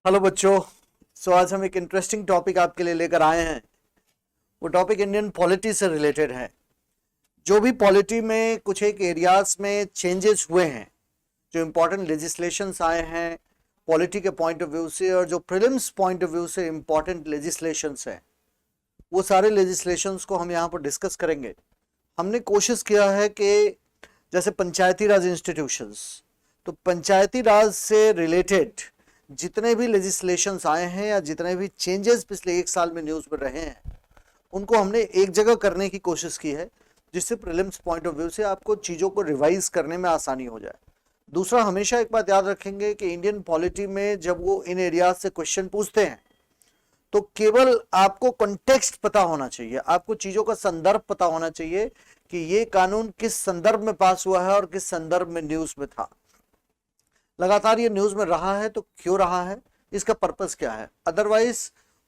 Hello बच्चों। आज हम एक इंटरेस्टिंग टॉपिक आपके लिए लेकर आए हैं। वो टॉपिक इंडियन पॉलिटी से रिलेटेड है। जो भी पॉलिटी में कुछ एक एरियाज में चेंजेस हुए हैं, जो इंपॉर्टेंट लेजिस्लेशंस आए हैं पॉलिटी के पॉइंट ऑफ व्यू से, और जो प्रीलिम्स पॉइंट ऑफ व्यू से इंपॉर्टेंट लेजिस्लेशंस हैं, वो सारे लेजिस्लेशंस को हम यहाँ पर डिस्कस करेंगे। हमने कोशिश किया है कि जैसे पंचायती राज इंस्टीट्यूशंस, तो पंचायती राज से रिलेटेड जितने भी लेजिस्लेशंस आए हैं या जितने भी चेंजेस पिछले एक साल में न्यूज़ में रहे हैं, उनको हमने एक जगह करने की कोशिश की है, जिससे प्रीलिम्स पॉइंट ऑफ व्यू से आपको चीज़ों को रिवाइज करने में आसानी हो जाए। दूसरा, हमेशा एक बात याद रखेंगे कि इंडियन पॉलिटी में जब वो इन एरियाज से क्वेश्चन पूछते हैं तो केवल आपको कॉन्टेक्स्ट पता होना चाहिए, आपको चीज़ों का संदर्भ पता होना चाहिए कि ये कानून किस संदर्भ में पास हुआ है और किस संदर्भ में न्यूज़ में था। लगातार ये न्यूज़ में रहा है तो क्यों रहा है, इसका पर्पस क्या है। अदरवाइज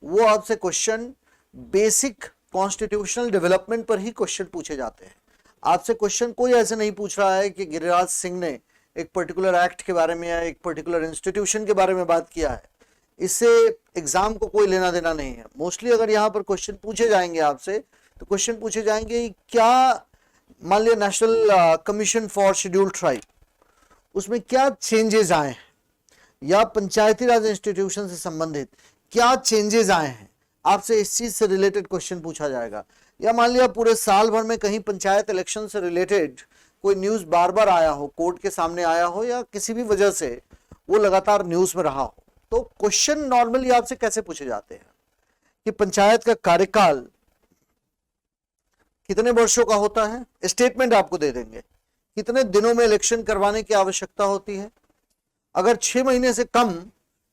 वो आपसे क्वेश्चन बेसिक कॉन्स्टिट्यूशनल डेवलपमेंट पर ही क्वेश्चन पूछे जाते हैं। आपसे क्वेश्चन कोई ऐसे नहीं पूछ रहा है कि गिरिराज सिंह ने एक पर्टिकुलर एक्ट के बारे में या एक पर्टिकुलर इंस्टीट्यूशन के बारे में बात किया है। इससे एग्जाम को कोई लेना देना नहीं है। मोस्टली अगर यहाँ पर क्वेश्चन पूछे जाएंगे आपसे, तो क्वेश्चन पूछे जाएंगे क्या, मान लिया national commission for scheduled tribe, उसमें क्या चेंजेस आए हैं, या पंचायती राज इंस्टीट्यूशन से संबंधित क्या चेंजेस आए हैं, आपसे इस चीज से रिलेटेड क्वेश्चन पूछा जाएगा। या मान लिया पूरे साल भर में कहीं पंचायत इलेक्शन से रिलेटेड कोई न्यूज बार बार आया हो, कोर्ट के सामने आया हो, या किसी भी वजह से वो लगातार न्यूज में रहा हो, तो क्वेश्चन नॉर्मली आपसे कैसे पूछे जाते हैं कि पंचायत का कार्यकाल कितने वर्षों का होता है, स्टेटमेंट आपको दे देंगे। कितने दिनों में इलेक्शन करवाने की आवश्यकता होती है, अगर 6 महीने से कम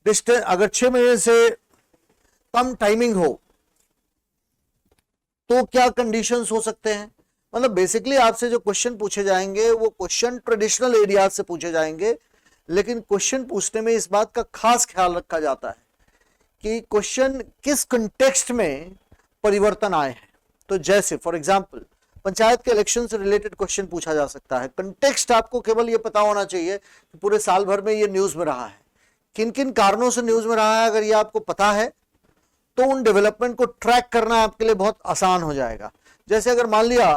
डिस्टेंस, अगर 6 महीने से कम टाइमिंग हो तो क्या कंडीशंस हो सकते हैं। मतलब बेसिकली आपसे जो क्वेश्चन पूछे जाएंगे वो क्वेश्चन ट्रेडिशनल एरिया से पूछे जाएंगे, लेकिन क्वेश्चन पूछने में इस बात का खास ख्याल रखा जाता है कि क्वेश्चन किस कंटेक्स्ट में परिवर्तन आए हैं। तो जैसे फॉर एग्जांपल पंचायत के इलेक्शन से रिलेटेड क्वेश्चन पूछा जा सकता है। कंटेक्स्ट आपको केवल ये पता होना चाहिए कि पूरे साल भर में ये न्यूज में रहा है, किन किन कारणों से न्यूज में रहा है। अगर ये आपको पता है तो उन डेवलपमेंट को ट्रैक करना आपके लिए बहुत आसान हो जाएगा। जैसे अगर मान लिया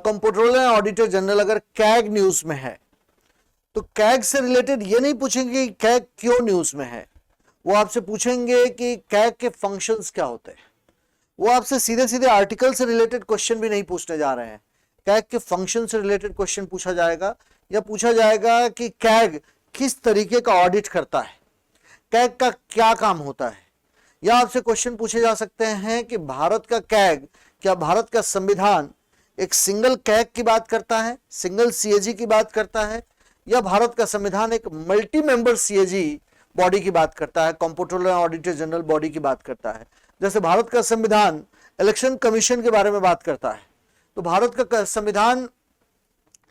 कंप्ट्रोलर एंड ऑडिटर जनरल अगर कैग न्यूज में है, तो कैग से रिलेटेड ये नहीं पूछेंगे कि कैग क्यों न्यूज में है, वो आपसे पूछेंगे कि कैग के फंक्शंस क्या होते हैं। वो आपसे सीधे सीधे आर्टिकल से रिलेटेड क्वेश्चन भी नहीं पूछने जा रहे हैं, कैग के फंक्शन से रिलेटेड क्वेश्चन पूछा जाएगा, या पूछा जाएगा कि कैग किस तरीके का ऑडिट करता है, कैग का क्या काम होता है। या आपसे क्वेश्चन पूछे जा सकते हैं कि भारत का कैग, क्या भारत का संविधान एक सिंगल कैग की बात करता है, सिंगल सीएजी की बात करता है, या भारत का संविधान एक मल्टी मेंबर सीएजी बॉडी की बात करता है, कंप्ट्रोलर ऑडिटर जनरल बॉडी की बात करता है। जैसे भारत का संविधान इलेक्शन कमीशन के बारे में बात करता है, तो भारत का संविधान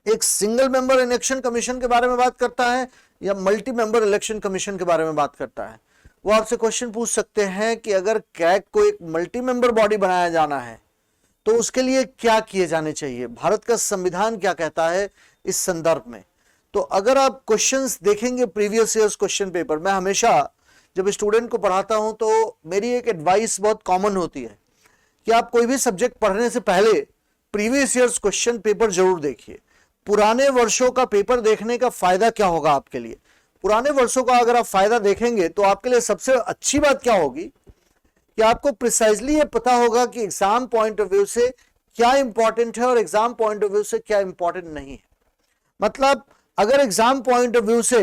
एक सिंगल मेंबर इलेक्शन कमीशन के बारे में बात करता है या मल्टी मेंबर इलेक्शन कमीशन के बारे में बात करता है। वो आपसे क्वेश्चन पूछ सकते हैं कि अगर कैग को एक मल्टी मेंबर बॉडी बनाया जाना है तो उसके लिए क्या किए जाने चाहिए, भारत का संविधान क्या कहता है इस संदर्भ में। तो अगर आप क्वेश्चंस देखेंगे प्रीवियस ईयर्स क्वेश्चन पेपर, मैं हमेशा जब स्टूडेंट को पढ़ाता हूं तो मेरी एक एडवाइस बहुत कॉमन होती है कि आप कोई भी सब्जेक्ट पढ़ने से पहले प्रीवियस ईयर्स क्वेश्चन पेपर जरूर देखिए। पुराने वर्षों का पेपर देखने का फायदा क्या होगा आपके लिए, पुराने वर्षों का अगर आप फायदा देखेंगे तो आपके लिए सबसे अच्छी बात क्या होगी कि आपको प्रिसाइजली ये पता होगा कि एग्जाम पॉइंट ऑफ व्यू से क्या इंपॉर्टेंट है और एग्जाम पॉइंट ऑफ व्यू से क्या इंपॉर्टेंट नहीं है। मतलब अगर एग्जाम पॉइंट ऑफ व्यू से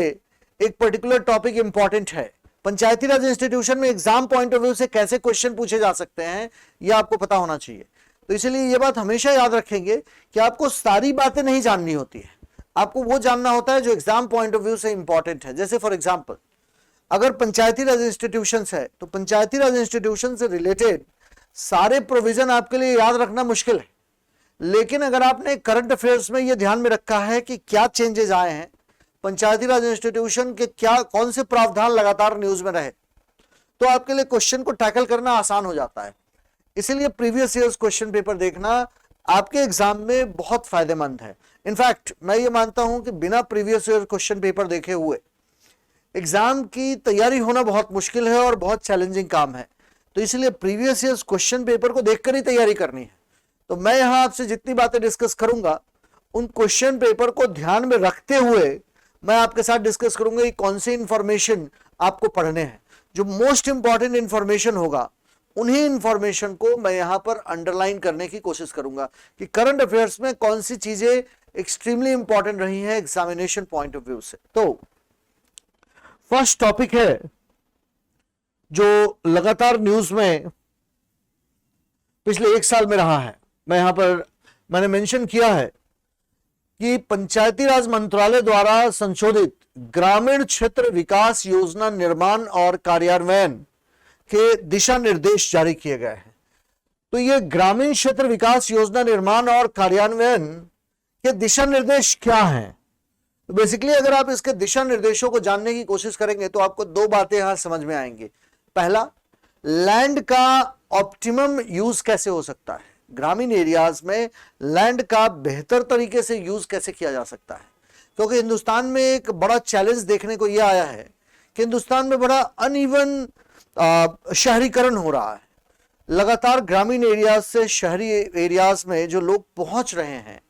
एक पर्टिकुलर टॉपिक इंपॉर्टेंट है, पंचायती राज इंस्टीट्यूशन में एग्जाम पॉइंट ऑफ व्यू से कैसे क्वेश्चन पूछे जा सकते हैं यह आपको पता होना चाहिए। तो इसलिए यह बात हमेशा याद रखेंगे कि आपको सारी बातें नहीं जाननी होती है, आपको वो जानना होता है जो एग्जाम पॉइंट ऑफ व्यू से इंपॉर्टेंट है। जैसे फॉर एग्जांपल अगर पंचायती राज इंस्टीट्यूशन है तो पंचायती राज इंस्टीट्यूशन से रिलेटेड सारे प्रोविजन आपके लिए याद रखना मुश्किल है, लेकिन अगर आपने करंट अफेयर्स में यह ध्यान में रखा है कि क्या चेंजेस आए हैं, पंचायती राज इंस्टीट्यूशन के क्या कौन से प्रावधान लगातार न्यूज में रहे, तो आपके लिए क्वेश्चन को टैकल करना आसान हो जाता है। इसीलिए प्रीवियस ईयर्स क्वेश्चन पेपर देखना आपके एग्जाम में बहुत फायदेमंद है। इनफैक्ट मैं ये मानता हूं कि बिना प्रीवियस ईयर क्वेश्चन पेपर देखे हुए एग्जाम की तैयारी होना बहुत मुश्किल है और बहुत चैलेंजिंग काम है, तो इसलिए प्रीवियस ईयर्स क्वेश्चन पेपर को देखकर ही तैयारी करनी है। तो मैं यहां आपसे जितनी बातें डिस्कस करूंगा उन क्वेश्चन पेपर को ध्यान में रखते हुए मैं आपके साथ डिस्कस करूंगा कि कौन सी इंफॉर्मेशन आपको पढ़ने हैं। जो मोस्ट इंपॉर्टेंट इंफॉर्मेशन होगा उन्हीं इंफॉर्मेशन को मैं यहां पर अंडरलाइन करने की कोशिश करूंगा कि करंट अफेयर्स में कौन सी चीजें एक्सट्रीमली इंपॉर्टेंट रही हैं एग्जामिनेशन पॉइंट ऑफ व्यू से। तो फर्स्ट टॉपिक है जो लगातार न्यूज में पिछले एक साल में रहा है। मैं यहां पर मैंने मेंशन किया है कि पंचायती राज मंत्रालय द्वारा संशोधित ग्रामीण क्षेत्र विकास योजना निर्माण और कार्यान्वयन के दिशा निर्देश जारी किए गए हैं। तो ये ग्रामीण क्षेत्र विकास योजना निर्माण और कार्यान्वयन के दिशा निर्देश क्या हैं? तो बेसिकली अगर आप इसके दिशा निर्देशों को जानने की कोशिश करेंगे तो आपको दो बातें यहां समझ में आएंगी। पहला, लैंड का ऑप्टिमम यूज कैसे हो सकता है, ग्रामीण एरियाज में लैंड का बेहतर तरीके से यूज कैसे किया जा सकता है। क्योंकि हिंदुस्तान में एक बड़ा चैलेंज देखने को यह आया है कि हिंदुस्तान में बड़ा अनइवन शहरीकरण हो रहा है। लगातार ग्रामीण एरियाज से शहरी एरियाज में जो लोग पहुंच रहे हैं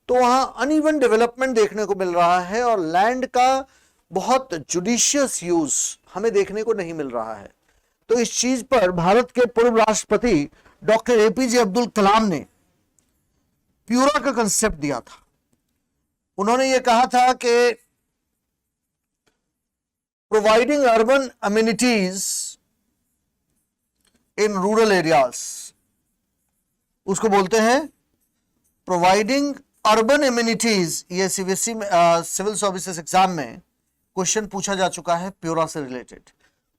तो वहां अनइवन डेवलपमेंट देखने को मिल रहा है और लैंड का बहुत जुडिशियस यूज हमें देखने को नहीं मिल रहा है। तो इस चीज पर भारत के पूर्व राष्ट्रपति डॉक्टर एपीजे अब्दुल कलाम ने प्यूरा का कंसेप्ट दिया था। उन्होंने ये कहा था कि providing urban amenities in rural areas, उसको बोलते हैं प्रोवाइडिंग अर्बन अम्यूनिटीज। ये सीबीएसई सिविल सर्विसेज एग्जाम में क्वेश्चन पूछा जा चुका है प्यूरा से related.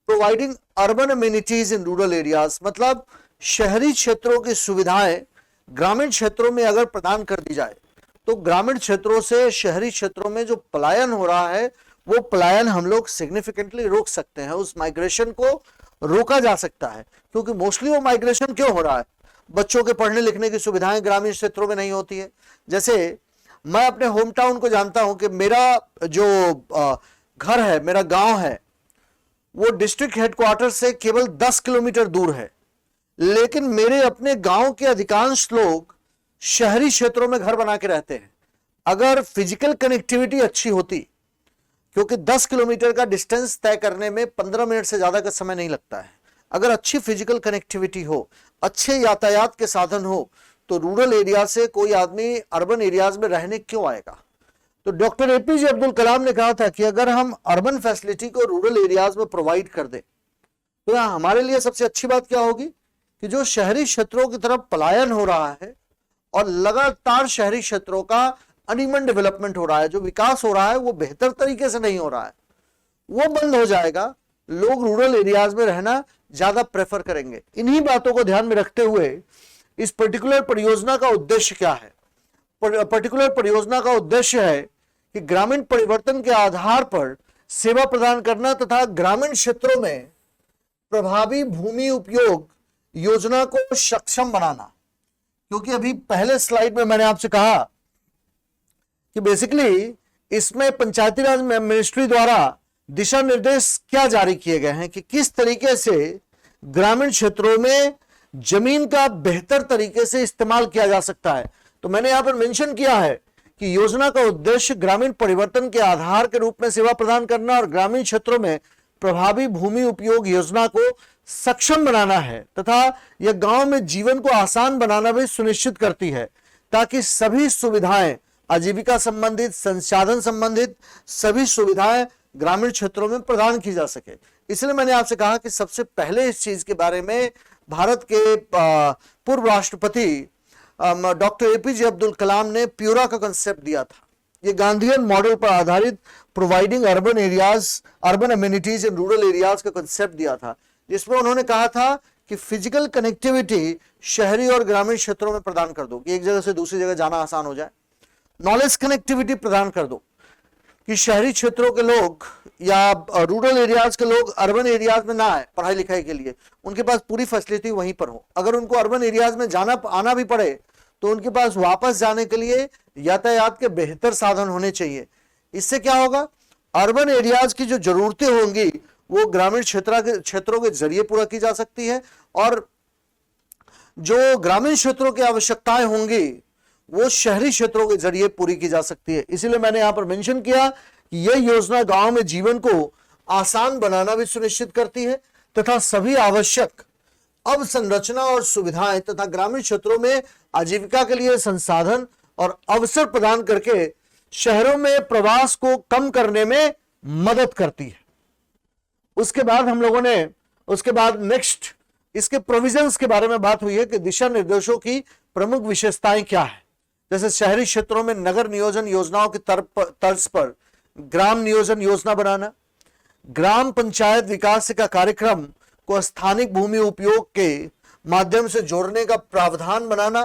Providing urban amenities in rural areas मतलब शहरी क्षेत्रों की सुविधाएं ग्रामीण क्षेत्रों में अगर प्रदान कर दी जाए तो ग्रामीण क्षेत्रों से शहरी क्षेत्रों में जो पलायन हो रहा है वो पलायन हम लोग सिग्निफिकेंटली रोक सकते हैं, उस माइग्रेशन को रोका जा सकता है। क्योंकि मोस्टली वो माइग्रेशन क्यों हो रहा है, बच्चों के पढ़ने लिखने की सुविधाएं ग्रामीण क्षेत्रों में नहीं होती है। जैसे मैं अपने होम टाउन को जानता हूं कि मेरा जो घर है, मेरा गांव है, वो डिस्ट्रिक्ट हेडक्वार्टर से केवल 10 किलोमीटर दूर है, लेकिन मेरे अपने गांव के अधिकांश लोग शहरी क्षेत्रों में घर बना के रहते हैं। अगर फिजिकल कनेक्टिविटी अच्छी होती, क्योंकि 10 किलोमीटर का डिस्टेंस तय करने में 15 मिनट से ज्यादा का समय नहीं लगता है, अगर अच्छी फिजिकल कनेक्टिविटी हो, अच्छे यातायात के साधन हो, तो रूरल एरिया से कोई आदमी अर्बन एरियाज में रहने क्यों आएगा। तो डॉक्टर एपीजे अब्दुल कलाम ने कहा था कि अगर हम अर्बन फैसिलिटी को रूरल एरियाज में प्रोवाइड कर दें तो यहां हमारे लिए सबसे अच्छी बात क्या होगी कि जो शहरी क्षेत्रों की तरफ पलायन हो रहा है और लगातार शहरी क्षेत्रों का अनइवन डेवलपमेंट हो रहा है, जो विकास हो रहा है वो बेहतर तरीके से नहीं हो रहा है, वो बंद हो जाएगा। लोग रूरल एरियाज में रहना ज्यादा प्रेफर करेंगे। इन्हीं बातों को ध्यान में रखते हुए इस पर्टिकुलर परियोजना का उद्देश्य क्या है? पर्टिकुलर परियोजना का उद्देश्य है कि ग्रामीण परिवर्तन के आधार पर सेवा प्रदान करना तथा ग्रामीण क्षेत्रों में प्रभावी भूमि उपयोग योजना को सक्षम बनाना। क्योंकि अभी पहले स्लाइड में मैंने आपसे कहा कि बेसिकली इसमें पंचायती राज मिनिस्ट्री द्वारा दिशा निर्देश क्या जारी किए गए हैं कि किस तरीके से ग्रामीण क्षेत्रों में जमीन का बेहतर तरीके से इस्तेमाल किया जा सकता है। तो मैंने यहां पर मेंशन किया है कि योजना का उद्देश्य ग्रामीण परिवर्तन के आधार के रूप में सेवा प्रदान करना और ग्रामीण क्षेत्रों में प्रभावी भूमि उपयोग योजना को सक्षम बनाना है तथा यह गांव में जीवन को आसान बनाना भी सुनिश्चित करती है ताकि सभी सुविधाएं, आजीविका संबंधित, संसाधन संबंधित सभी सुविधाएं ग्रामीण क्षेत्रों में प्रदान की जा सके। इसलिए मैंने आपसे कहा कि सबसे पहले इस चीज के बारे में भारत के पूर्व राष्ट्रपति डॉक्टर एपीजे अब्दुल कलाम ने प्यूरा का कंसेप्ट दिया था। ये गांधीयन मॉडल पर आधारित providing urban areas, urban amenities in rural areas का कंसेप्ट दिया था, जिसमें उन्होंने कहा था कि फिजिकल कनेक्टिविटी शहरी और ग्रामीण क्षेत्रों में प्रदान कर दो कि एक जगह से दूसरी जगह जाना आसान हो जाए। नॉलेज कनेक्टिविटी प्रदान कर दो कि शहरी क्षेत्रों के लोग या रूरल एरियाज के लोग अर्बन एरियाज में ना आए पढ़ाई लिखाई के लिए, उनके पास पूरी फैसिलिटी वहीं पर हो। अगर उनको अर्बन एरियाज में जाना आना भी पड़े तो उनके पास वापस जाने के लिए यातायात के बेहतर साधन होने चाहिए। इससे क्या होगा, अर्बन एरियाज की जो जरूरतें होंगी वो ग्रामीण क्षेत्रों के जरिए पूरा की जा सकती है, और जो ग्रामीण क्षेत्रों की आवश्यकताएं होंगी वो शहरी क्षेत्रों के जरिए पूरी की जा सकती है। इसीलिए मैंने यहां पर मेंशन किया कि यह योजना गांव में जीवन को आसान बनाना भी सुनिश्चित करती है तथा सभी आवश्यक अवसंरचना और सुविधाएं तथा ग्रामीण क्षेत्रों में आजीविका के लिए संसाधन और अवसर प्रदान करके शहरों में प्रवास को कम करने में मदद करती है। उसके बाद नेक्स्ट इसके प्रोविजंस के बारे में बात हुई है कि दिशा निर्देशों की प्रमुख विशेषताएं क्या है। जैसे शहरी क्षेत्रों में नगर नियोजन योजनाओं की तर्ज पर ग्राम नियोजन योजना बनाना, ग्राम पंचायत विकास का कार्यक्रम को स्थानिक भूमि उपयोग के माध्यम से जोड़ने का प्रावधान बनाना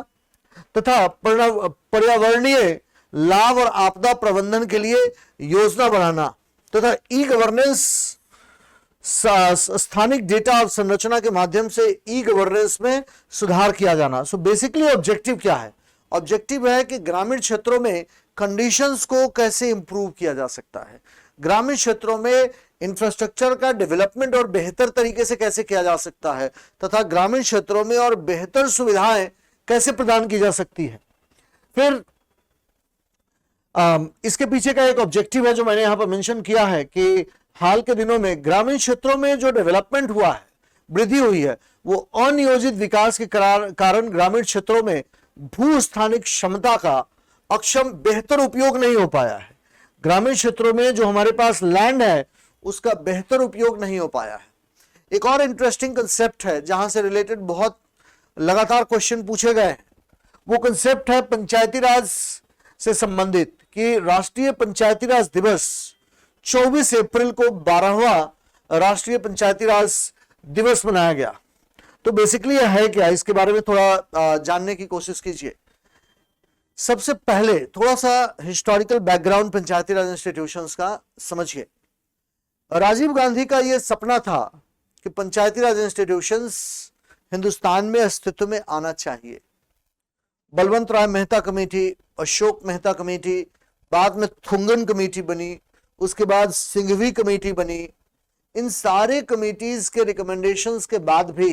तथा पर्यावरणीय लाभ और आपदा प्रबंधन के लिए योजना बनाना तथा ई गवर्नेंस स्थानिक डेटा संरचना के माध्यम से ई गवर्नेंस में सुधार किया जाना। सो बेसिकली ऑब्जेक्टिव क्या है? ऑब्जेक्टिव है कि ग्रामीण क्षेत्रों में कंडीशंस को कैसे इंप्रूव किया जा सकता है, ग्रामीण क्षेत्रों में इंफ्रास्ट्रक्चर का डेवलपमेंट और बेहतर तरीके से कैसे किया जा सकता है तथा ग्रामीण क्षेत्रों में और बेहतर सुविधाएं कैसे प्रदान की जा सकती है। फिर इसके पीछे का एक ऑब्जेक्टिव है जो मैंने यहां पर मेंशन किया है कि हाल के दिनों में ग्रामीण क्षेत्रों में जो डेवलपमेंट हुआ है, वृद्धि हुई है, वो अनियोजित विकास के कारण ग्रामीण क्षेत्रों में भू स्थानिक क्षमता का अक्षम बेहतर उपयोग नहीं हो पाया है। ग्रामीण क्षेत्रों में जो हमारे पास लैंड है उसका बेहतर उपयोग नहीं हो पाया है। एक और इंटरेस्टिंग कंसेप्ट है जहां से रिलेटेड बहुत लगातार क्वेश्चन पूछे गए हैं, वो कंसेप्ट है पंचायती राज से संबंधित कि राष्ट्रीय पंचायती राज दिवस 24 अप्रैल को 12वां राष्ट्रीय पंचायती राज दिवस मनाया गया। तो बेसिकली यह है क्या, इसके बारे में थोड़ा जानने की कोशिश कीजिए। सबसे पहले थोड़ा सा हिस्टोरिकल बैकग्राउंड पंचायती राज इंस्टीट्यूशंस का समझिए। राजीव गांधी का यह सपना था कि पंचायती राज इंस्टीट्यूशंस हिंदुस्तान में अस्तित्व में आना चाहिए। बलवंत राय मेहता कमेटी, अशोक मेहता कमेटी, बाद में थुंगन कमेटी बनी, उसके बाद सिंघवी कमेटी बनी। इन सारे कमेटीज के रिकमेंडेशंस के बाद भी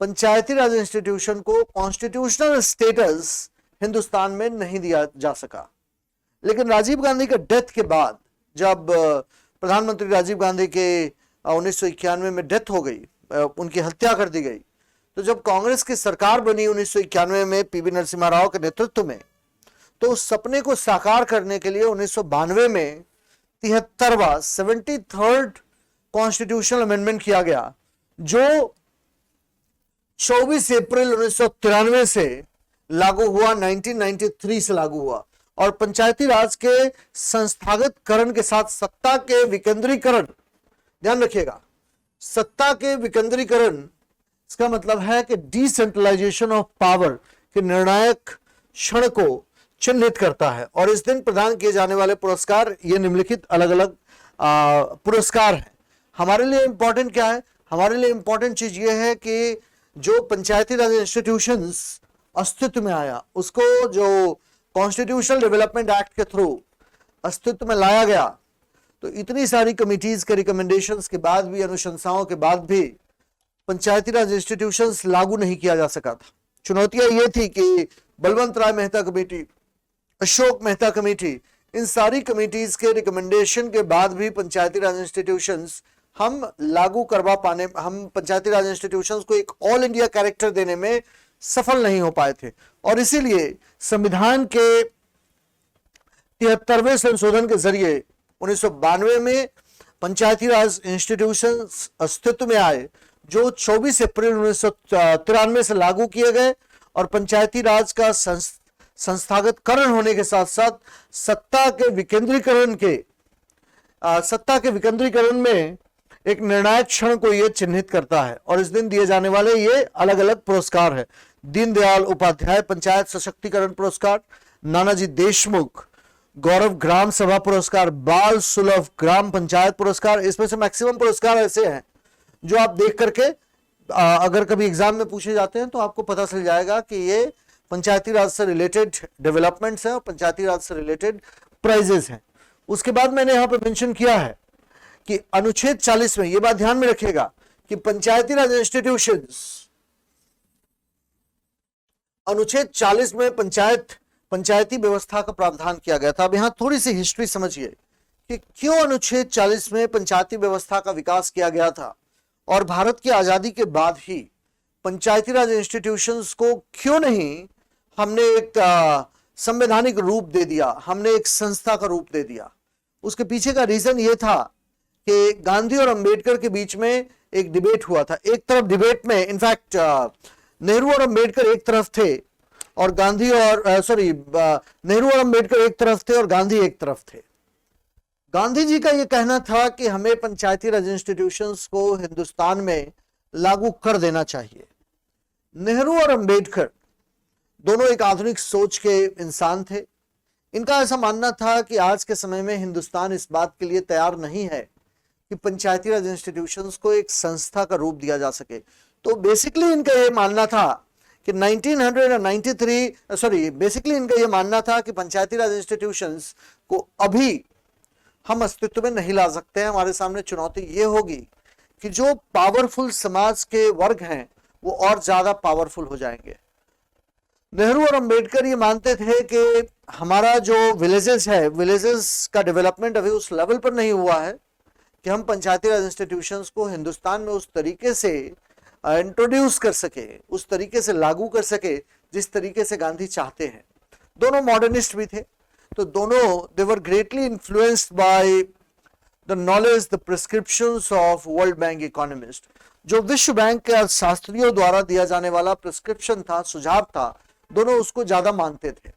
पंचायती राज इंस्टीट्यूशन को कॉन्स्टिट्यूशनल स्टेटस हिंदुस्तान में नहीं दिया जा सका। लेकिन राजीव गांधी के डेथ के बाद, जब प्रधानमंत्री राजीव गांधी के 1991 में डेथ हो गई, उनकी हत्या कर दी गई, तो जब कांग्रेस की सरकार बनी 1991 में पीवी नरसिम्हा राव के नेतृत्व में, तो उस सपने को साकार करने के लिए 1992 में 73rd कॉन्स्टिट्यूशनल अमेंडमेंट किया गया, जो 24 अप्रैल 1993 से लागू हुआ, 1993 से लागू हुआ। और पंचायती राज के संस्थागतकरण के साथ सत्ता के विकेंद्रीकरण, ध्यान रखिएगा, सत्ता के विकेंद्रीकरण, इसका मतलब है कि डिसेंट्रलाइजेशन ऑफ पावर के निर्णायक क्षण को चिन्हित करता है। और इस दिन प्रदान किए जाने वाले पुरस्कार ये निम्नलिखित अलग अलग पुरस्कार हैं। हमारे लिए इंपॉर्टेंट क्या है? हमारे लिए इंपॉर्टेंट चीज ये है कि जो पंचायती राज इंस्टीट्यूशंस अस्तित्व में आया, उसको जो कॉन्स्टिट्यूशनल डेवलपमेंट एक्ट के थ्रू अस्तित्व में लाया गया, तो इतनी सारी कमिटीज के रिकमेंडेशंस के बाद भी, अनुशंसाओं के बाद भी पंचायती राज इंस्टीट्यूशंस लागू नहीं किया जा सका था। चुनौतियां ये थी कि बलवंत राय मेहता कमेटी, अशोक मेहता कमेटी, इन सारी कमिटीज के रिकमेंडेशन के बाद भी पंचायती राज इंस्टीट्यूशंस हम पंचायती राज इंस्टीट्यूशंस को एक ऑल इंडिया कैरेक्टर देने में सफल नहीं हो पाए थे। और इसीलिए संविधान के 73वें संशोधन के जरिए 1992 में पंचायती राज इंस्टीट्यूशंस अस्तित्व में आए, जो 24 अप्रैल 1993 से लागू किए गए। और पंचायती राज का संस्थागतकरण होने के साथ साथ सत्ता के विकेंद्रीकरण में एक निर्णायक क्षण को यह चिन्हित करता है। और इस दिन दिए जाने वाले ये अलग अलग पुरस्कार है। दीनदयाल उपाध्याय पंचायत सशक्तिकरण पुरस्कार, नानाजी देशमुख गौरव ग्राम सभा पुरस्कार, बाल सुलभ ग्राम पंचायत पुरस्कार। इसमें से मैक्सिमम पुरस्कार ऐसे हैं जो आप देख करके अगर कभी एग्जाम में पूछे जाते हैं तो आपको पता चल जाएगा कि ये पंचायती राज से रिलेटेड डेवलपमेंट्स हैं और पंचायती राज से रिलेटेड प्राइजेस हैं। उसके बाद मैंने यहां पर मेंशन किया है कि अनुच्छेद 40 में, यह बात ध्यान में रखिएगा कि पंचायती राज इंस्टीट्यूशंस, अनुच्छेद 40 में पंचायती व्यवस्था का प्रावधान किया गया था। अब यहां थोड़ी सी हिस्ट्री समझिए कि क्यों अनुच्छेद 40 में पंचायती व्यवस्था का विकास किया गया था और भारत की आजादी के बाद ही पंचायती राज इंस्टीट्यूशंस को क्यों नहीं हमने एक संवैधानिक रूप दे दिया, हमने एक संस्था का रूप दे दिया। उसके पीछे का रीजन यह था कि गांधी और अंबेडकर के बीच में एक डिबेट हुआ था। एक तरफ डिबेट में इनफैक्ट नेहरू और अंबेडकर एक तरफ थे और नेहरू और अंबेडकर एक तरफ थे और गांधी एक तरफ थे। गांधी जी का यह कहना था कि हमें पंचायती राज इंस्टीट्यूशंस को हिंदुस्तान में लागू कर देना चाहिए। नेहरू और अंबेडकर दोनों एक आधुनिक सोच के इंसान थे। इनका ऐसा मानना था कि आज के समय में हिंदुस्तान इस बात के लिए तैयार नहीं है कि पंचायती राज इंस्टीट्यूशंस को एक संस्था का रूप दिया जा सके। तो बेसिकली इनका यह मानना था कि बेसिकली इनका यह मानना था कि पंचायती राज इंस्टीट्यूशंस को अभी हम अस्तित्व में नहीं ला सकते हैं। हमारे सामने चुनौती यह होगी कि जो पावरफुल समाज के वर्ग हैं वो और ज्यादा पावरफुल हो जाएंगे। नेहरू और अंबेडकर ये मानते थे कि हमारा जो विलेजेस का डेवलपमेंट अभी उस लेवल पर नहीं हुआ है कि हम पंचायती राज इंस्टीट्यूशंस को हिंदुस्तान में उस तरीके से इंट्रोड्यूस कर सके, उस तरीके से लागू कर सके जिस तरीके से गांधी चाहते हैं। दोनों मॉडर्निस्ट भी थे, तो दोनों they were greatly influenced by the knowledge, the prescriptions of world bank economist. जो विश्व बैंक के अर्थशास्त्रियों द्वारा दिया जाने वाला प्रिस्क्रिप्शन था, सुझाव था, दोनों उसको ज्यादा मानते थे।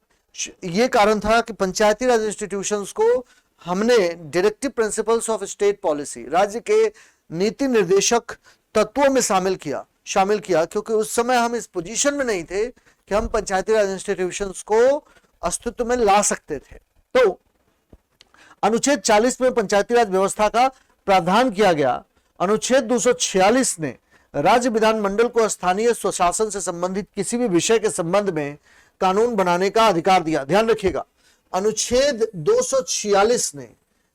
ये कारण था कि पंचायती राज इंस्टीट्यूशंस को हमने directive principles of state policy, राज्य के नीति निर्देशक तत्वों में शामिल किया, क्योंकि उस समय हम इस पोजीशन में नहीं थे कि हम पंचायती राज इंस्टीट्यूशंस को अस्तित्व में ला सकते थे। तो अनुच्छेद 40 में पंचायती राज व्यवस्था का प्रावधान किया गया। अनुच्छेद 246 ने राज्य विधानमंडल को स्थानीय स्वशासन से संबंधित किसी भी विषय के संबंध में कानून बनाने का अधिकार दिया। ध्यान रखिएगा, अनुच्छेद 246 ने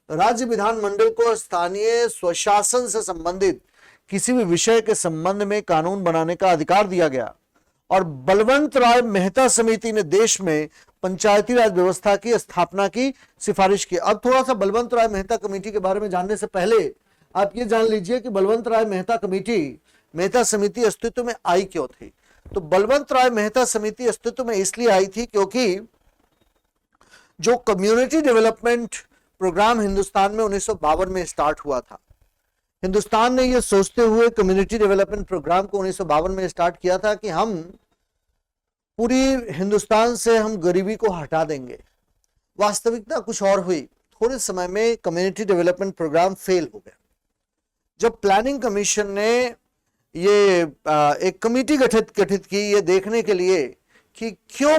राज्य विधानमंडल को स्थानीय स्वशासन से संबंधित किसी भी विषय के संबंध में कानून बनाने का अधिकार दिया गया। और बलवंत राय मेहता समिति ने देश में पंचायती राज व्यवस्था की स्थापना की सिफारिश की। अब थोड़ा सा बलवंत राय मेहता कमेटी के बारे में जानने से पहले आप ये जान लीजिए कि बलवंत राय मेहता समिति अस्तित्व में आई क्यों थी। तो बलवंत राय मेहता समिति अस्तित्व में इसलिए आई थी क्योंकि जो कम्युनिटी डेवलपमेंट प्रोग्राम हिंदुस्तान में 1952 में स्टार्ट हुआ था, हिंदुस्तान ने यह सोचते हुए कम्युनिटी डेवलपमेंट प्रोग्राम को 1952 में स्टार्ट किया था कि हम पूरी हिंदुस्तान से हम गरीबी को हटा देंगे। वास्तविकता कुछ और हुई। थोड़े समय में कम्युनिटी डेवलपमेंट प्रोग्राम फेल हो गया। जब प्लानिंग कमीशन ने ये एक कमेटी गठित की ये देखने के लिए कि क्यों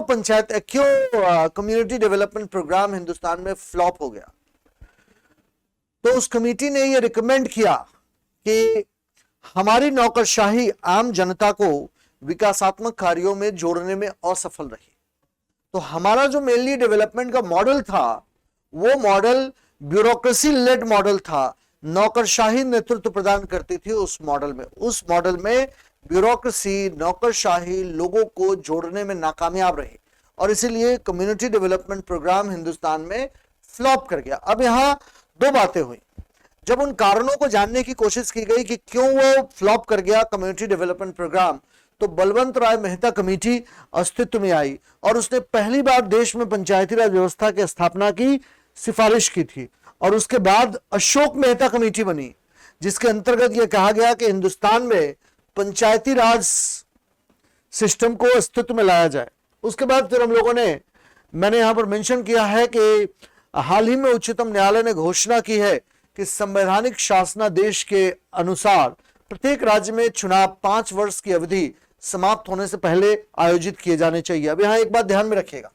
कम्युनिटी डेवलपमेंट प्रोग्राम हिंदुस्तान में फ्लॉप हो गया, तो उस कमेटी ने ये रिकमेंड किया कि हमारी नौकरशाही आम जनता को विकासात्मक कार्यों में जोड़ने में असफल रही। तो हमारा जो मेनली डेवलपमेंट का मॉडल था वो मॉडल ब्यूरोक्रेसी लेड मॉडल था, नौकरशाही नेतृत्व प्रदान करती थी उस मॉडल में ब्यूरोक्रेसी, नौकरशाही लोगों को जोड़ने में नाकामयाब रही और इसीलिए कम्युनिटी डेवलपमेंट प्रोग्राम हिंदुस्तान में फ्लॉप कर गया। अब यहां दो बातें हुई। जब उन कारणों को जानने की कोशिश की गई कि क्यों वो फ्लॉप कर गया कम्युनिटी डेवलपमेंट प्रोग्राम, तो बलवंत राय मेहता कमेटी अस्तित्व में आई और उसने पहली बार देश में पंचायती राज व्यवस्था की स्थापना की सिफारिश की थी। और उसके बाद अशोक मेहता कमेटी बनी जिसके अंतर्गत यह कहा गया कि हिंदुस्तान में पंचायती राज सिस्टम को अस्तित्व में लाया जाए। उसके बाद फिर हम लोगों ने, मैंने यहां पर मेंशन किया है कि हाल ही में उच्चतम न्यायालय ने घोषणा की है कि संवैधानिक शासनादेश के अनुसार प्रत्येक राज्य में चुनाव 5 वर्ष की अवधि समाप्त होने से पहले आयोजित किए जाने चाहिए। अब यहां एक बात ध्यान में रखिएगा,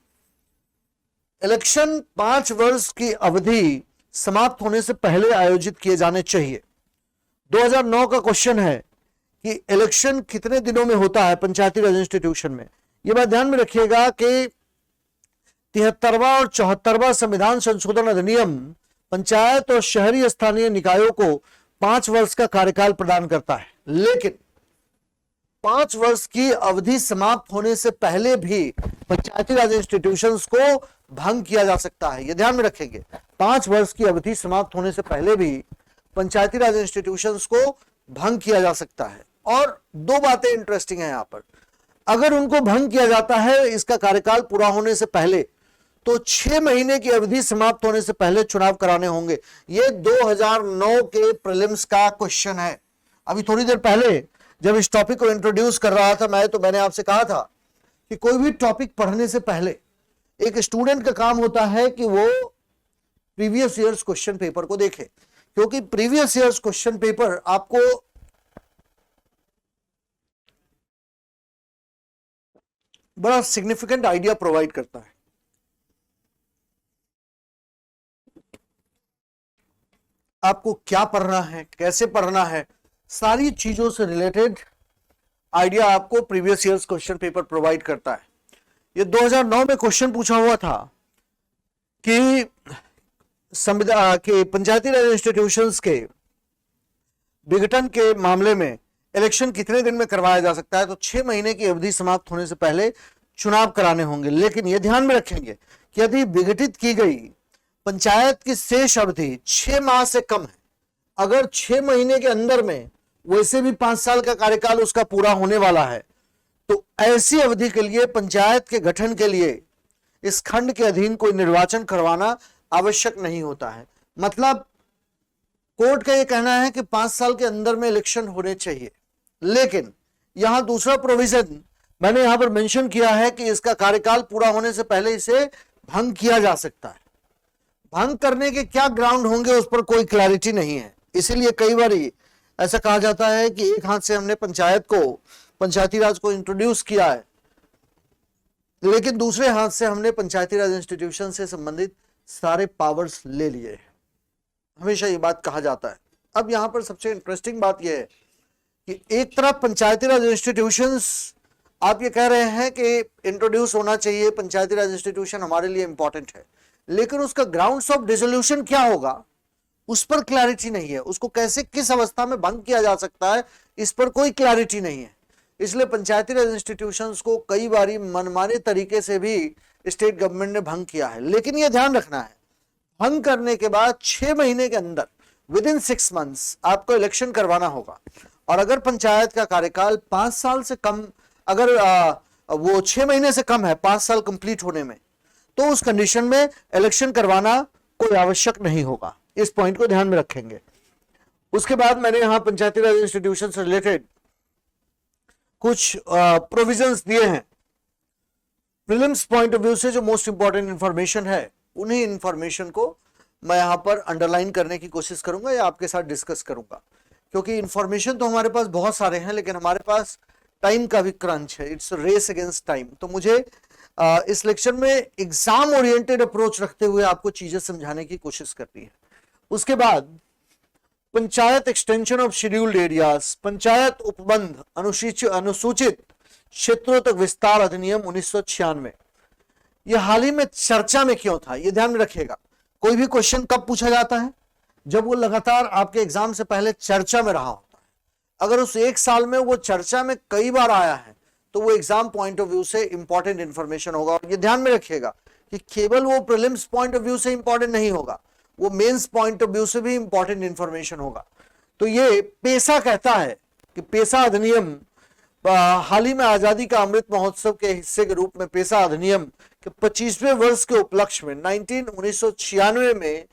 इलेक्शन 5 वर्ष की अवधि समाप्त होने से पहले आयोजित किए जाने चाहिए। 2009 का क्वेश्चन है कि इलेक्शन कितने दिनों में होता है पंचायती राज इंस्टीट्यूशन में। यह बात ध्यान में रखिएगा कि 73वां और 74वां संविधान संशोधन अधिनियम पंचायत और शहरी स्थानीय निकायों को 5 वर्ष का कार्यकाल प्रदान करता है, लेकिन 5 वर्ष की अवधि समाप्त होने से पहले भी पंचायती राज इंस्टीट्यूशंस को भंग किया जा सकता है। यह ध्यान में रखेंगे, 5 वर्ष की अवधि समाप्त होने से पहले भी पंचायती राज इंस्टीट्यूशंस को भंग किया जा सकता है। और दो बातें इंटरेस्टिंग है यहां पर, अगर उनको भंग किया जाता है इसका कार्यकाल पूरा होने से पहले, तो 6 महीने की अवधि समाप्त होने से पहले चुनाव कराने होंगे। यह 2009 के प्रीलिम्स का क्वेश्चन है। अभी थोड़ी देर पहले जब इस टॉपिक को इंट्रोड्यूस कर रहा था मैं, तो मैंने आपसे कहा था कि कोई भी टॉपिक पढ़ने से पहले एक स्टूडेंट का काम होता है कि वो प्रीवियस ईयर्स क्वेश्चन पेपर को देखे, क्योंकि प्रीवियस ईयर्स क्वेश्चन पेपर आपको बड़ा सिग्निफिकेंट आइडिया प्रोवाइड करता है। आपको क्या पढ़ना है, कैसे पढ़ना है, सारी चीजों से रिलेटेड आइडिया आपको previous years question paper provide करता है। ये 2009 में क्वेश्चन पूछा हुआ था कि पंचायती राज इंस्टीट्यूशंस के विघटन के मामले में इलेक्शन कितने दिन में करवाया जा सकता है, तो 6 महीने की अवधि समाप्त होने से पहले चुनाव कराने होंगे। लेकिन यह ध्यान में रखेंगे कि यदि विघटित की गई पंचायत की शेष अवधि 6 माह से कम है, अगर 6 महीने के अंदर में वैसे भी 5 साल का कार्यकाल उसका पूरा होने वाला है, तो ऐसी अवधि के लिए पंचायत के गठन के लिए इस खंड के अधीन कोई निर्वाचन करवाना आवश्यक नहीं होता है। मतलब कोर्ट का यह कहना है कि 5 साल के अंदर में इलेक्शन होने चाहिए, लेकिन यहां दूसरा प्रोविजन मैंने यहां पर मेंशन किया है कि इसका कार्यकाल पूरा होने से पहले इसे भंग किया जा सकता है। भंग करने के क्या ग्राउंड होंगे उस पर कोई क्लैरिटी नहीं है। इसीलिए कई बार ऐसा कहा जाता है कि एक हाथ से हमने पंचायती राज को इंट्रोड्यूस किया है, लेकिन दूसरे हाथ से हमने पंचायती राज इंस्टीट्यूशन से संबंधित सारे पावर्स ले लिए। हमेशा ये बात कहा जाता है। अब यहां पर सबसे इंटरेस्टिंग बात यह है कि एक तरफ पंचायती राज इंस्टीट्यूशंस आप ये कह रहे हैं कि इंट्रोड्यूस होना चाहिए, पंचायती राज इंस्टीट्यूशन हमारे लिए इंपॉर्टेंट है, लेकिन उसका ग्राउंड्स ऑफ डिसोल्यूशन क्या होगा उस पर क्लैरिटी नहीं है। उसको कैसे किस अवस्था में भंग किया जा सकता है इस पर कोई क्लैरिटी नहीं है। इसलिए पंचायती राज इंस्टीट्यूशंस को कई बारी मनमाने तरीके से भी स्टेट गवर्नमेंट ने भंग किया है। लेकिन यह ध्यान रखना है, भंग करने के बाद 6 महीने के अंदर विद इन 6 मंथ्स आपको इलेक्शन करवाना होगा। और अगर पंचायत का कार्यकाल 5 साल से कम, अगर वो 6 महीने से कम है 5 साल कंप्लीट होने में, तो उस कंडीशन में इलेक्शन करवाना कोई आवश्यक नहीं होगा। इस पॉइंट को ध्यान में रखेंगे। उसके बाद मैंने यहां पंचायती राज इंस्टीट्यूशन से रिलेटेड कुछ प्रोविजंस दिए हैं। प्रीलिम्स पॉइंट ऑफ व्यू से जो मोस्ट इंपॉर्टेंट इंफॉर्मेशन है, उन्हीं इंफॉर्मेशन को मैं यहां पर अंडरलाइन करने की कोशिश करूंगा या आपके साथ डिस्कस करूंगा, क्योंकि इंफॉर्मेशन तो हमारे पास बहुत सारे हैं, लेकिन हमारे पास टाइम का भी क्रंच है। It's race against time. तो मुझे इस लेक्चर में एग्जाम ओरिएंटेड अप्रोच रखते हुए आपको चीजें समझाने की कोशिश करनी है। उसके बाद panchayat extension of scheduled areas, panchayat उपबंध अनुसूचित क्षेत्रों तक विस्तार अधिनियम 1996, यह हाल ही में चर्चा में क्यों था, यह ध्यान में रखिएगा। कोई भी क्वेश्चन कब पूछा जाता है, जब वो लगातार आपके एग्जाम से पहले चर्चा में रहा होता है। अगर उस एक साल में वो चर्चा में कई बार आया है, तो वो एग्जाम पॉइंट ऑफ व्यू से इंपॉर्टेंट इंफॉर्मेशन होगा। और ये ध्यान में रखिएगा कि केवल वो प्रीलिम्स पॉइंट ऑफ व्यू से इंपॉर्टेंट नहीं होगा, वो मेंस पॉइंट ऑफ व्यू से भी इंपॉर्टेंट इंफॉर्मेशन होगा। तो ये पेशा कहता है कि पेशा अधिनियम, हाल ही में आजादी का अमृत महोत्सव के हिस्से के रूप में पेशा अधिनियम के 25वें वर्ष के उपलक्ष्य में 1996 में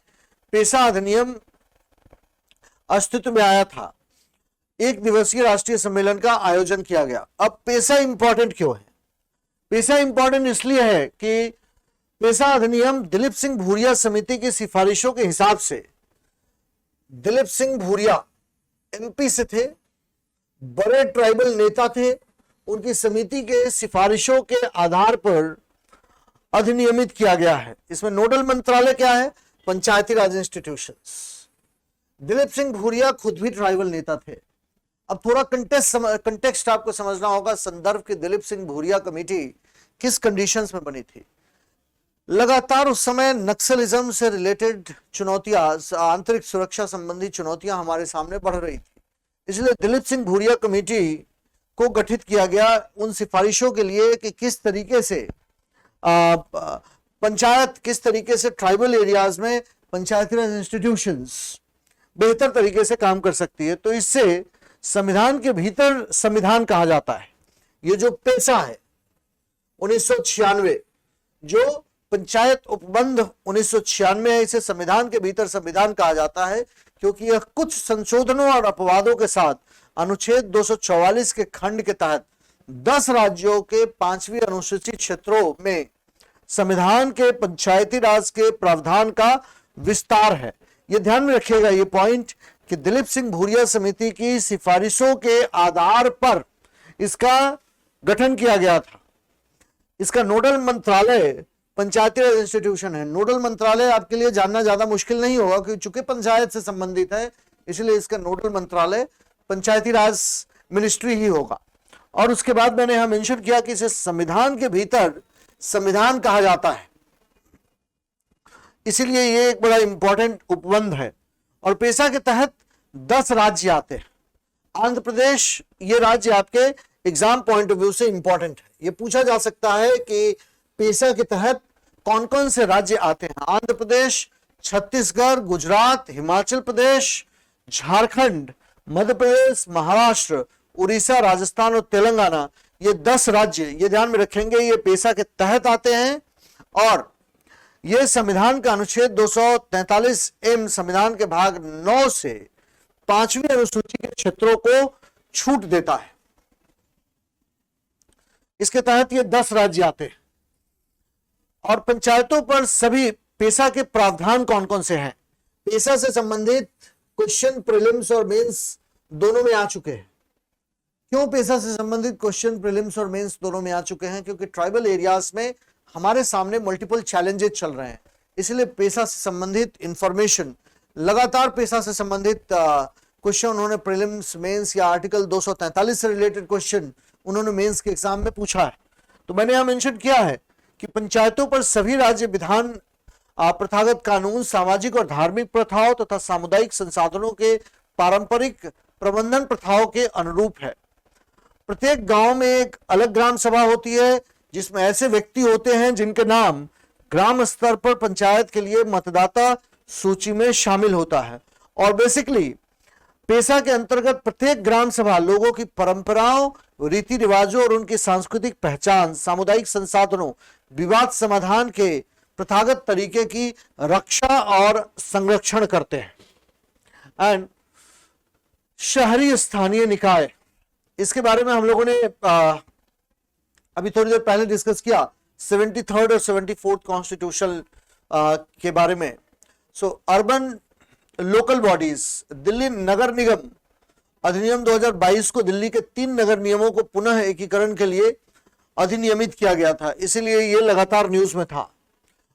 पेशा अधिनियम अस्तित्व में आया था। एक दिवसीय राष्ट्रीय सम्मेलन का आयोजन किया गया। अब पेशा इंपॉर्टेंट क्यों है? पेशा इंपॉर्टेंट इसलिए है कि पेशा अधिनियम दिलीप सिंह भूरिया समिति की सिफारिशों के हिसाब से, दिलीप सिंह भूरिया एमपी से थे, बड़े ट्राइबल नेता थे, उनकी समिति के सिफारिशों के आधार पर अधिनियमित किया गया है। इसमें नोडल मंत्रालय क्या है? पंचायती राज इंस्टीट्यूशंस। दिलीप सिंह भूरिया खुद भी ट्राइबल नेता थे। अब थोड़ा कंटेक्स्ट आपको समझना होगा, संदर्भ की दिलीप सिंह भूरिया कमेटी किस कंडीशंस में बनी थी। लगातार उस समय नक्सलिज्म से रिलेटेड चुनौतियां, आंतरिक सुरक्षा संबंधी चुनौतियां हमारे सामने बढ़ रही थी। इसलिए दिलीप सिंह भूरिया कमेटी को गठित किया गया उन सिफारिशों के लिए कि किस तरीके से पंचायत, किस तरीके से ट्राइबल एरियाज में पंचायती राज इंस्टीट्यूशंस बेहतर तरीके से काम कर सकती है। तो इससे संविधान के भीतर संविधान कहा जाता है। ये जो पेशा है 1996, जो पंचायत उपबंध 1996 है, इसे संविधान के भीतर संविधान कहा जाता है, क्योंकि यह कुछ संशोधनों और अपवादों के साथ अनुच्छेद 244 के खंड के तहत 10 राज्यों के 5वीं अनुसूचित क्षेत्रों में संविधान के पंचायती राज के प्रावधान का विस्तार है। यह ध्यान में रखिएगा ये पॉइंट कि दिलीप सिंह भूरिया समिति की सिफारिशों के आधार पर इसका गठन किया गया था। इसका नोडल मंत्रालय पंचायती राज इंस्टीट्यूशन है। नोडल मंत्रालय आपके लिए जानना ज्यादा मुश्किल नहीं होगा, क्योंकि चूंकि पंचायत से संबंधित है, इसलिए इसका नोडल मंत्रालय पंचायती राज मिनिस्ट्री ही होगा। और उसके बाद मैंने यहां मेंशन किया कि इसे संविधान के भीतर संविधान कहा जाता है, इसीलिए ये एक बड़ा इंपॉर्टेंट उपबंध है। और पेशा के तहत 10 राज्य आते हैं। आंध्र प्रदेश, ये राज्य आपके एग्जाम पॉइंट ऑफ व्यू से इंपॉर्टेंट है। ये पूछा जा सकता है कि पेशा के तहत कौन कौन से राज्य आते हैं। आंध्र प्रदेश, छत्तीसगढ़, गुजरात, हिमाचल प्रदेश, झारखंड, मध्य प्रदेश, महाराष्ट्र, उड़ीसा, राजस्थान और तेलंगाना, ये 10 राज्य ये ध्यान में रखेंगे, ये पेशा के तहत आते हैं। और ये संविधान का अनुच्छेद 243 संविधान के भाग 9 से 5वीं अनुसूची के क्षेत्रों को छूट देता है। इसके तहत ये 10 राज्य आते हैं। और पंचायतों पर सभी पेशा के प्रावधान कौन कौन से हैं? पेशा से संबंधित क्वेश्चन प्रीलिम्स और मेंस दोनों में आ चुके हैं। क्यों पेशा से संबंधित क्वेश्चन प्रीलिम्स और मेंस दोनों में आ चुके हैं? क्योंकि ट्राइबल एरियाज में हमारे सामने मल्टीपल चैलेंजेस चल रहे हैं, इसलिए पेशा से संबंधित इंफॉर्मेशन, लगातार पेशा से संबंधित क्वेश्चन उन्होंने प्रीलिम्स, मेंस या आर्टिकल 243 से रिलेटेड क्वेश्चन उन्होंने मेंस के एग्जाम में पूछा है। तो मैंने यहां मेंशन किया है कि पंचायतों पर सभी राज्य विधान, प्रथागत कानून, सामाजिक और धार्मिक प्रथाओं तथा सामुदायिक संसाधनों के पारंपरिक प्रबंधन प्रथाओं के अनुरूप है। प्रत्येक गांव में एक अलग ग्राम सभा होती है, जिसमें ऐसे व्यक्ति होते हैं जिनके नाम ग्राम स्तर पर पंचायत के लिए मतदाता सूची में शामिल होता है। और बेसिकली पेशा के अंतर्गत प्रत्येक ग्राम सभा लोगों की परंपराओं, रीति रिवाजों और उनकी सांस्कृतिक पहचान, सामुदायिक संसाधनों, विवाद समाधान के प्रथागत तरीके की रक्षा और संरक्षण करते हैं। एंड शहरी स्थानीय निकाय, इसके बारे में हम लोगों ने अभी थोड़ी देर पहले डिस्कस किया 73rd और 74th कॉन्स्टिट्यूशन के बारे में। So urban local bodies, Delhi नगर निगम अधिनियम 2022 को दिल्ली के 3 नगर नियमों को पुनः एकीकरण के लिए अधिनियमित किया गया था, इसीलिए ये लगातार न्यूज में था।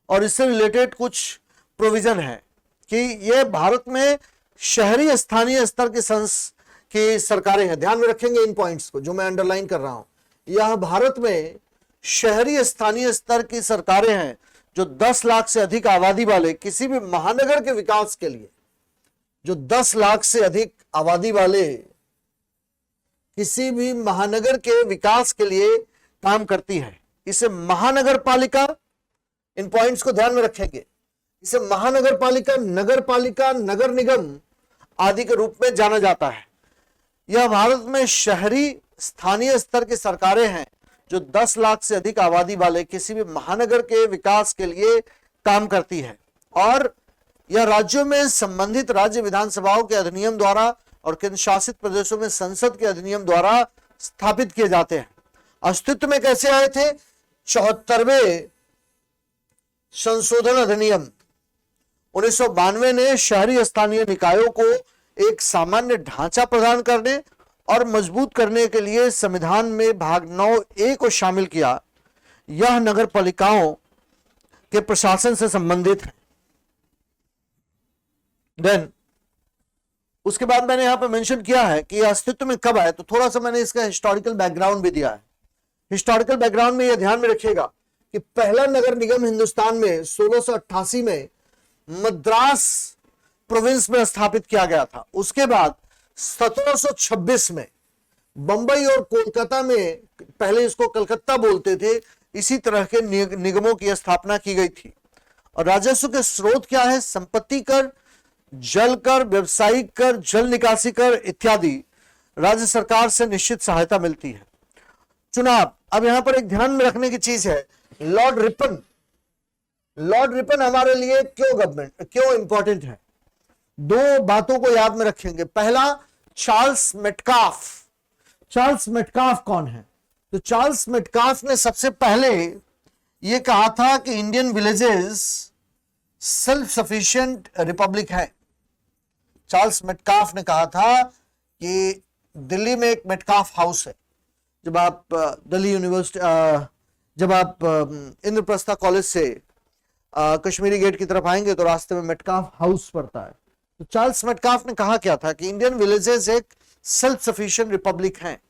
और इससे रिलेटेड कुछ प्रोविजन है कि ये भारत में शहरी स्थानीय स्तर की सरकारें हैं। ध्यान में रखेंगे इन पॉइंट्स को जो मैं अंडरलाइन कर रहा हूं। यह भारत में शहरी स्थानीय स्तर की सरकारें हैं जो 10 लाख से अधिक आबादी वाले किसी भी महानगर के विकास के लिए, जो 10 लाख से अधिक आबादी वाले किसी भी महानगर के विकास के लिए काम करती है। इसे महानगर पालिका, इन पॉइंट्स को ध्यान में रखेंगे, इसे महानगर पालिका, नगर पालिका, नगर निगम आदि के रूप में जाना जाता है। यह भारत में शहरी स्थानीय स्तर की सरकारें हैं जो 10 लाख से अधिक आबादी वाले किसी भी महानगर के विकास के लिए काम करती है। और यह राज्यों में संबंधित राज्य विधानसभाओं के अधिनियम द्वारा और केंद्र शासित प्रदेशों में संसद के अधिनियम द्वारा स्थापित किए जाते हैं। अस्तित्व में कैसे आए थे? 74वें संशोधन अधिनियम 1992 ने शहरी स्थानीय निकायों को एक सामान्य ढांचा प्रदान करने और मजबूत करने के लिए संविधान में भाग 9A को शामिल किया। यह नगर पालिकाओं के प्रशासन से संबंधित है। देन उसके बाद मैंने यहां पर मेंशन किया है कि यह अस्तित्व में कब आया, तो थोड़ा सा मैंने इसका हिस्टोरिकल बैकग्राउंड भी दिया है। हिस्टोरिकल बैकग्राउंड में यह ध्यान में रखिएगा कि पहला नगर निगम हिंदुस्तान में 1688 में मद्रास प्रोविंस में स्थापित किया गया था। उसके बाद 1726 में बंबई और कोलकाता में, पहले इसको कलकत्ता बोलते थे, इसी तरह के निगमों की स्थापना की गई थी। और राजस्व के स्रोत क्या है? संपत्ति कर, जल कर, व्यवसायिक कर, जल निकासी कर इत्यादि राज्य सरकार से निश्चित सहायता मिलती है। चुनाव, अब यहां पर एक ध्यान में रखने की चीज है, लॉर्ड रिपन। लॉर्ड रिपन हमारे लिए क्यों इंपॉर्टेंट है? दो बातों को याद में रखेंगे। पहला, चार्ल्स मेटकाफ। चार्ल्स मेटकाफ कौन है? तो चार्ल्स मेटकाफ ने सबसे पहले यह कहा था कि Indian villages self sufficient Republic है। चार्ल्स मेटकाफ ने कहा था कि दिल्ली में एक मेटकाफ हाउस है। जब आप दिल्ली यूनिवर्सिटी, जब आप इंद्रप्रस्था कॉलेज से कश्मीरी गेट की तरफ आएंगे तो रास्ते में मेटकाफ हाउस पड़ता है। तो चार्ल्स मेटकाफ ने कहा क्या था कि इंडियन विलेजेस एक सेल्फ सफिशिएंट रिपब्लिक हैं।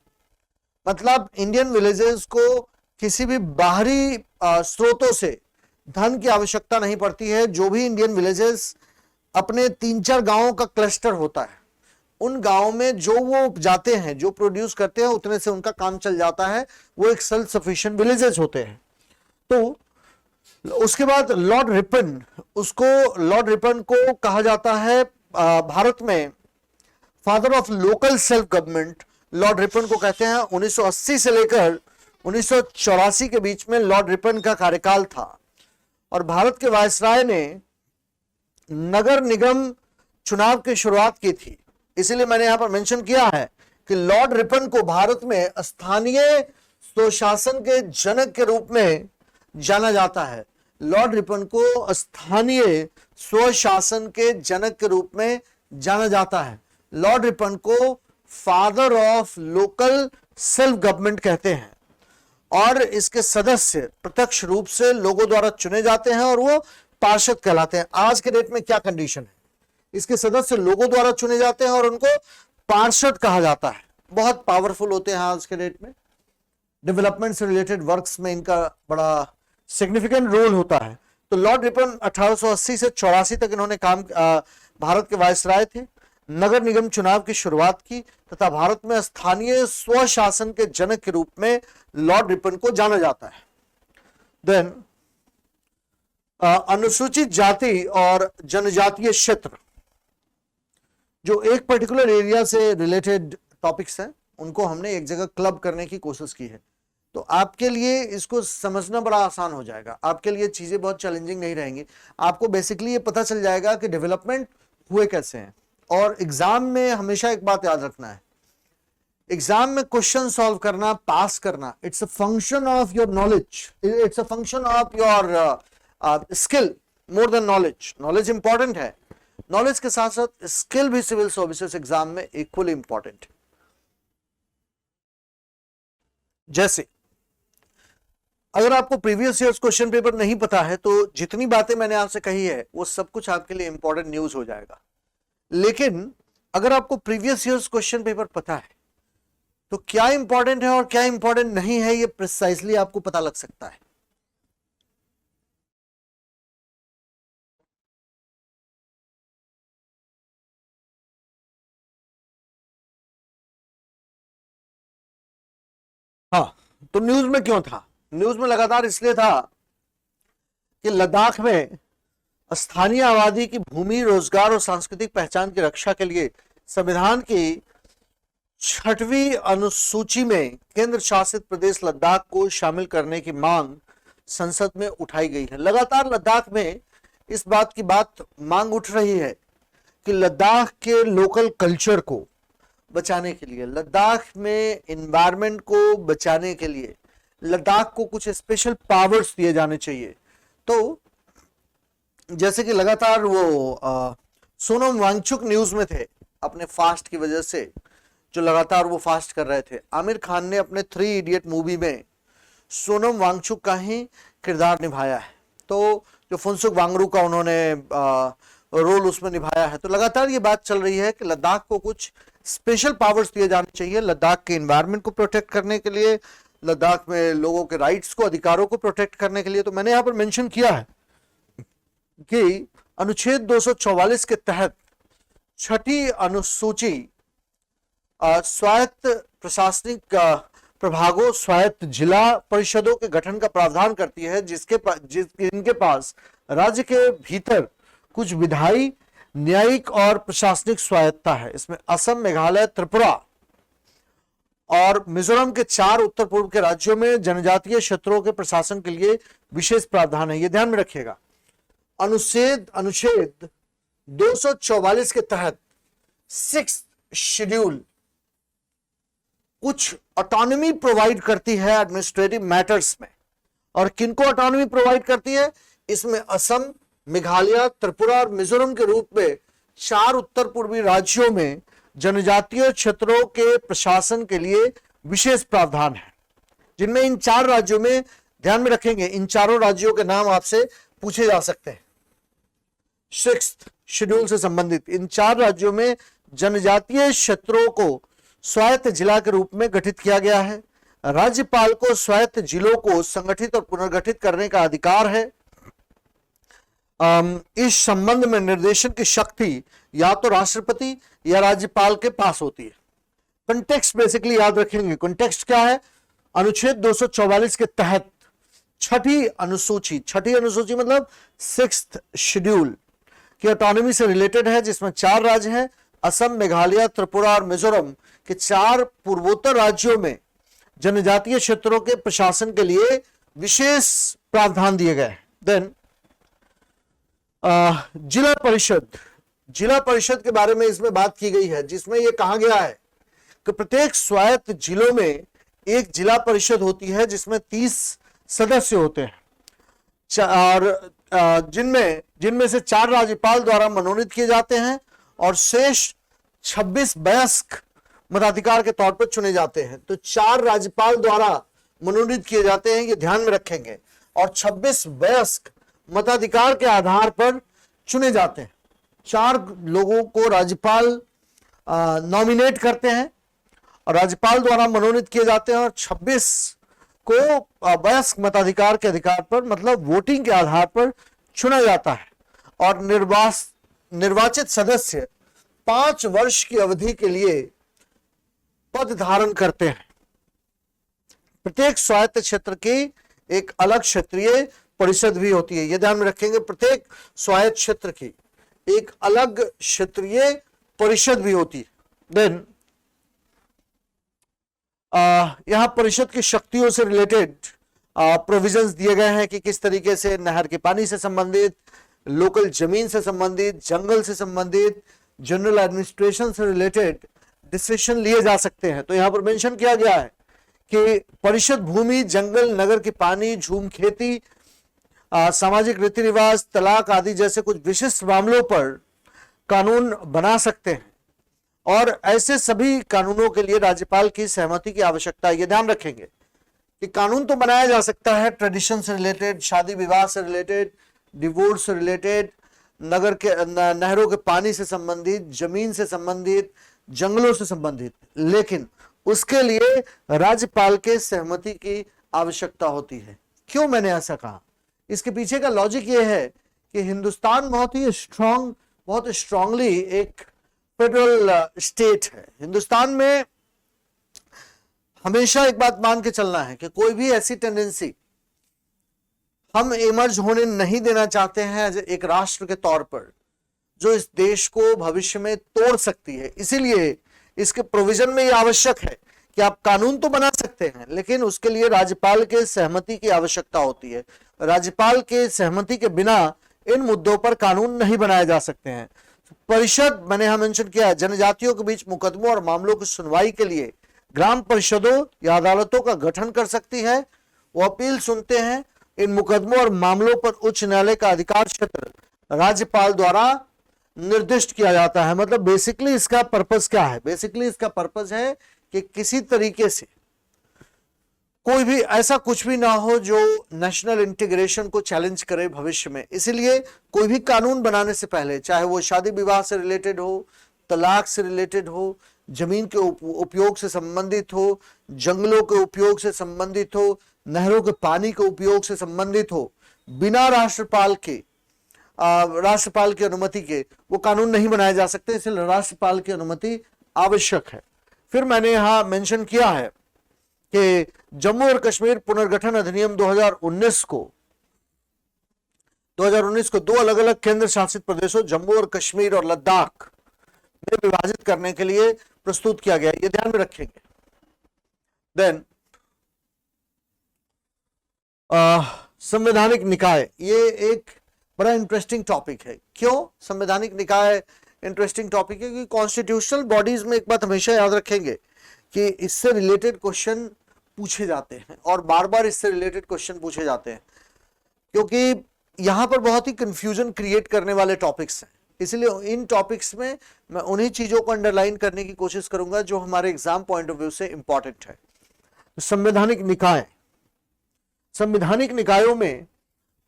मतलब इंडियन विलेजेस को किसी भी बाहरी स्रोतों से धन की आवश्यकता नहीं पड़ती है। जो भी इंडियन विलेजेस अपने 3-4 गांवों का क्लस्टर होता है, उन गांवों में जो वो जाते हैं, जो प्रोड्यूस करते हैं, उतने से उनका काम चल जाता है। वो एक सेल्फ सफिशिएंट विलेजेस होते हैं। तो उसके बाद लॉर्ड रिपन को कहा जाता है भारत में father of local self government. Lord Ripon को कहते हैं। 1980 से लेकर 1984 के बीच में लॉर्ड रिपन का कार्यकाल था और भारत के वायसराय ने नगर निगम चुनाव की शुरुआत की थी। इसीलिए मैंने यहां पर मेंशन किया है कि लॉर्ड रिपन को भारत में स्थानीय स्वशासन के जनक के रूप में जाना जाता है। लॉर्ड रिपन को स्थानीय स्वशासन के जनक के रूप में जाना जाता है। लॉर्ड रिपन को father of local self government कहते हैं और इसके सदस्य प्रत्यक्ष रूप से लोगों द्वारा चुने जाते हैं और वो पार्षद कहलाते हैं। आज के डेट में क्या कंडीशन है? इसके सदस्य लोगों द्वारा चुने जाते हैं और उनको पार्षद कहा जाता है। बहुत पावरफुल होते हैं आज के डेट में। डेवलपमेंट से रिलेटेड वर्क्स में इनका बड़ा सिग्निफिकेंट रोल होता है। तो लॉर्ड रिपन 1880 से 84 तक इन्होंने भारत के वायसराय थे। नगर निगम चुनाव की शुरुआत की तथा भारत में स्थानीय स्वशासन के जनक के रूप में लॉर्ड रिपन को जाना जाता है। देन अनुसूचित जाति और जनजातीय क्षेत्र, जो एक पर्टिकुलर एरिया से रिलेटेड टॉपिक्स हैं, उनको हमने एक जगह क्लब करने की कोशिश की है। तो आपके लिए इसको समझना बड़ा आसान हो जाएगा। आपके लिए चीजें बहुत चैलेंजिंग नहीं रहेंगी। आपको बेसिकली ये पता चल जाएगा कि डेवलपमेंट हुए कैसे हैं। और एग्जाम में हमेशा एक बात याद रखना है, एग्जाम में क्वेश्चन सॉल्व करना, पास करना, it's a function of your knowledge, it's a function of your skill more than knowledge. Knowledge important है, नॉलेज के साथ साथ स्किल भी सिविल सर्विसेज एग्जाम में इक्वली इंपॉर्टेंट है। जैसे अगर आपको प्रीवियस ईयर्स क्वेश्चन पेपर नहीं पता है तो जितनी बातें मैंने आपसे कही है वो सब कुछ आपके लिए इंपॉर्टेंट न्यूज हो जाएगा। लेकिन अगर आपको प्रीवियस ईयर्स क्वेश्चन पेपर पता है तो क्या इंपॉर्टेंट है और क्या इंपॉर्टेंट नहीं है ये प्रिसाइजली आपको पता लग सकता है। हाँ, तो न्यूज में क्यों था? न्यूज में लगातार इसलिए था कि लद्दाख में स्थानीय आबादी की भूमि, रोजगार और सांस्कृतिक पहचान की रक्षा के लिए संविधान की 6वीं अनुसूची में केंद्र शासित प्रदेश लद्दाख को शामिल करने की मांग संसद में उठाई गई है। लगातार लद्दाख में इस बात की मांग उठ रही है कि लद्दाख के लोकल कल्चर को बचाने के लिए, लद्दाख में एनवायरनमेंट को बचाने के लिए लद्दाख को कुछ स्पेशल पावर्स दिए जाने चाहिए। तो जैसे कि लगातार वो सोनम वांगचुक न्यूज में थे अपने फास्ट की वजह से, जो लगातार वो फास्ट कर रहे थे। आमिर खान ने अपने 3 इडियट मूवी में सोनम वांगचुक का ही किरदार निभाया है। तो जो फुनसुक वांगडू का उन्होंने रोल उसमें निभाया है। तो लगातार ये बात चल रही है कि लद्दाख को कुछ स्पेशल पावर्स दिए जाने चाहिए लद्दाख के एनवायरनमेंट को प्रोटेक्ट करने के लिए, लद्दाख में लोगों के राइट्स को, अधिकारों को प्रोटेक्ट करने के लिए। तो मैंने यहां पर मेंशन किया है कि अनुच्छेद 244 के तहत छठी अनुसूची स्वायत्त प्रशासनिक प्रभागों, स्वायत्त जिला परिषदों के गठन का प्रावधान करती है, जिनके पास राज्य के भीतर कुछ विधायी, न्यायिक और प्रशासनिक स्वायत्ता है। इसमें असम, मेघालय, त्रिपुरा और मिजोरम के 4 उत्तर पूर्व के राज्यों में जनजातीय क्षेत्रों के प्रशासन के लिए विशेष प्रावधान है। यह ध्यान में रखिएगा। अनुच्छेद 244 के तहत 6th शेड्यूल कुछ ऑटोनॉमी प्रोवाइड करती है एडमिनिस्ट्रेटिव मैटर्स में। और किनको ऑटोनॉमी प्रोवाइड करती है? इसमें असम, मेघालय, त्रिपुरा और मिजोरम के रूप में 4 उत्तर पूर्वी राज्यों में जनजातीय क्षेत्रों के प्रशासन के लिए विशेष प्रावधान है, जिनमें इन 4 राज्यों में, ध्यान में रखेंगे, इन चारों राज्यों के नाम आपसे पूछे जा सकते हैं। 6th शेड्यूल से संबंधित इन 4 राज्यों में जनजातीय क्षेत्रों को स्वायत्त जिला के रूप में गठित किया गया है। राज्यपाल को स्वायत्त जिलों को संगठित और पुनर्गठित करने का अधिकार है। इस संबंध में निर्देशन की शक्ति या तो राष्ट्रपति या राज्यपाल के पास होती है। कंटेक्स्ट बेसिकली याद रखेंगे। कंटेक्स्ट क्या है? अनुच्छेद 244 के तहत छठी अनुसूची मतलब 6th शेड्यूल की ऑटोनॉमी से रिलेटेड है, जिसमें 4 राज्य हैं, असम, मेघालय, त्रिपुरा और मिजोरम के 4 पूर्वोत्तर राज्यों में जनजातीय क्षेत्रों के प्रशासन के लिए विशेष प्रावधान दिए गए। देन जिला परिषद के बारे में इसमें बात की गई है, जिसमें यह कहा गया है कि प्रत्येक स्वायत्त जिलों में एक जिला परिषद होती है, जिसमें 30 सदस्य होते हैं और जिनमें से 4 राज्यपाल द्वारा मनोनीत किए जाते हैं और शेष 26 वयस्क मताधिकार के तौर पर चुने जाते हैं। तो 4 राज्यपाल द्वारा मनोनीत किए जाते हैं, ये ध्यान में रखेंगे, और 26 वयस्क मताधिकार के आधार पर चुने जाते हैं। 4 लोगों को राज्यपाल नॉमिनेट करते हैं और राज्यपाल द्वारा मनोनीत किए जाते हैं, और 26 को वयस्क मताधिकार के अधिकार पर, मतलब वोटिंग के आधार पर चुना जाता है। और निर्वाचित सदस्य 5 वर्ष की अवधि के लिए पद धारण करते हैं। प्रत्येक स्वायत्त क्षेत्र की एक अलग क्षेत्रीय परिषद भी होती है, यह ध्यान में रखेंगे। प्रत्येक स्वायत्त क्षेत्र की एक अलग क्षेत्रीय परिषद भी होती है। देन यहां परिषद की शक्तियों से रिलेटेड प्रोविजंस दिए गए हैं कि किस तरीके से नहर के पानी से संबंधित, लोकल जमीन से संबंधित, जंगल से संबंधित, जनरल एडमिनिस्ट्रेशन से रिलेटेड डिसीजन लिए जा सकते हैं। तो यहां पर मेंशन किया गया है कि परिषद भूमि, जंगल, नगर की पानी, झूम खेती, सामाजिक रीति रिवाज, तलाक आदि जैसे कुछ विशिष्ट मामलों पर कानून बना सकते हैं, और ऐसे सभी कानूनों के लिए राज्यपाल की सहमति की आवश्यकता है। ये ध्यान रखेंगे कि कानून तो बनाया जा सकता है ट्रेडिशन से रिलेटेड, शादी विवाह से रिलेटेड, डिवोर्स से रिलेटेड, नहरों के पानी से संबंधित, जमीन से संबंधित, जंगलों से संबंधित, लेकिन उसके लिए राज्यपाल के सहमति की आवश्यकता होती है। क्यों मैंने ऐसा कहा? इसके पीछे का लॉजिक यह है कि हिंदुस्तान बहुत स्ट्रांगली एक फेडरल स्टेट है। हिंदुस्तान में हमेशा एक बात मान के चलना है कि कोई भी ऐसी टेंडेंसी हम इमर्ज होने नहीं देना चाहते हैं एक राष्ट्र के तौर पर, जो इस देश को भविष्य में तोड़ सकती है। इसीलिए इसके प्रोविजन में यह आवश्यक है कि आप कानून तो बना सकते हैं, लेकिन उसके लिए राज्यपाल के सहमति की आवश्यकता होती है। राज्यपाल के सहमति के बिना इन मुद्दों पर कानून नहीं बनाए जा सकते हैं। परिषद, मैंने यहां मेंशन किया है, जनजातियों के बीच मुकदमों और मामलों की सुनवाई के लिए ग्राम परिषदों या अदालतों का गठन कर सकती है। वो अपील सुनते हैं। इन मुकदमों और मामलों पर उच्च न्यायालय का अधिकार क्षेत्र राज्यपाल द्वारा निर्दिष्ट किया जाता है। मतलब बेसिकली इसका पर्पस क्या है? बेसिकली इसका पर्पस है कि किसी तरीके से कोई भी ऐसा कुछ भी ना हो जो नेशनल इंटीग्रेशन को चैलेंज करे भविष्य में। इसीलिए कोई भी कानून बनाने से पहले, चाहे वो शादी विवाह से रिलेटेड हो, तलाक से रिलेटेड हो, जमीन के उपयोग से संबंधित हो, जंगलों के उपयोग से संबंधित हो, नहरों के पानी के उपयोग से संबंधित हो, बिना राष्ट्रपाल की अनुमति के वो कानून नहीं बनाए जा सकते, इसलिए राष्ट्रपाल की अनुमति आवश्यक है। फिर मैंने यहां मेंशन किया है कि जम्मू और कश्मीर पुनर्गठन अधिनियम 2019 को 2 अलग अलग केंद्र शासित प्रदेशों जम्मू और कश्मीर और लद्दाख में विभाजित करने के लिए प्रस्तुत किया गया, ये ध्यान में रखेंगे। देन संवैधानिक निकाय, ये एक बड़ा इंटरेस्टिंग टॉपिक है। क्यों संवैधानिक निकाय इंटरेस्टिंग टॉपिक है? क्योंकि कॉन्स्टिट्यूशनल बॉडीज में एक बात हमेशा याद रखेंगे कि इससे रिलेटेड क्वेश्चन पूछे जाते हैं और बार बार इससे रिलेटेड क्वेश्चन पूछे जाते हैं, क्योंकि यहां पर बहुत ही कंफ्यूजन क्रिएट करने वाले टॉपिक्स हैं। इसलिए इन टॉपिक्स में मैं उन्हीं चीजों को अंडरलाइन करने की कोशिश करूंगा जो हमारे एग्जाम पॉइंट ऑफ व्यू से इंपॉर्टेंट है। संवैधानिक निकाय, संवैधानिक निकायों में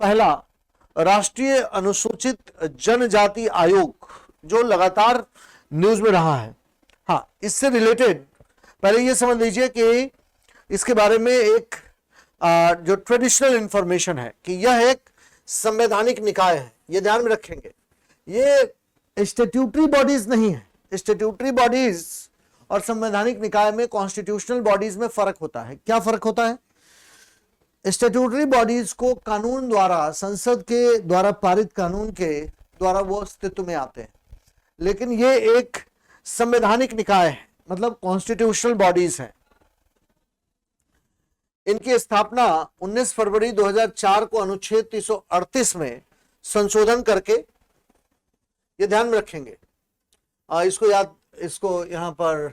पहला राष्ट्रीय अनुसूचित जनजाति आयोग, जो लगातार न्यूज में रहा है। हाँ, इससे रिलेटेड पहले ये समझ लीजिए कि इसके बारे में एक जो ट्रेडिशनल इंफॉर्मेशन है कि यह एक संवैधानिक निकाय है, ये ध्यान में रखेंगे। ये स्टैट्यूटरी बॉडीज नहीं है। स्टैट्यूटरी बॉडीज और संवैधानिक निकाय में, कॉन्स्टिट्यूशनल बॉडीज में फर्क होता है। क्या फर्क होता है? स्टैट्यूटरी बॉडीज को कानून द्वारा, संसद के द्वारा पारित कानून के द्वारा वो अस्तित्व में आते हैं, लेकिन ये एक संवैधानिक निकाय है, मतलब कॉन्स्टिट्यूशनल बॉडीज है। इनकी स्थापना 19 फरवरी 2004 को अनुच्छेद 338 में संशोधन करके, ये ध्यान में रखेंगे, इसको यहां पर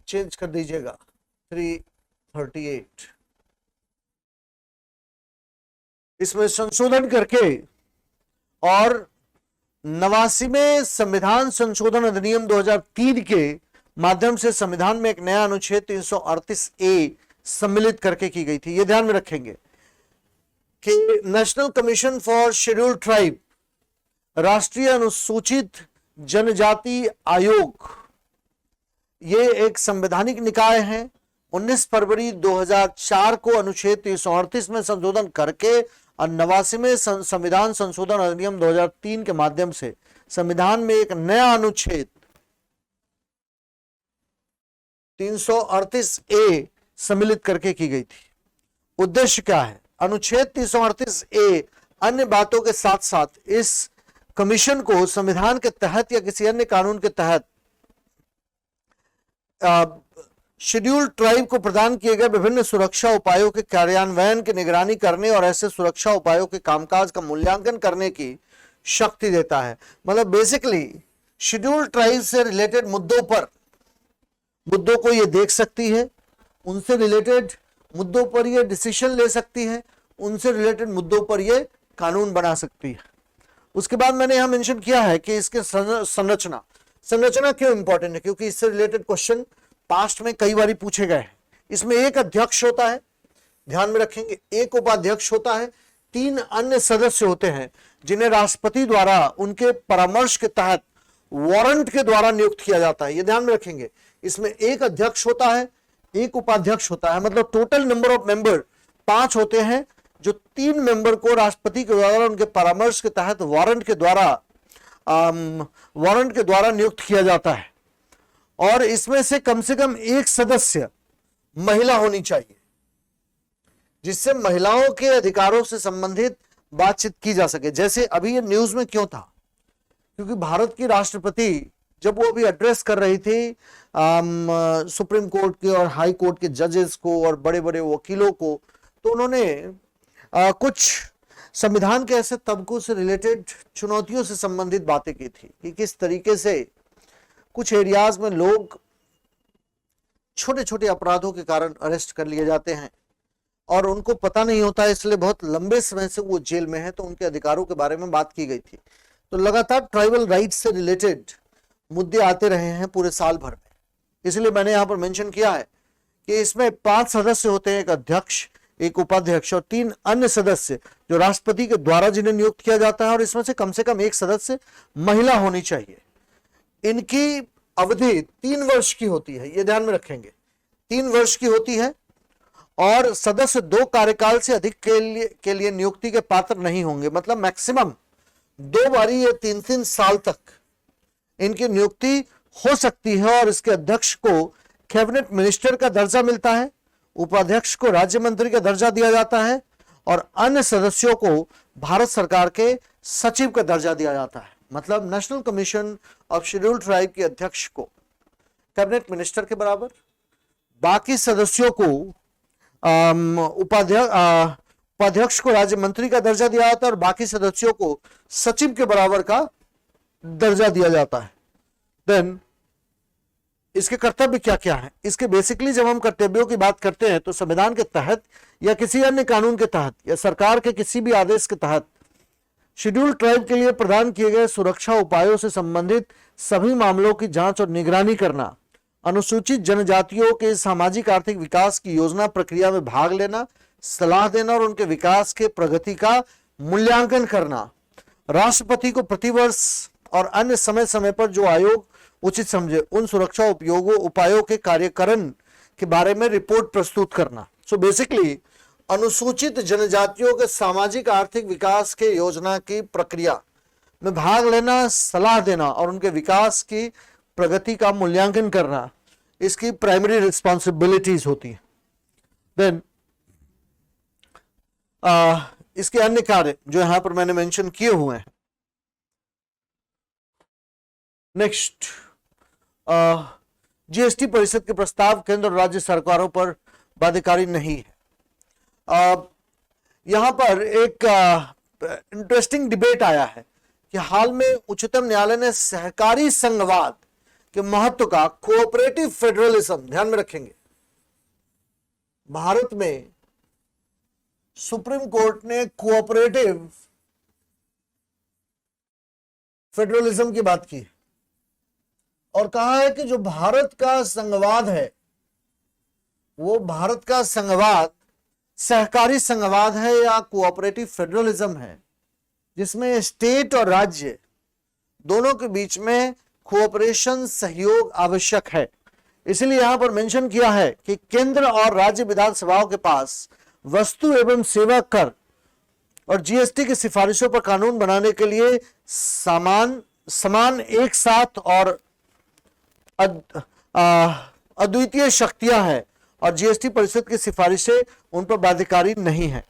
चेंज कर दीजिएगा 338, इसमें संशोधन करके और 89वें संविधान संशोधन अधिनियम 2003 के माध्यम से संविधान में एक नया अनुच्छेद 338A सम्मिलित करके की गई थी। ये ध्यान में रखेंगे कि national commission for scheduled tribe, राष्ट्रीय अनुसूचित जनजाति आयोग, ये एक संवैधानिक निकाय है। 19 फरवरी 2004 को अनुच्छेद 338 में संशोधन करके और 89वें संविधान संशोधन अधिनियम 2003 के माध्यम से संविधान में एक नया अनुच्छेद 338A सम्मिलित करके की गई थी। उद्देश्य क्या है? अनुच्छेद 338A अन्य बातों के साथ साथ इस कमीशन को संविधान के तहत या किसी अन्य कानून के तहत शेड्यूल्ड ट्राइब को प्रदान किए गए विभिन्न सुरक्षा उपायों के कार्यान्वयन की निगरानी करने और ऐसे सुरक्षा उपायों के कामकाज का मूल्यांकन करने की शक्ति देता है। मतलब बेसिकली शेड्यूल्ड ट्राइब से रिलेटेड मुद्दों को ये देख सकती है, उनसे रिलेटेड मुद्दों पर ये डिसीजन ले सकती है, उनसे रिलेटेड मुद्दों पर ये कानून बना सकती है। उसके बाद मैंने यहां मेंशन किया है कि इसके संरचना क्यों इंपॉर्टेंट है, क्योंकि इससे रिलेटेड क्वेश्चन पास्ट में कई बार पूछे गए हैं। इसमें एक अध्यक्ष होता है, ध्यान में रखेंगे, एक उपाध्यक्ष होता है, 3 अन्य सदस्य होते हैं जिन्हें राष्ट्रपति द्वारा उनके परामर्श के तहत वारंट के द्वारा नियुक्त किया जाता है। ये ध्यान में रखेंगे। इसमें एक अध्यक्ष होता है, एक उपाध्यक्ष होता है, मतलब टोटल नंबर ऑफ मेंबर 5 होते हैं, जो 3 मेंबर को राष्ट्रपति के द्वारा उनके परामर्श के तहत वारंट के द्वारा नियुक्त किया जाता है। और इसमें से कम एक सदस्य महिला होनी चाहिए, जिससे महिलाओं के अधिकारों से संबंधित बातचीत की जा सके। जैसे अभी ये न्यूज में क्यों था? क्योंकि भारत की राष्ट्रपति जब वो अभी एड्रेस कर रही थी सुप्रीम कोर्ट के और हाई कोर्ट के जजेस को और बड़े बड़े वकीलों को, तो उन्होंने कुछ संविधान के ऐसे तबकों से रिलेटेड चुनौतियों से संबंधित बातें की थी कि किस तरीके से कुछ एरियाज में लोग छोटे छोटे अपराधों के कारण अरेस्ट कर लिए जाते हैं और उनको पता नहीं होता है, इसलिए बहुत लंबे समय से वो जेल में है, तो उनके अधिकारों के बारे में बात की गई थी। तो लगातार ट्राइबल राइट्स से रिलेटेड मुद्दे आते रहे हैं पूरे साल भर में, इसलिए मैंने यहां पर मेंशन किया है कि इसमें 5 सदस्य होते हैं, एक अध्यक्ष, एक उपाध्यक्ष और 3 अन्य सदस्य जो राष्ट्रपति के द्वारा जिन्हें नियुक्त किया जाता है, और इसमें से कम एक सदस्य महिला होनी चाहिए। इनकी अवधि 3 वर्ष की होती है, ये ध्यान में रखेंगे, 3 वर्ष की होती है और सदस्य 2 कार्यकाल से अधिक के लिए नियुक्ति के पात्र नहीं होंगे। मतलब मैक्सिमम 2 बारी या 3-3 साल तक इनकी नियुक्ति हो सकती है और इसके अध्यक्ष को कैबिनेट मिनिस्टर का दर्जा मिलता है, उपाध्यक्ष को राज्य मंत्री का दर्जा दिया जाता है और अन्य सदस्यों को भारत सरकार के सचिव का दर्जा दिया जाता है। मतलब national commission of scheduled tribe के अध्यक्ष को कैबिनेट मिनिस्टर के बराबर, बाकी सदस्यों को उपाध्यक्ष को राज्य मंत्री का दर्जा दिया जाता है और बाकी सदस्यों को सचिव के बराबर का दर्जा दिया जाता है। देन इसके कर्तव्य क्या क्या है? इसके बेसिकली जब हम कर्तव्यों की बात करते हैं तो संविधान के तहत या किसी अन्य कानून के तहत या सरकार के किसी भी आदेश के तहत शेड्यूल्ड ट्राइब के लिए प्रदान किए गए सुरक्षा उपायों से संबंधित सभी मामलों की जांच और निगरानी करना, अनुसूचित जनजातियों के सामाजिक आर्थिक विकास की योजना प्रक्रिया में भाग लेना, सलाह देना और उनके विकास के प्रगति का मूल्यांकन करना, राष्ट्रपति को प्रतिवर्ष और अन्य समय समय पर जो आयोग उचित समझे उन सुरक्षा उपायों के कार्यकरण के बारे में रिपोर्ट प्रस्तुत करना। सो बेसिकली अनुसूचित जनजातियों के सामाजिक आर्थिक विकास के योजना की प्रक्रिया में भाग लेना, सलाह देना और उनके विकास की प्रगति का मूल्यांकन करना इसकी प्राइमरी रिस्पॉन्सिबिलिटीज होती है। देन इसके अन्य कार्य जो यहां पर मैंने मेंशन किए हुए हैं। नेक्स्ट, जीएसटी परिषद के प्रस्ताव केंद्र और राज्य सरकारों पर बाध्यकारी नहीं है। यहां पर एक इंटरेस्टिंग डिबेट आया है कि हाल में उच्चतम न्यायालय ने सहकारी संघवाद के महत्व का, कोऑपरेटिव फेडरलिज्म, ध्यान में रखेंगे, भारत में सुप्रीम कोर्ट ने कोऑपरेटिव फेडरलिज्म की बात की और कहा है कि जो भारत का संघवाद है वो भारत का संघवाद सहकारी संघवाद है या कोऑपरेटिव फेडरलिज्म है, जिसमें स्टेट और राज्य दोनों के बीच में कोऑपरेशन, सहयोग आवश्यक है। इसलिए यहां पर मेंशन किया है कि केंद्र और राज्य विधानसभाओं के पास वस्तु एवं सेवा कर और जीएसटी की सिफारिशों पर कानून बनाने के लिए समान एक साथ और अद्वितीय शक्तियां हैं और जीएसटी परिषद की सिफारिशें उन पर बाध्यकारी नहीं है।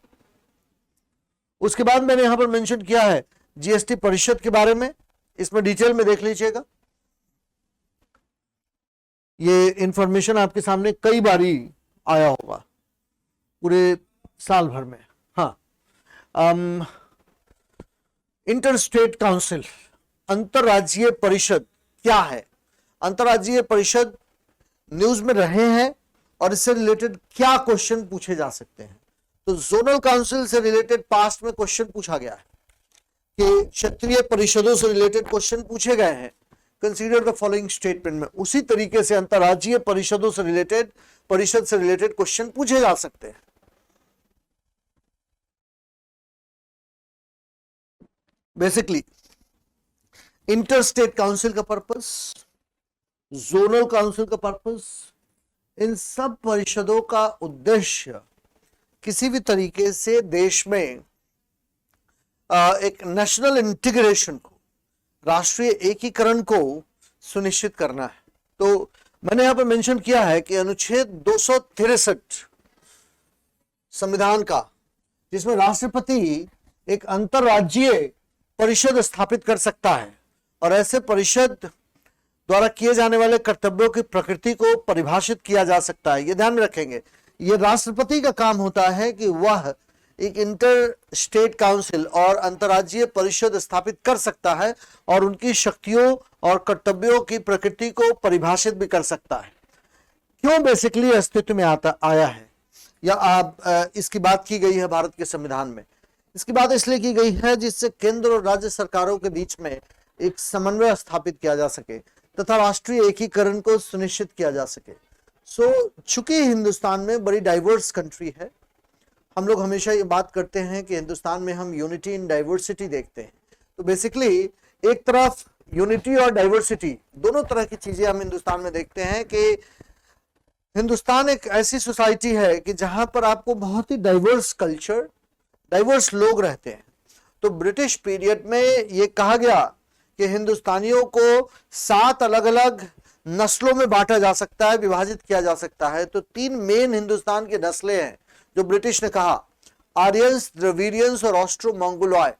उसके बाद मैंने यहां पर मेंशन किया है जीएसटी परिषद के बारे में, इसमें डिटेल में देख लीजिएगा। ये इंफॉर्मेशन आपके सामने कई बारी आया होगा पूरे साल भर में। हाँ, इंटरस्टेट काउंसिल, अंतरराज्यीय परिषद क्या है? अंतरराज्यीय परिषद न्यूज में रहे हैं और इससे रिलेटेड क्या क्वेश्चन पूछे जा सकते हैं। तो जोनल काउंसिल से रिलेटेड पास्ट में क्वेश्चन पूछा गया है कि क्षेत्रीय परिषदों से रिलेटेड क्वेश्चन पूछे गए हैं, कंसीडर द फॉलोइंग स्टेटमेंट में। उसी तरीके से अंतरराज्यीय परिषदों से रिलेटेड क्वेश्चन पूछे जा सकते हैं। बेसिकली इंटरस्टेट काउंसिल का पर्पस, जोनल काउंसिल का पर्पस, इन सब परिषदों का उद्देश्य किसी भी तरीके से देश में एक नेशनल इंटीग्रेशन को, राष्ट्रीय एकीकरण को सुनिश्चित करना है। तो मैंने यहां पर मेंशन किया है कि अनुच्छेद 263 संविधान का, जिसमें राष्ट्रपति एक अंतरराज्यीय परिषद स्थापित कर सकता है और ऐसे परिषद द्वारा किए जाने वाले कर्तव्यों की प्रकृति को परिभाषित किया जा सकता है। ये ध्यान में रखेंगे, ये राष्ट्रपति का काम होता है कि वह एक इंटर स्टेट काउंसिल और अंतरराज्यीय परिषद स्थापित कर सकता है और उनकी शक्तियों और कर्तव्यों की प्रकृति को परिभाषित भी कर सकता है। क्यों बेसिकली अस्तित्व में आया है या इसकी बात की गई है भारत के संविधान में? इसकी बात इसलिए की गई है जिससे केंद्र और राज्य सरकारों के बीच में एक समन्वय स्थापित किया जा सके तथा राष्ट्रीय एकीकरण को सुनिश्चित किया जा सके। चूंकि हिंदुस्तान में बड़ी डाइवर्स कंट्री है, हम लोग हमेशा ये बात करते हैं कि हिंदुस्तान में हम यूनिटी इन डाइवर्सिटी देखते हैं। तो बेसिकली एक तरफ यूनिटी और डाइवर्सिटी, दोनों तरह की चीजें हम हिंदुस्तान में देखते हैं कि हिंदुस्तान एक ऐसी सोसाइटी है कि जहां पर आपको बहुत ही डाइवर्स कल्चर, डाइवर्स लोग रहते हैं। तो ब्रिटिश पीरियड में ये कहा गया कि हिंदुस्तानियों को 7 अलग अलग नस्लों में बांटा जा सकता है, विभाजित किया जा सकता है। तो 3 मेन हिंदुस्तान की नस्लें हैं जो ब्रिटिश ने कहा, आर्यंस, द्रविडियंस और ऑस्ट्रो मंगोलॉयड।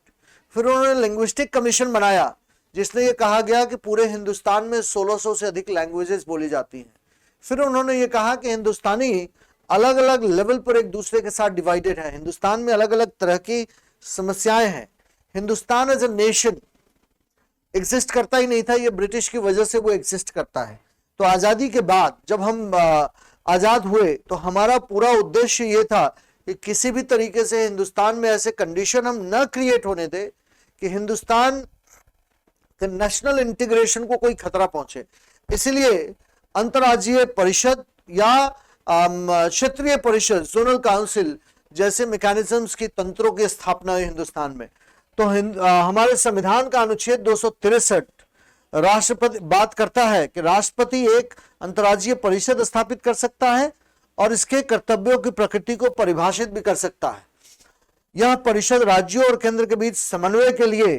फिर उन्होंने लिंग्विस्टिक कमीशन बनाया जिसने ये कहा गया कि पूरे हिंदुस्तान में 1600 से अधिक लैंग्वेजेस बोली जाती हैं। फिर उन्होंने ये कहा कि हिंदुस्तानी अलग अलग लेवल पर एक दूसरे के साथ डिवाइडेड है, हिंदुस्तान में अलग अलग तरह की समस्याएं हैं। Hindustan as a nation exist करता ही नहीं था, ये ब्रिटिश की वजह से वो एग्जिस्ट करता है। तो आजादी के बाद जब हम आजाद हुए तो हमारा पूरा उद्देश्य ये था कि किसी भी तरीके से हिंदुस्तान में ऐसे कंडीशन हम न क्रिएट होने दे कि हिंदुस्तान के नेशनल इंटीग्रेशन को कोई खतरा पहुंचे। इसलिए अंतर्राज्यीय परिषद या क्षेत्रीय परिषद, जोनल काउंसिल जैसे मैकेनिज्म्स की तंत्रों की स्थापना हुई हिंदुस्तान में। तो हमारे संविधान का अनुच्छेद 263 राष्ट्रपति बात करता है कि राष्ट्रपति एक अंतर्राज्यीय परिषद स्थापित कर सकता है और इसके कर्तव्यों की प्रकृति को परिभाषित भी कर सकता है। यह परिषद राज्यों और केंद्र के बीच समन्वय के लिए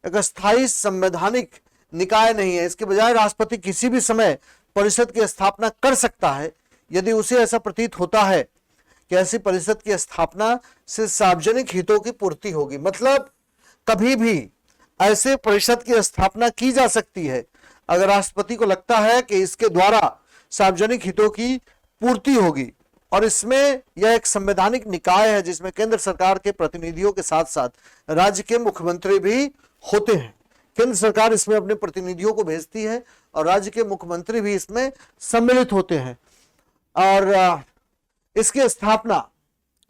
एक अस्थायी संवैधानिक निकाय नहीं है। इसके बजाय राष्ट्रपति किसी भी समय परिषद की स्थापना कर सकता है यदि उसे ऐसा प्रतीत होता है कि ऐसी परिषद की स्थापना से सार्वजनिक हितों की पूर्ति होगी। मतलब कभी भी ऐसे परिषद की स्थापना की जा सकती है अगर राष्ट्रपति को लगता है कि इसके द्वारा सार्वजनिक हितों की पूर्ति होगी। और इसमें यह एक संवैधानिक निकाय है जिसमें केंद्र सरकार के प्रतिनिधियों के साथ साथ राज्य के मुख्यमंत्री भी होते हैं। केंद्र सरकार इसमें अपने प्रतिनिधियों को भेजती है और राज्य के मुख्यमंत्री भी इसमें सम्मिलित होते हैं। और इसकी स्थापना,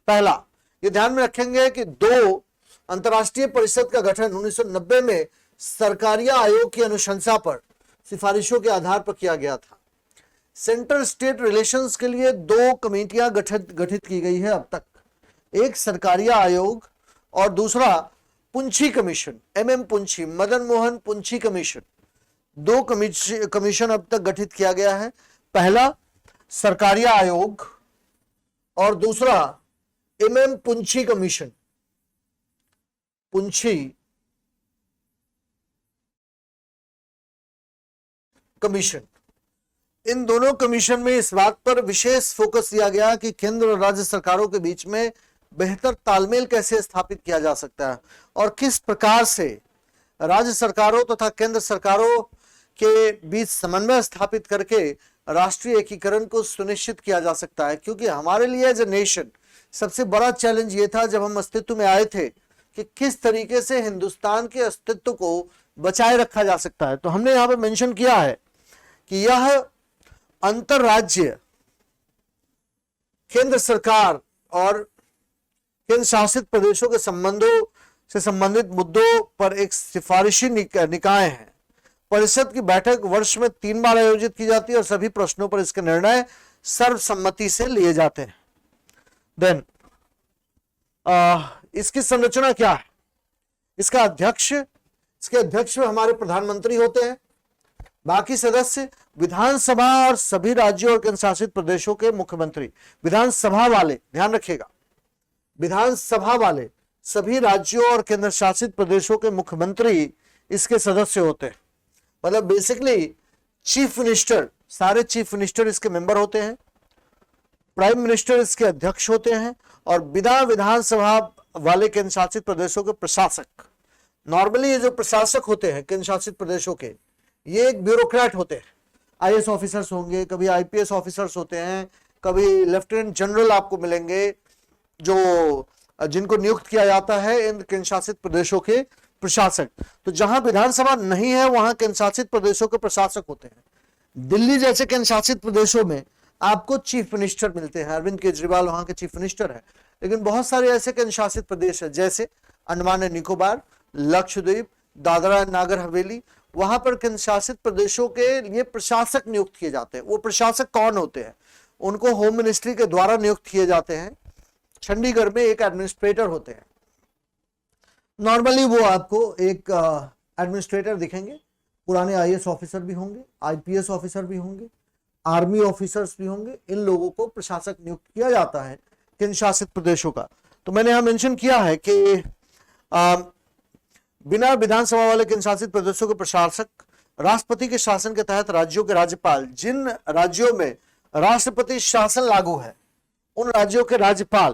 पहला ये ध्यान में रखेंगे कि 2 अंतर्राष्ट्रीय परिषद का गठन 1990 में सरकारिया आयोग की अनुशंसा पर सिफारिशों के आधार पर किया गया था। सेंट्रल स्टेट रिलेशंस के लिए 2 कमेटियां गठित की गई है अब तक, एक सरकारिया आयोग और दूसरा Punchhi commission, MM Punchhi, Madan Mohan Punchhi commission. 2 commission अब तक गठित किया गया है, पहला सरकारिया आयोग और दूसरा MM Punchhi commission, Punchhi commission. इन दोनों कमीशन में इस बात पर विशेष फोकस दिया गया कि केंद्र और राज्य सरकारों के बीच में बेहतर तालमेल कैसे स्थापित किया जा सकता है और किस प्रकार से राज्य सरकारों तथा केंद्र सरकारों के बीच समन्वय स्थापित करके राष्ट्रीय एकीकरण को सुनिश्चित किया जा सकता है। क्योंकि हमारे लिए एज ए नेशन सबसे बड़ा चैलेंज ये था जब हम अस्तित्व में आए थे कि किस तरीके से हिंदुस्तान के अस्तित्व को बचाए रखा जा सकता है। तो हमने यहां पर मेंशन किया है कि यह अंतरराज्य केंद्र सरकार और केंद्र शासित प्रदेशों के संबंधों से संबंधित मुद्दों पर एक सिफारिशी निकाय है। परिषद की बैठक वर्ष में 3 बार आयोजित की जाती है और सभी प्रश्नों पर इसके निर्णय सर्वसम्मति से लिए जाते हैं। देन इसकी संरचना क्या है? इसके अध्यक्ष में हमारे प्रधानमंत्री होते हैं, बाकी सदस्य विधानसभा और सभी राज्यों और केंद्र शासित प्रदेशों के मुख्यमंत्री, विधानसभा वाले, ध्यान रखिएगा, विधानसभा वाले सभी राज्यों और केंद्र शासित प्रदेशों के मुख्यमंत्री इसके सदस्य होते हैं। मतलब बेसिकली चीफ मिनिस्टर, सारे चीफ मिनिस्टर इसके मेंबर होते हैं, प्राइम मिनिस्टर इसके अध्यक्ष होते हैं और विधानसभा वाले केंद्र शासित प्रदेशों के प्रशासक। नॉर्मली ये जो प्रशासक होते हैं केंद्र शासित प्रदेशों के, ये एक ब्यूरोक्रेट होते हैं, IAS ऑफिसर्स होंगे, कभी IPS ऑफिसर्स होते हैं, कभी लेफ्टिनेंट जनरल आपको मिलेंगे जो जिनको नियुक्त किया जाता है इन केंद्र शासित प्रदेशों के प्रशासक। तो जहां विधानसभा नहीं है वहां केंद्र शासित प्रदेशों के प्रशासक होते हैं। दिल्ली जैसे केंद्र शासित प्रदेशों में आपको चीफ मिनिस्टर मिलते हैं, अरविंद केजरीवाल वहां के चीफ मिनिस्टर है। लेकिन बहुत सारे ऐसे केंद्र शासित प्रदेश है जैसे अंडमान एंड निकोबार, लक्षद्वीप, दादरा एंड नागर हवेली, वहां पर केंद्र शासित प्रदेशों के लिए प्रशासक नियुक्त किए जाते हैं। वो प्रशासक कौन होते हैं? उनको होम मिनिस्ट्री के द्वारा नियुक्त किए जाते हैं। चंडीगढ़ में एक एडमिनिस्ट्रेटर होते हैं। नॉर्मली वो आपको एक एडमिनिस्ट्रेटर दिखेंगे, पुराने आईएएस ऑफिसर भी होंगे, आईपीएस ऑफिसर भी होंगे, आर्मी ऑफिसर्स भी होंगे। इन लोगों को प्रशासक नियुक्त किया जाता है केंद्र शासित प्रदेशों का। तो मैंने यहां मेंशन किया है कि बिना विधानसभा वाले केंद्र शासित प्रदेशों के प्रशासक राष्ट्रपति के शासन के तहत राज्यों के राज्यपाल, जिन राज्यों में राष्ट्रपति शासन लागू है उन राज्यों के राज्यपाल,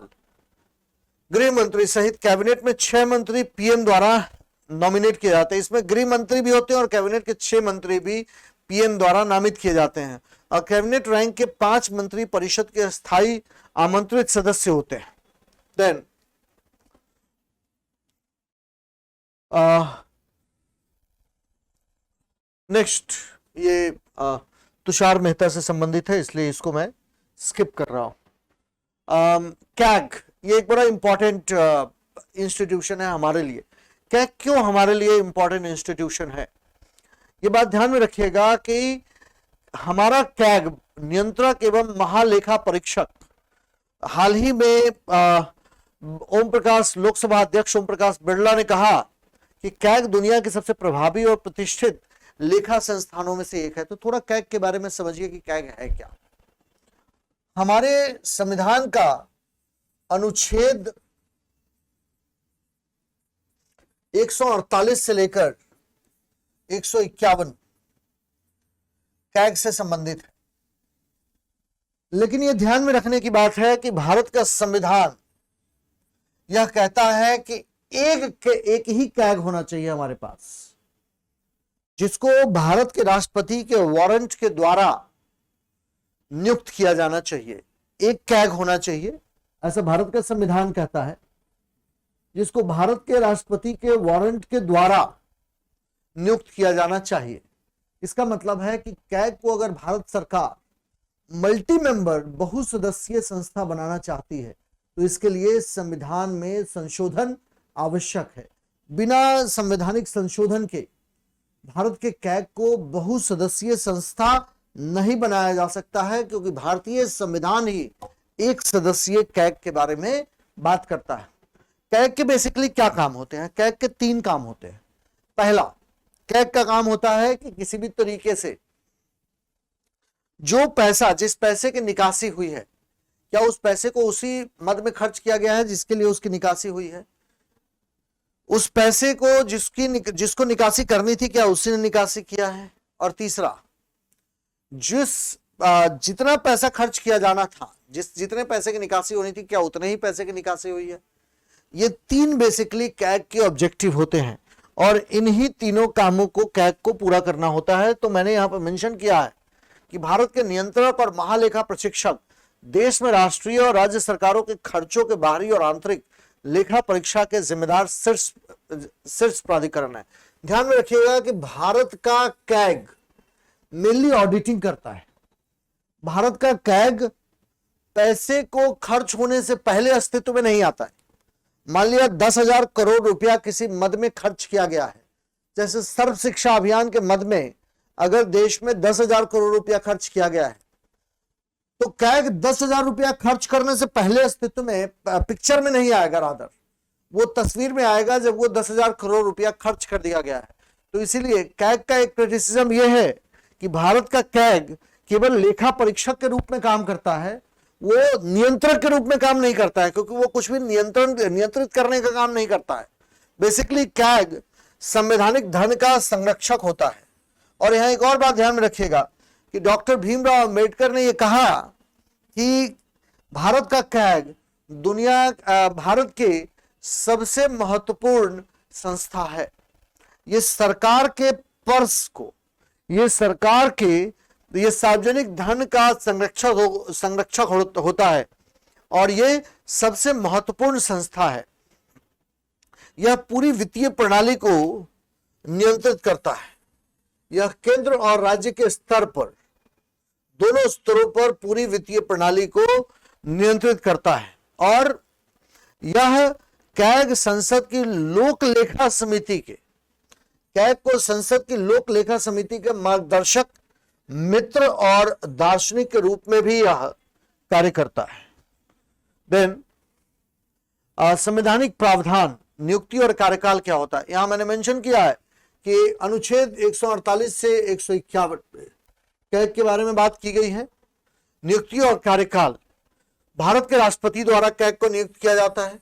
गृह मंत्री सहित कैबिनेट में 6 मंत्री पीएम द्वारा नॉमिनेट किए जाते हैं। इसमें गृह मंत्री भी होते हैं और कैबिनेट के 6 मंत्री भी पीएम द्वारा नामित किए जाते हैं। और कैबिनेट रैंक के 5 मंत्री परिषद के स्थायी आमंत्रित सदस्य होते हैं। देन नेक्स्ट, ये तुषार मेहता से संबंधित है इसलिए इसको मैं स्किप कर रहा हूं। कैग, ये एक बड़ा इंपॉर्टेंट इंस्टीट्यूशन है हमारे लिए। कैग क्यों हमारे लिए इंपॉर्टेंट इंस्टीट्यूशन है, ये बात ध्यान में रखिएगा कि हमारा कैग, नियंत्रक एवं महालेखा परीक्षक, हाल ही में ओम प्रकाश, लोकसभा अध्यक्ष ओम प्रकाश बिरला ने कहा कि कैग दुनिया के सबसे प्रभावी और प्रतिष्ठित लेखा संस्थानों में से एक है। तो थोड़ा कैग के बारे में समझिए कि कैग है क्या। हमारे संविधान का अनुच्छेद 148 से लेकर 151 कैग से संबंधित है। लेकिन यह ध्यान में रखने की बात है कि भारत का संविधान यह कहता है कि एक ही कैग होना चाहिए हमारे पास, जिसको भारत के राष्ट्रपति के वारंट के द्वारा नियुक्त किया जाना चाहिए। एक कैग होना चाहिए, ऐसा भारत का संविधान कहता है, जिसको भारत के राष्ट्रपति के वारंट के द्वारा नियुक्त किया जाना चाहिए। इसका मतलब है कि कैग को अगर भारत सरकार मल्टी मेंबर, बहुसदस्यीय संस्था बनाना चाहती है तो इसके लिए संविधान में संशोधन आवश्यक है। बिना संवैधानिक संशोधन के भारत के कैग को बहुसदस्यीय संस्था नहीं बनाया जा सकता है, क्योंकि भारतीय संविधान ही एक सदस्यीय कैग के बारे में बात करता है। कैग के बेसिकली क्या काम होते हैं? कैग के 3 काम होते हैं। पहला, कैग का काम होता है कि किसी भी तरीके से जो पैसा, जिस पैसे की निकासी हुई है, क्या उस पैसे को उसी मद में खर्च किया गया है जिसके लिए उसकी निकासी हुई है? उस पैसे को जिसको निकासी करनी थी, क्या उसी ने निकासी किया है? और तीसरा, जितना पैसा खर्च किया जाना था, जितने पैसे की निकासी होनी थी, क्या उतने ही पैसे की निकासी हुई है? ये 3 बेसिकली कैग के ऑब्जेक्टिव होते हैं और इन्हीं तीनों कामों को कैग को पूरा करना होता है। तो मैंने यहां पर मेंशन किया है कि भारत के नियंत्रक और महालेखा प्रशिक्षक देश में राष्ट्रीय और राज्य सरकारों के खर्चों के बाहरी और आंतरिक लेखा परीक्षा के जिम्मेदार शीर्ष प्राधिकरण है। ध्यान में रखिएगा कि भारत का कैग मेनली ऑडिटिंग करता है। भारत का कैग पैसे को खर्च होने से पहले अस्तित्व में नहीं आता है। मान लिया 10,000 करोड़ रुपया किसी मद में खर्च किया गया है, जैसे सर्व शिक्षा अभियान के मद में अगर देश में 10,000 करोड़ रुपया खर्च किया गया है, तो कैग 10,000 रुपया खर्च करने से पहले अस्तित्व में, पिक्चर में नहीं आएगा, रादर वो तस्वीर में आएगा जब वो 10,000 करोड़ रुपया खर्च कर दिया गया है। तो इसीलिए कैग का एक क्रिटिसिज्म यह है कि भारत का कैग केवल लेखा परीक्षक के रूप में काम करता है, वो नियंत्रक के रूप में काम नहीं करता है, क्योंकि वो कुछ भी नियंत्रित करने का काम नहीं करता है। बेसिकली कैग संवैधानिक धन का संरक्षक होता है। और यहां एक और बात ध्यान में रखिएगा कि डॉक्टर भीमराव अंबेडकर ने यह कहा कि भारत का कैग भारत के सबसे महत्वपूर्ण संस्था है। ये सरकार के पर्स को, ये सार्वजनिक धन का संरक्षक होता है और ये सबसे महत्वपूर्ण संस्था है। यह पूरी वित्तीय प्रणाली को नियंत्रित करता है। यह केंद्र और राज्य के स्तर पर, दोनों स्तरों पर पूरी वित्तीय प्रणाली को नियंत्रित करता है। और यह कैग संसद की लोक लेखा समिति के मार्गदर्शक, मित्र और दार्शनिक के रूप में भी यह कार्य करता है। देन संवैधानिक प्रावधान, नियुक्ति और कार्यकाल क्या होता है? यहां मैंने मेंशन किया है कि अनुच्छेद 148 से 151 कैग के बारे में बात की गई है। नियुक्ति और कार्यकाल, भारत के राष्ट्रपति द्वारा कैग को नियुक्त किया जाता है।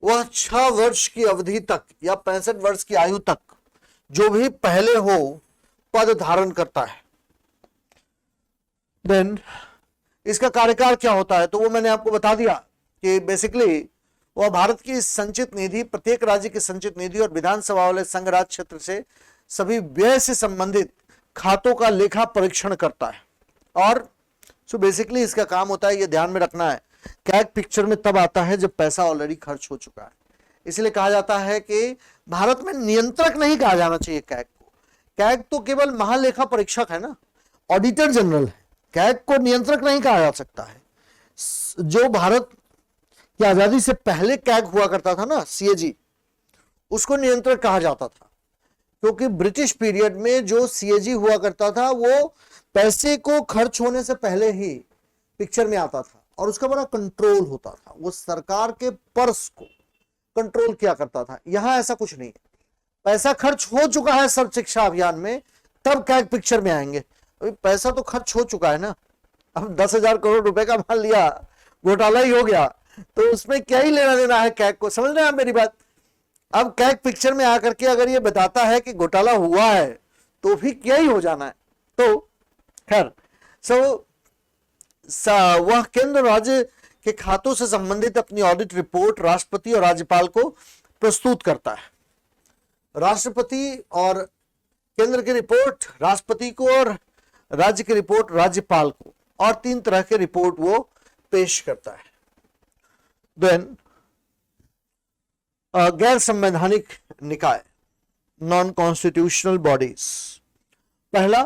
वह 6 वर्ष की अवधि तक या 65 वर्ष की आयु तक जो भी पहले हो पद धारण करता है। देन इसका कार्यकाल क्या होता है, तो वो मैंने आपको बता दिया कि बेसिकली वह भारत की संचित निधि, प्रत्येक राज्य की संचित निधि और विधानसभा वाले संघ राज्य क्षेत्र से सभी व्यय से संबंधित खातों का लेखा परीक्षण करता है। और सो बेसिकली इसका काम होता है, ये ध्यान में रखना है, कैग पिक्चर में तब आता है जब पैसा ऑलरेडी खर्च हो चुका है। इसलिए कहा जाता है कि भारत में नियंत्रक नहीं कहा जाना चाहिए कैग को। कैग तो केवल महालेखा परीक्षक है ना, ऑडिटर जनरल है। कैग को नियंत्रक नहीं कहा जा सकता है। जो भारत की आजादी से पहले कैग हुआ करता था ना, सीएजी, उसको नियंत्रक कहा जाता था, क्योंकि ब्रिटिश पीरियड में जो सीएजी हुआ करता था वो पैसे को खर्च होने से पहले ही पिक्चर में आता था और उसका बड़ा कंट्रोल होता था। वो सरकार के पर्स को कंट्रोल किया करता था। यहां ऐसा कुछ नहीं है, पैसा खर्च हो चुका है सर्व शिक्षा अभियान में, तब कैग पिक्चर में आएंगे। अभी पैसा तो खर्च हो चुका है ना, अब 10,000 करोड़ रुपए का मान लिया घोटाला ही हो गया, तो उसमें क्या ही लेना देना है कैग को। समझ रहे हैं आप मेरी बात? अब कैग पिक्चर में आकर के अगर ये बताता है कि घोटाला हुआ है तो भी क्या ही हो जाना है। तो खैर वह केंद्र राज्य के खातों से संबंधित अपनी ऑडिट रिपोर्ट राष्ट्रपति और राज्यपाल को प्रस्तुत करता है। राष्ट्रपति और केंद्र की रिपोर्ट राष्ट्रपति को और राज्य की रिपोर्ट राज्यपाल को, और 3 तरह के रिपोर्ट वो पेश करता है। देन गैर संवैधानिक निकाय, नॉन कॉन्स्टिट्यूशनल बॉडीज। पहला,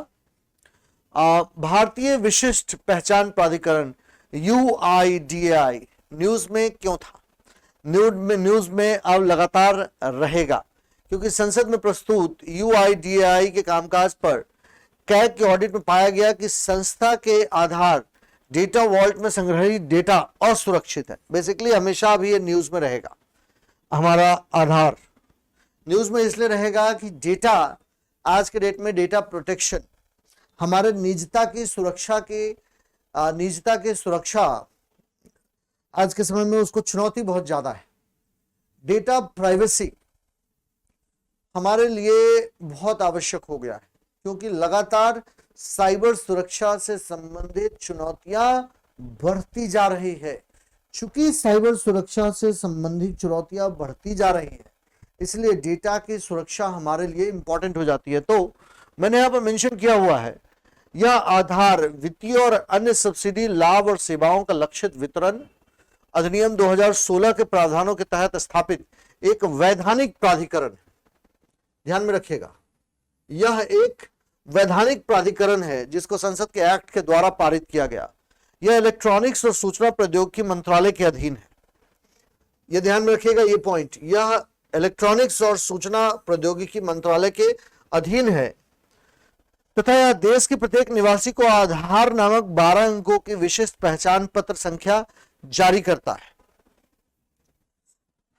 भारतीय विशिष्ट पहचान प्राधिकरण UIDAI न्यूज में क्यों था? न्यूज में अब लगातार रहेगा, क्योंकि संसद में प्रस्तुत UIDAI के कामकाज पर कैग के ऑडिट में पाया गया कि संस्था के आधार डेटा वॉल्ट में संग्रहित डेटा असुरक्षित है। बेसिकली हमेशा भी ये न्यूज में रहेगा। हमारा आधार न्यूज में इसलिए रहेगा कि डेटा, आज के डेट में डेटा प्रोटेक्शन, हमारे निजता की सुरक्षा आज के समय में उसको चुनौती बहुत ज्यादा है। डेटा प्राइवेसी हमारे लिए बहुत आवश्यक हो गया है, क्योंकि लगातार साइबर सुरक्षा से संबंधित चुनौतियां बढ़ती जा रही है। चूंकि साइबर सुरक्षा से संबंधित चुनौतियां बढ़ती जा रही है, इसलिए डेटा की सुरक्षा हमारे लिए इंपॉर्टेंट हो जाती है। तो मैंने यहां पर मेंशन किया हुआ है, यह आधार वित्तीय और अन्य सब्सिडी लाभ और सेवाओं का लक्षित वितरण अधिनियम 2016 के प्रावधानों के तहत स्थापित एक वैधानिक प्राधिकरण है। ध्यान में रखिएगा, यह एक वैधानिक प्राधिकरण है जिसको संसद के एक्ट के द्वारा पारित किया गया। यह इलेक्ट्रॉनिक्स और सूचना प्रौद्योगिकी मंत्रालय के अधीन है। यह ध्यान में रखिएगा, ये पॉइंट, यह इलेक्ट्रॉनिक्स और सूचना प्रौद्योगिकी मंत्रालय के अधीन है तथा यह देश के प्रत्येक निवासी को आधार नामक 12 अंकों की विशिष्ट पहचान पत्र संख्या जारी करता है।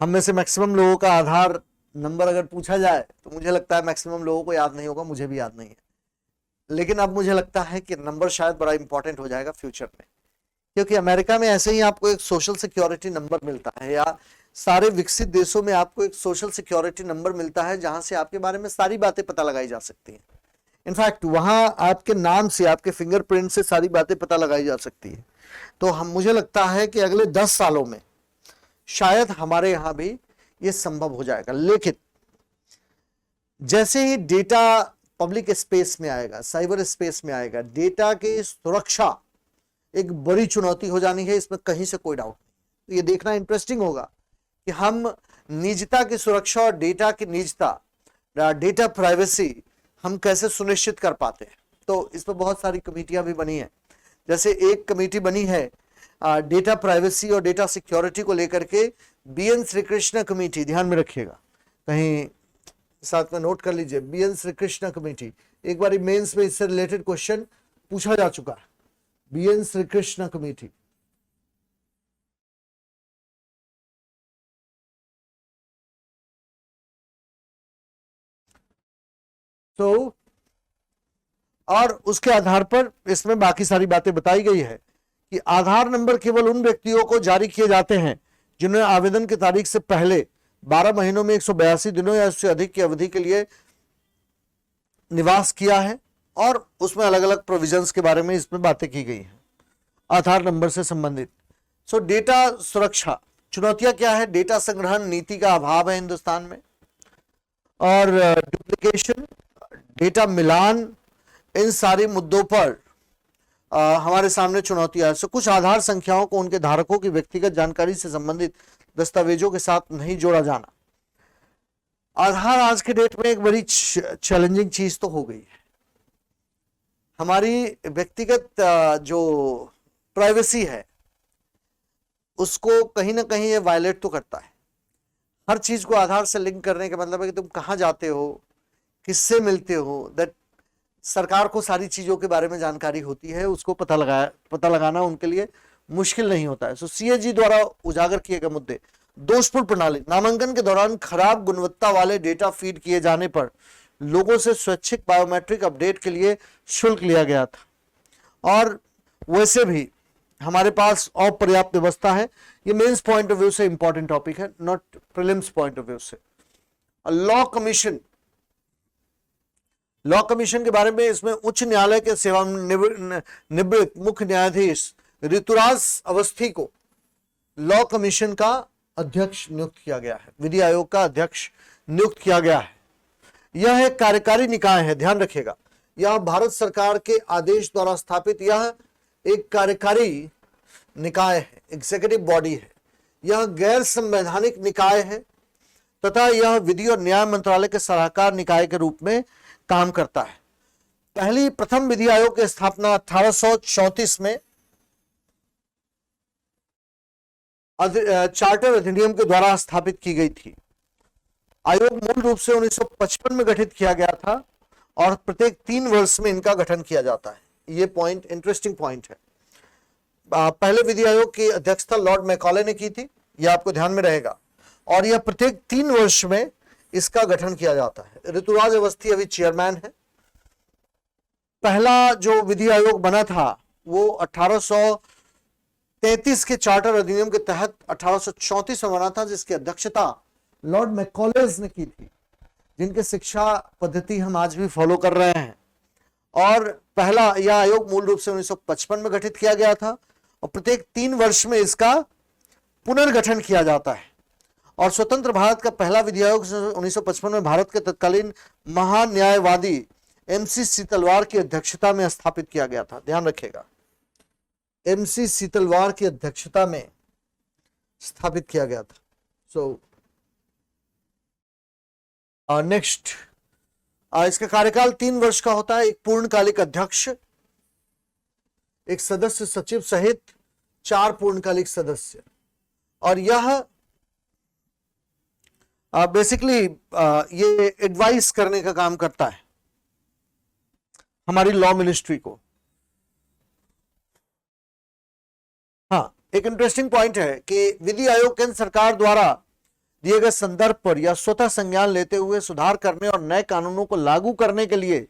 हम में से मैक्सिमम लोगों का आधार नंबर अगर पूछा जाए तो मुझे लगता है मैक्सिमम लोगों को याद नहीं होगा, मुझे भी याद नहीं है। लेकिन अब मुझे लगता है कि नंबर शायद बड़ा इंपॉर्टेंट हो जाएगा फ्यूचर में, क्योंकि अमेरिका में ऐसे ही आपको एक सोशल सिक्योरिटी नंबर मिलता है, या सारे विकसित देशों में आपको एक सोशल सिक्योरिटी नंबर मिलता है जहां से आपके बारे में सारी बातें पता लगाई जा सकती हैं। इनफैक्ट वहां आपके नाम से, आपके फिंगरप्रिंट से सारी बातें पता लगाई जा सकती है। तो मुझे लगता है कि अगले 10 सालों में शायद हमारे यहां भी ये संभव हो जाएगा। लेकिन जैसे ही डेटा पब्लिक स्पेस में आएगा, साइबर स्पेस में आएगा, डेटा की सुरक्षा एक बड़ी चुनौती हो जानी है, इसमें कहीं से कोई डाउट नहीं। तो ये देखना इंटरेस्टिंग होगा कि हम निजता की सुरक्षा और डेटा की निजता, डेटा प्राइवेसी हम कैसे सुनिश्चित कर पाते हैं। तो इस पर बहुत सारी कमेटियां भी बनी है। जैसे एक कमेटी बनी है डेटा प्राइवेसी और डेटा सिक्योरिटी को लेकर के, BN श्रीकृष्ण कमेटी, ध्यान में रखिएगा, कहीं साथ में नोट कर लीजिए, BN श्रीकृष्ण कमेटी। एक बार मेंस में इससे रिलेटेड क्वेश्चन पूछा जा चुका है, BN श्रीकृष्ण कमेटी। तो और उसके आधार पर इसमें बाकी सारी बातें बताई गई है कि आधार नंबर केवल उन व्यक्तियों को जारी किए जाते हैं जिन्होंने आवेदन की तारीख से पहले 12 महीनों में 182 दिनों या उससे अधिक की अवधि के लिए निवास किया है, और उसमें अलग अलग प्रोविजंस के बारे में इसमें बातें की गई हैं आधार नंबर से संबंधित। सो डेटा सुरक्षा चुनौतियां क्या है? डेटा संग्रहण नीति का अभाव है हिंदुस्तान में, और डुप्लीकेशन, डेटा मिलान, इन सारे मुद्दों पर हमारे सामने चुनौतियां है। सो कुछ आधार संख्याओं को उनके धारकों की व्यक्तिगत जानकारी से संबंधित दस्तावेजों के साथ नहीं जोड़ा जाना। आधार आज के डेट में एक बड़ी चैलेंजिंग चीज तो हो गई है। हमारी व्यक्तिगत जो प्राइवेसी है उसको कहीं ना कहीं ये वायलेट तो करता है। हर चीज को आधार से लिंक करने का मतलब है कि तुम कहाँ जाते हो, किससे मिलते हो, दैट सरकार को सारी चीजों के बारे में जानकारी होती है, उसको पता लगाना उनके लिए मुश्किल नहीं होता है। सो सीएजी द्वारा उजागर किए गए मुद्दे, दोषपूर्ण प्रणाली, नामांकन के दौरान खराब गुणवत्ता वाले डेटा फीड किए जाने पर लोगों से स्वैच्छिक बायोमेट्रिक अपडेट के लिए शुल्क लिया गया था, और वैसे भी हमारे पास अपर्याप्त व्यवस्था है। ये मेंस पॉइंट ऑफ व्यू से इंपॉर्टेंट टॉपिक है, not prelims point of view से। लॉ कमीशन के बारे में इसमें उच्च न्यायालय के सेवानिवृत्त मुख्य न्यायाधीश ऋतुराज अवस्थी को लॉ कमीशन का अध्यक्ष नियुक्त किया गया है, विधि आयोग का अध्यक्ष नियुक्त किया गया है। यह एक कार्यकारी निकाय है, ध्यान रखिएगा, यह भारत सरकार के आदेश द्वारा स्थापित यह एक कार्यकारी निकाय है, एग्जीक्यूटिव बॉडी है। यह गैर संवैधानिक निकाय है तथा यह विधि और न्याय मंत्रालय के सलाहकार निकाय के रूप में काम करता है। प्रथम विधि आयोग की स्थापना 1834 में चार्टर अधिनियम के द्वारा स्थापित की गई थी। आयोग मूल रूप से 1955 में गठित किया गया था और प्रत्येक 3 वर्ष में इनका गठन किया जाता है। ये पॉइंट इंटरेस्टिंग पॉइंट है। पहले विधि आयोग की अध्यक्षता लॉर्ड मैकॉले ने की थी, यह आपको ध्यान में रहेगा, और यह प्रत्येक 3 वर्ष में इसका गठन किया जाता है। ऋतुराज अवस्थी अभी चेयरमैन है। पहला जो विधि आयोग बना था वो 1833 के चार्टर अधिनियम के तहत 1834 में बना था, जिसकी अध्यक्षता लॉर्ड मैकॉलेज ने की थी, जिनके शिक्षा पद्धति हम आज भी फॉलो कर रहे हैं। और पहला यह आयोग मूल रूप से 1955 में गठित किया गया था और प्रत्येक 3 वर्ष में इसका पुनर्गठन किया जाता है। और स्वतंत्र भारत का पहला विधि आयोग 1955 में भारत के तत्कालीन महान न्यायवादी एमसी सीतलवार की अध्यक्षता में स्थापित किया गया था। ध्यान रखिएगा, एमसी सीतलवार की अध्यक्षता में स्थापित किया गया था। सो नेक्स्ट, इसका कार्यकाल 3 वर्ष का होता है। एक पूर्णकालिक अध्यक्ष, एक सदस्य सचिव सहित 4 पूर्णकालिक सदस्य, और यह बेसिकली ये एडवाइस करने का काम करता है हमारी लॉ मिनिस्ट्री को। हाँ, एक इंटरेस्टिंग पॉइंट है कि विधि आयोग केंद्र सरकार द्वारा दिए गए संदर्भ पर या स्वतः संज्ञान लेते हुए सुधार करने और नए कानूनों को लागू करने के लिए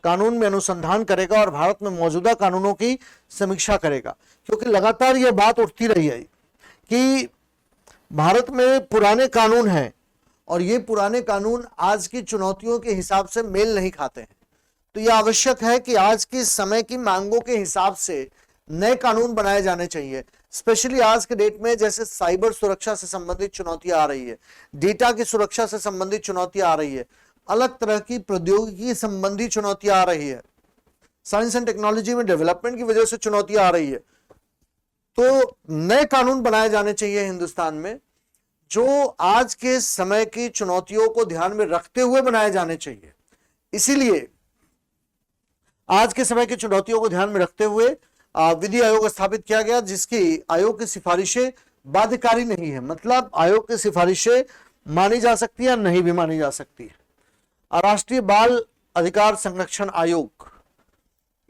कानून में अनुसंधान करेगा और भारत में मौजूदा कानूनों की समीक्षा करेगा। क्योंकि लगातार यह बात उठती रही है कि भारत में पुराने कानून हैं और ये पुराने कानून आज की चुनौतियों के हिसाब से मेल नहीं खाते हैं। तो यह आवश्यक है कि आज के समय की मांगों के हिसाब से नए कानून बनाए जाने चाहिए। स्पेशली आज के डेट में जैसे साइबर सुरक्षा से संबंधित चुनौतियां आ रही है, डेटा की सुरक्षा से संबंधित चुनौतियां आ रही है, अलग तरह की प्रौद्योगिकी संबंधी चुनौतियां आ रही है, साइंस एंड टेक्नोलॉजी में डेवलपमेंट की वजह से चुनौतियां आ रही है। तो नए कानून बनाए जाने चाहिए हिंदुस्तान में, जो आज के समय की चुनौतियों को ध्यान में रखते हुए बनाए जाने चाहिए। इसीलिए आज के समय की चुनौतियों को ध्यान में रखते हुए विधि आयोग स्थापित किया गया, जिसकी आयोग की सिफारिशें बाध्यकारी नहीं है। मतलब आयोग की सिफारिशें मानी जा सकती है या नहीं भी मानी जा सकती है। राष्ट्रीय बाल अधिकार संरक्षण आयोग,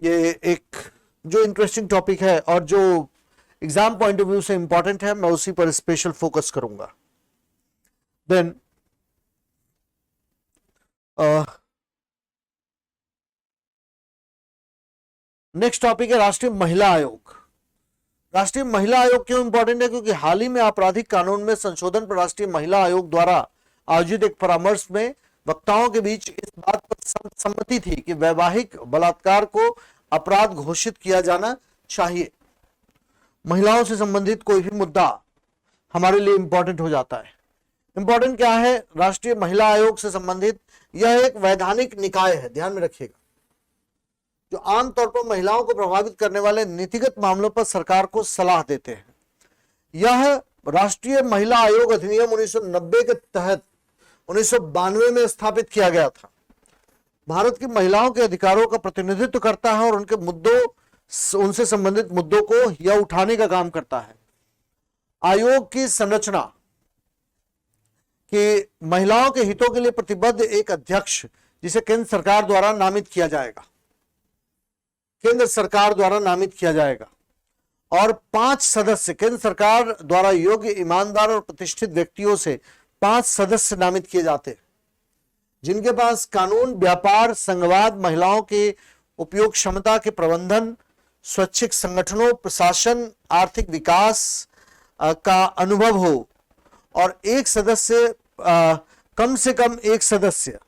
ये एक जो इंटरेस्टिंग टॉपिक है और जो एग्जाम पॉइंट ऑफ व्यू से इंपॉर्टेंट है, मैं उसी पर स्पेशल फोकस करूंगा। देन नेक्स्ट टॉपिक है राष्ट्रीय महिला आयोग। राष्ट्रीय महिला आयोग क्यों इंपॉर्टेंट है? क्योंकि हाल ही में आपराधिक कानून में संशोधन पर राष्ट्रीय महिला आयोग द्वारा आयोजित एक परामर्श में वक्ताओं के बीच इस बात पर सहमति थी कि वैवाहिक बलात्कार को अपराध घोषित किया जाना चाहिए। महिलाओं से संबंधित कोई भी मुद्दा हमारे लिए इंपॉर्टेंट हो जाता है। इंपॉर्टेंट क्या है? राष्ट्रीय महिला आयोग से संबंधित यह एक वैधानिक निकाय है, ध्यान में रखिएगा, जो आमतौर पर महिलाओं को प्रभावित करने वाले नीतिगत मामलों पर सरकार को सलाह देते हैं। यह राष्ट्रीय महिला आयोग अधिनियम 1990 के तहत 1992 में स्थापित किया गया था। भारत की महिलाओं के अधिकारों का प्रतिनिधित्व करता है और उनसे संबंधित मुद्दों को यह उठाने का काम करता है। आयोग की संरचना कि महिलाओं के हितों के लिए प्रतिबद्ध एक अध्यक्ष, जिसे केंद्र सरकार द्वारा नामित किया जाएगा, केंद्र सरकार द्वारा नामित किया जाएगा, और 5 सदस्य केंद्र सरकार द्वारा योग्य, ईमानदार और प्रतिष्ठित व्यक्तियों से 5 सदस्य नामित किए जाते हैं, जिनके पास कानून, व्यापार, संघवाद, महिलाओं के उपयोग क्षमता के प्रबंधन, स्वैच्छिक संगठनों, प्रशासन, आर्थिक विकास का अनुभव हो, और एक सदस्य कम से कम एक सदस्य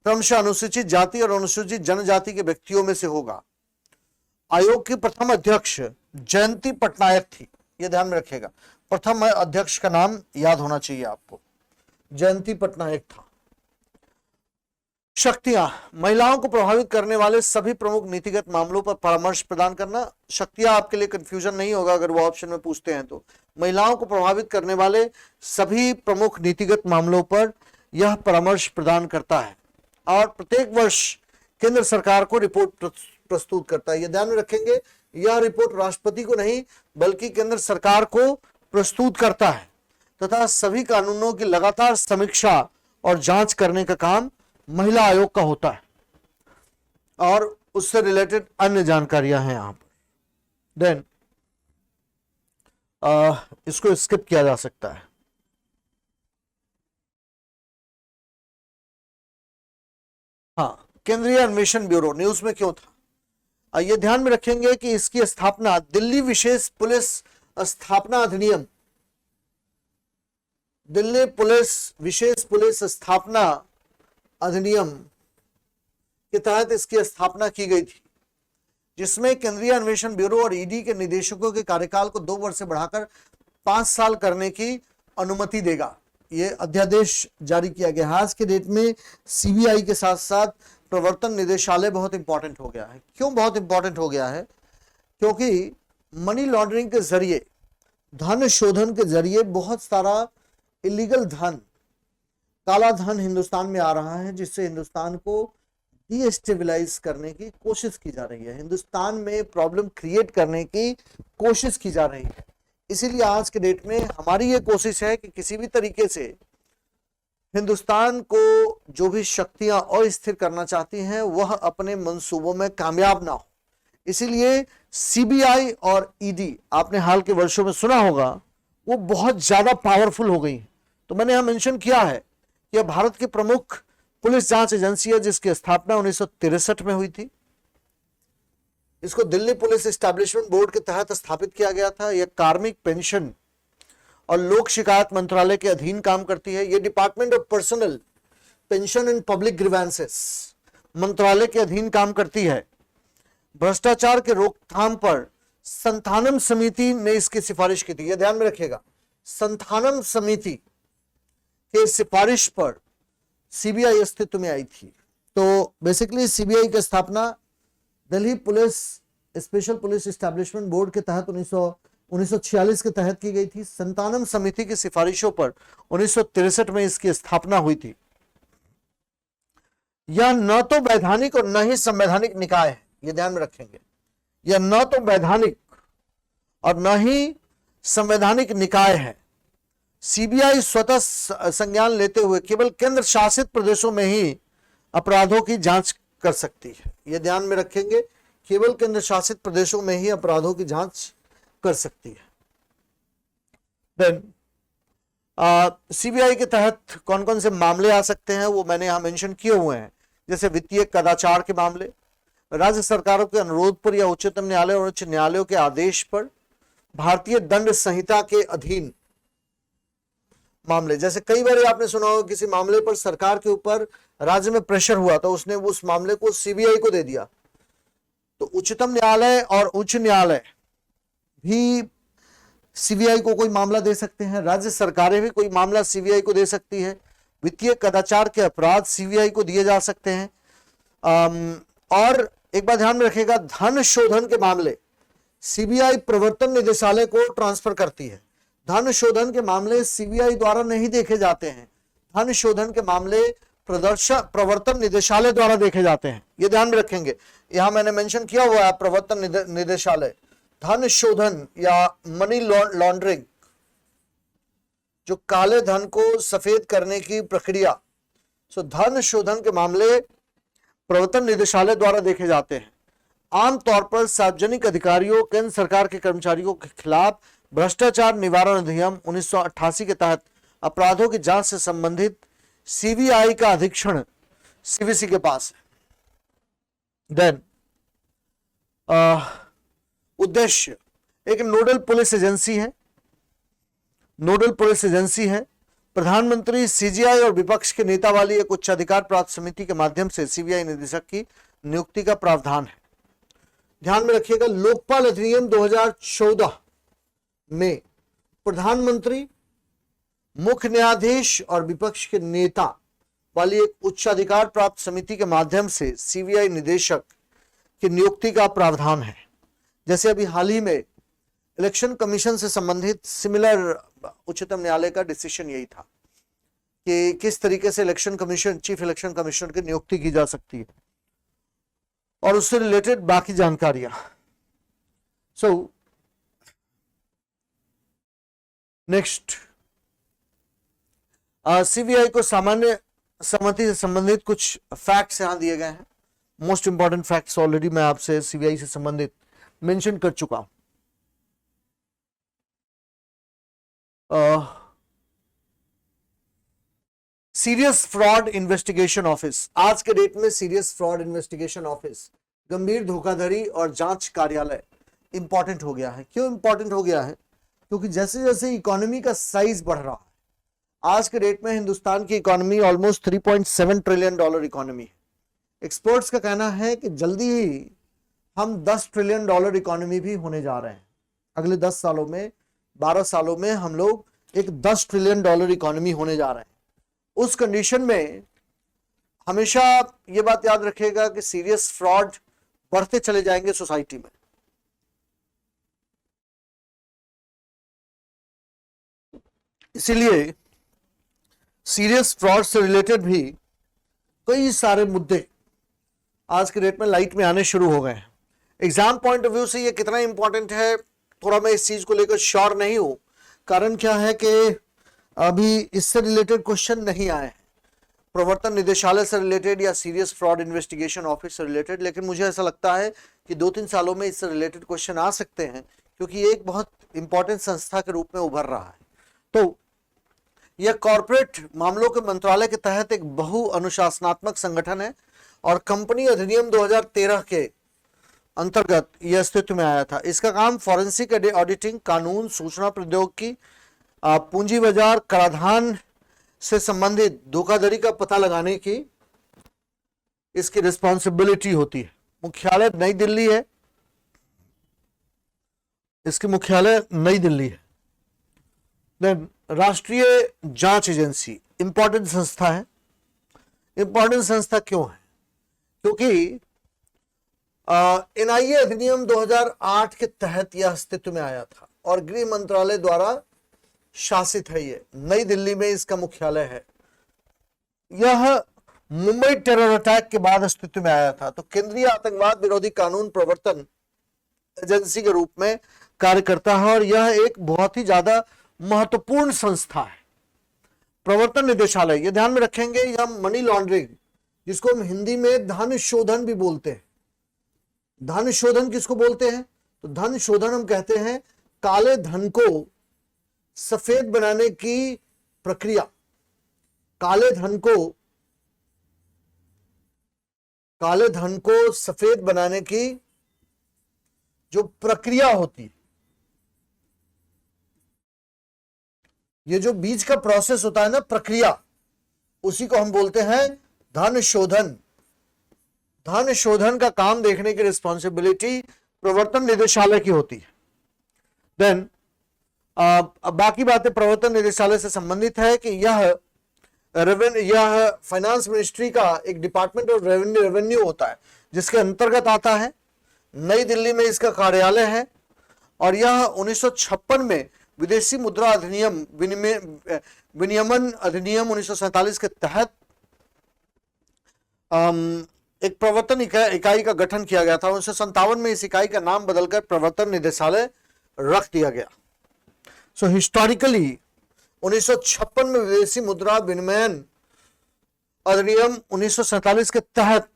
क्रमशः अनुसूचित जाति और अनुसूचित जनजाति के व्यक्तियों में से होगा। आयोग की प्रथम अध्यक्ष जयंती पटनायक थी, यह ध्यान में रखिएगा। प्रथम अध्यक्ष का नाम याद होना चाहिए आपको, जयंती पटनायक था। शक्तियां, महिलाओं को प्रभावित करने वाले सभी प्रमुख नीतिगत मामलों पर परामर्श प्रदान करना। शक्तियां आपके लिए कंफ्यूजन नहीं होगा अगर वो ऑप्शन में पूछते हैं तो। महिलाओं को प्रभावित करने वाले सभी प्रमुख नीतिगत मामलों पर यह परामर्श प्रदान करता है और प्रत्येक वर्ष केंद्र सरकार को रिपोर्ट प्रस्तुत करता है। यह ध्यान में रखेंगे, यह रिपोर्ट राष्ट्रपति को नहीं बल्कि केंद्र सरकार को प्रस्तुत करता है तथा सभी कानूनों की लगातार समीक्षा और जांच करने का काम महिला आयोग का होता है और उससे रिलेटेड अन्य जानकारियां हैं यहां पर। देन इसको स्किप किया जा सकता है। हाँ, केंद्रीय अन्वेषण ब्यूरो न्यूज में क्यों था? ये ध्यान में रखेंगे कि इसकी स्थापना दिल्ली विशेष पुलिस स्थापना अधिनियम, दिल्ली विशेष पुलिस स्थापना अधिनियम के तहत इसकी स्थापना की गई थी, जिसमें केंद्रीय अन्वेषण ब्यूरो और ईडी के निदेशकों के कार्यकाल को 2 वर्ष से बढ़ाकर 5 साल करने की अनुमति देगा। ये अध्यादेश जारी किया गया। आज के डेट में सीबीआई के साथ साथ प्रवर्तन निदेशालय बहुत इंपॉर्टेंट हो गया है। क्यों बहुत इंपॉर्टेंट हो गया है? क्योंकि मनी लॉन्ड्रिंग के जरिए, धन शोधन के जरिए बहुत सारा इलीगल धन, काला धन हिंदुस्तान में आ रहा है, जिससे हिंदुस्तान को डीस्टेबलाइज करने की कोशिश की जा रही है, हिंदुस्तान में प्रॉब्लम क्रिएट करने की कोशिश की जा रही है। इसीलिए आज के डेट में हमारी ये कोशिश है कि किसी भी तरीके से हिंदुस्तान को जो भी शक्तियां अस्थिर करना चाहती हैं वह अपने मंसूबों में कामयाब ना हो। इसीलिए सीबीआई और ईडी, आपने हाल के वर्षों में सुना होगा, वो बहुत ज्यादा पावरफुल हो गई। तो मैंने यहां मेंशन किया है कि यह भारत की प्रमुख पुलिस जांच एजेंसी है, जिसकी स्थापना 1963 में हुई थी। इसको दिल्ली पुलिस एस्टैब्लिशमेंट बोर्ड के तहत स्थापित किया गया था। यह कार्मिक, पेंशन और लोक शिकायत मंत्रालय के अधीन काम करती है। यह department of personal, pension and public grievances मंत्रालय के अधीन काम करती है। भ्रष्टाचार के रोकथाम पर संथानम समिति ने इसकी सिफारिश की थी, यह ध्यान में रखिएगा। संथानम समिति के सिफारिश पर सीबीआई अस्तित्व में आई थी। तो बेसिकली सीबीआई की स्थापना Delhi police special police establishment board के तहत 1946 के तहत की गई थी। संतानम समिति की सिफारिशों पर 1963 में इसकी स्थापना हुई थी। यह न तो वैधानिक और न ही संवैधानिक निकाय है, यह ध्यान में रखेंगे। यह न तो वैधानिक और न ही संवैधानिक निकाय है। सीबीआई स्वतः संज्ञान लेते हुए केवल केंद्र शासित प्रदेशों में ही अपराधों की जांच कर सकती है, यह ध्यान में रखेंगे। केवल केंद्र शासित प्रदेशों में ही अपराधों की जांच कर सकती है। देन सीबीआई के तहत कौन कौन से मामले आ सकते हैं वो मैंने यहां मेंशन किए हुए हैं, जैसे वित्तीय कदाचार के मामले, राज्य सरकारों के अनुरोध पर या उच्चतम न्यायालय और उच्च न्यायालयों के आदेश पर भारतीय दंड संहिता के अधीन मामले, जैसे कई बार आपने सुना होगा किसी मामले पर सरकार के ऊपर राज्य में प्रेशर हुआ तो उसने उस मामले को सीबीआई को दे दिया, तो उच्चतम न्यायालय और उच्च न्यायालय भी सीबीआई को कोई मामला दे सकते हैं, राज्य सरकारें भी कोई मामला सीबीआई को दे सकती है, वित्तीय कदाचार के अपराध सीबीआई को दिए जा सकते हैं। और एक बात ध्यान में रखिएगा, धन शोधन के मामले सीबीआई प्रवर्तन निदेशालय को ट्रांसफर करती है। धन शोधन के मामले सीबीआई द्वारा नहीं देखे जाते हैं, धन शोधन के मामले प्रवर्तन निदेशालय द्वारा देखे जाते हैं, ये ध्यान में रखेंगे। यहां मैंने मेंशन किया हुआ है प्रवर्तन निदेशालय। धन शोधन या मनी लॉन्ड्रिंग, जो काले धन को सफेद करने की प्रक्रिया, सो धन शोधन के मामले प्रवर्तन निदेशालय द्वारा देखे जाते हैं। आमतौर पर सार्वजनिक अधिकारियों, केंद्र सरकार के कर्मचारियों के खिलाफ भ्रष्टाचार निवारण अधिनियम 1988 के तहत अपराधों की जांच से संबंधित सीबीआई का अधीक्षण सीवीसी के पास है। देन उद्देश्य, एक नोडल पुलिस एजेंसी है, नोडल पुलिस एजेंसी है। प्रधानमंत्री, सीजीआई और विपक्ष के नेता वाली एक उच्च अधिकार प्राप्त समिति के माध्यम से सीबीआई निदेशक की नियुक्ति का प्रावधान है। ध्यान में रखिएगा, लोकपाल अधिनियम 2014 में प्रधानमंत्री, मुख्य न्यायाधीश और विपक्ष के नेता वाली एक उच्च अधिकार प्राप्त समिति के माध्यम से सीबीआई निदेशक की नियुक्ति का प्रावधान है। जैसे अभी हाल ही में इलेक्शन कमीशन से संबंधित सिमिलर उच्चतम न्यायालय का डिसीजन यही था कि किस तरीके से election commission, chief election commissioner की नियुक्ति की जा सकती है और उससे रिलेटेड बाकी जानकारियां। सो नेक्स्ट, सीबीआई को सामान्य सहमति से संबंधित कुछ फैक्ट्स यहां दिए गए हैं। मोस्ट इंपॉर्टेंट फैक्ट्स ऑलरेडी मैं आपसे सीबीआई से संबंधित मेंशन कर चुका हूं। सीरियस फ्रॉड इन्वेस्टिगेशन ऑफिस, आज के डेट में सीरियस फ्रॉड इन्वेस्टिगेशन ऑफिस, गंभीर धोखाधड़ी और जांच कार्यालय इंपॉर्टेंट हो गया है। क्यों इंपॉर्टेंट हो गया है? क्योंकि जैसे जैसे इकोनॉमी का साइज बढ़ रहा है, आज के डेट में हिंदुस्तान की economy almost 3.7 trillion dollar economy है। एक्सपर्ट्स का कहना है कि जल्दी ही हम 10 ट्रिलियन डॉलर इकोनॉमी भी होने जा रहे हैं। अगले 10 सालों में, 12 सालों में हम लोग एक 10 ट्रिलियन डॉलर इकोनॉमी होने जा रहे हैं। उस कंडीशन में हमेशा ये बात याद रखिएगा कि सीरियस फ्रॉड बढ़ते चले जाएंगे सोसाइटी में। इसीलिए सीरियस फ्रॉड से रिलेटेड भी कई सारे मुद्दे आज के डेट में लाइट में आने शुरू हो गए हैं। एग्जाम पॉइंट ऑफ व्यू से ये कितना इंपॉर्टेंट है, थोड़ा मैं इस चीज को लेकर श्योर नहीं हूं। कारण क्या है कि अभी इससे रिलेटेड क्वेश्चन नहीं आए हैं, प्रवर्तन निदेशालय से रिलेटेड या सीरियस फ्रॉड इन्वेस्टिगेशन ऑफिस से रिलेटेड, लेकिन मुझे ऐसा लगता है कि 2-3 सालों में इससे रिलेटेड क्वेश्चन आ सकते हैं, क्योंकि ये एक बहुत इंपॉर्टेंट संस्था के रूप में उभर रहा है। तो यह कॉर्पोरेट मामलों के मंत्रालय के तहत एक बहु अनुशासनात्मक संगठन है और कंपनी अधिनियम 2013 के अंतर्गत यह अस्तित्व में आया था। इसका काम फॉरेंसिक ऑडिटिंग, कानून, सूचना प्रौद्योगिकी, पूंजी बाजार, कराधान से संबंधित धोखाधड़ी का पता लगाने की इसकी रिस्पॉन्सिबिलिटी होती है। मुख्यालय नई दिल्ली है, इसकी मुख्यालय नई दिल्ली है। देन राष्ट्रीय जांच एजेंसी, इंपॉर्टेंट संस्था है। इंपॉर्टेंट संस्था क्यों है? क्योंकि एनआईए अधिनियम 2008 के तहत यह अस्तित्व में आया था और गृह मंत्रालय द्वारा शासित है। ये नई दिल्ली में इसका मुख्यालय है। यह मुंबई टेरर अटैक के बाद अस्तित्व में आया था, तो केंद्रीय आतंकवाद विरोधी कानून प्रवर्तन एजेंसी के रूप में कार्य करता है और यह एक बहुत ही ज्यादा महत्वपूर्ण संस्था है। प्रवर्तन निदेशालय, ये ध्यान में रखेंगे, यह मनी लॉन्ड्रिंग, जिसको हम हिंदी में धन शोधन भी बोलते हैं। धन शोधन किसको बोलते हैं? तो धन शोधन हम कहते हैं काले धन को सफेद बनाने की प्रक्रिया, काले धन को काले धन को सफेद बनाने की जो प्रक्रिया होती है, ये जो बीच का प्रोसेस होता है ना, प्रक्रिया, उसी को हम बोलते हैं धन शोधन। धन शोधन का काम देखने की रिस्पॉन्सिबिलिटी प्रवर्तन निदेशालय की होती है। देन बाकी बातें प्रवर्तन निदेशालय से संबंधित है कि यह फाइनेंस मिनिस्ट्री का एक डिपार्टमेंट और रेवेन्यू होता है जिसके अंतर्गत आता है। नई दिल्ली में इसका कार्यालय है और यह 1956 में विदेशी मुद्रा अधिनियम विनियमन अधिनियम 1947 के तहत एक प्रवर्तन इकाई का गठन किया गया था। 1957 में इस इकाई का नाम बदलकर प्रवर्तन निदेशालय रख दिया गया। सो हिस्टोरिकली 1956 में विदेशी मुद्रा विनिमयन अधिनियम 1947 के तहत,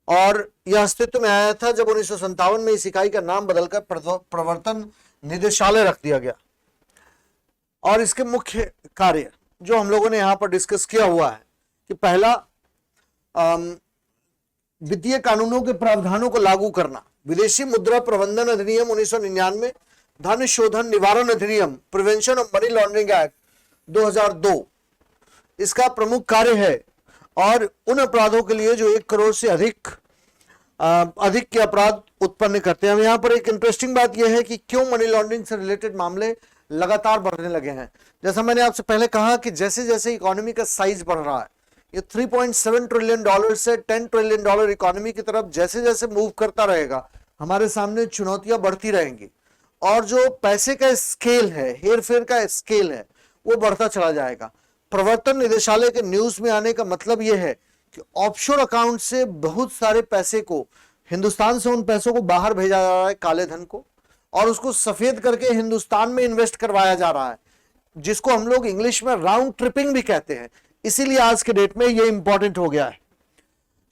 और यह अस्तित्व में आया था जब 1957 में इस इकाई का नाम बदलकर प्रवर्तन निदेशालय रख दिया गया। और इसके मुख्य कार्य जो हम लोगों ने यहां पर डिस्कस किया हुआ है कि पहला, वित्तीय कानूनों के प्रावधानों को लागू करना, विदेशी मुद्रा प्रबंधन अधिनियम 1999, धन शोधन निवारण अधिनियम prevention of money laundering act 2002 इसका प्रमुख कार्य है। और उन अपराधों के लिए जो 1 करोड़ से अधिक के अपराध उत्पन्न करते हैं। यहाँ पर एक इंटरेस्टिंग बात यह है कि क्यों मनी लॉन्ड्रिंग से रिलेटेड मामले लगातार बढ़ने लगे हैं। जैसा मैंने आपसे पहले कहा कि जैसे जैसे इकोनॉमी का साइज बढ़ रहा है, ये 3.7 ट्रिलियन डॉलर से 10 ट्रिलियन डॉलर इकोनॉमी की तरफ जैसे जैसे मूव करता रहेगा, हमारे सामने चुनौतियां बढ़ती रहेंगी और जो पैसे का स्केल है, हेर फेर का स्केल है, वो बढ़ता चला जाएगा। प्रवर्तन निदेशालय के न्यूज में आने का मतलब यह है कि ऑफशोर अकाउंट से बहुत सारे पैसे को, हिंदुस्तान से उन पैसों को बाहर भेजा जा रहा है, काले धन को, और उसको सफेद करके हिंदुस्तान में इन्वेस्ट करवाया जा रहा है, जिसको हम लोग इंग्लिश में राउंड ट्रिपिंग भी कहते हैं। इसीलिए आज के डेट में यह इंपॉर्टेंट हो गया है।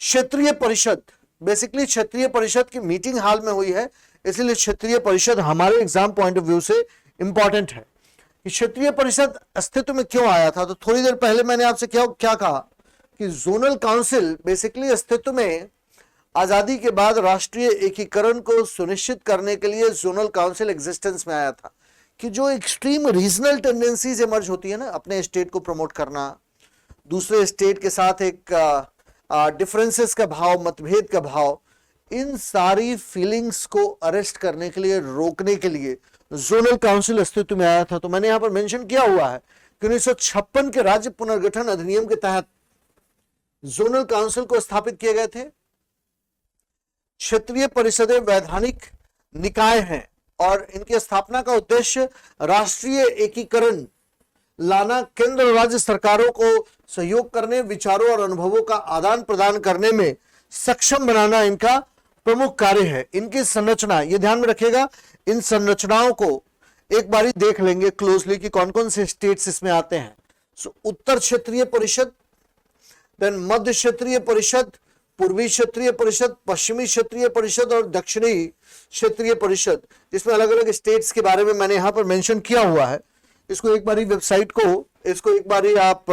क्षेत्रीय परिषद, बेसिकली क्षेत्रीय परिषद की मीटिंग हाल में हुई है, इसलिए क्षेत्रीय परिषद हमारे एग्जाम पॉइंट ऑफ व्यू से इंपॉर्टेंट है। क्षेत्रीय परिषद अस्तित्व में क्यों आया था? तो थोड़ी देर पहले मैंने आपसे क्या कहा कि जोनल काउंसिल बेसिकली अस्तित्व में आजादी के बाद राष्ट्रीय एकीकरण को सुनिश्चित करने के लिए जोनल काउंसिल एग्जिस्टेंस में आया था कि जो एक्सट्रीम रीजनल टेंडेंसीज इमर्ज होती है ना, अपने स्टेट को प्रमोट करना, दूसरे स्टेट के साथ एक डिफरेंसेस का भाव, मतभेद का भाव, इन सारी फीलिंग्स को अरेस्ट करने के लिए, रोकने के लिए जोनल काउंसिल अस्तित्व में आया था। तो मैंने यहां पर मेंशन किया हुआ है कि 1956 के राज्य पुनर्गठन अधिनियम के तहत जोनल काउंसिल को स्थापित किए गए थे। क्षेत्रीय परिषदें वैधानिक निकाय हैं और इनकी स्थापना का उद्देश्य राष्ट्रीय एकीकरण लाना, केंद्र और राज्य सरकारों को सहयोग करने, विचारों और अनुभवों का आदान प्रदान करने में सक्षम बनाना इनका प्रमुख कार्य है। इनकी संरचना, ये ध्यान में रखिएगा, इन संरचनाओं को एक बारी देख लेंगे क्लोजली कि कौन कौन से स्टेट्स इसमें आते हैं। उत्तर क्षेत्रीय परिषद, देन मध्य क्षेत्रीय परिषद, पूर्वी क्षेत्रीय परिषद, पश्चिमी क्षेत्रीय परिषद और दक्षिणी क्षेत्रीय परिषद, जिसमें अलग अलग स्टेट्स के बारे में मैंने यहां पर मेंशन किया हुआ है। इसको एक बारी वेबसाइट को, इसको एक बारी आप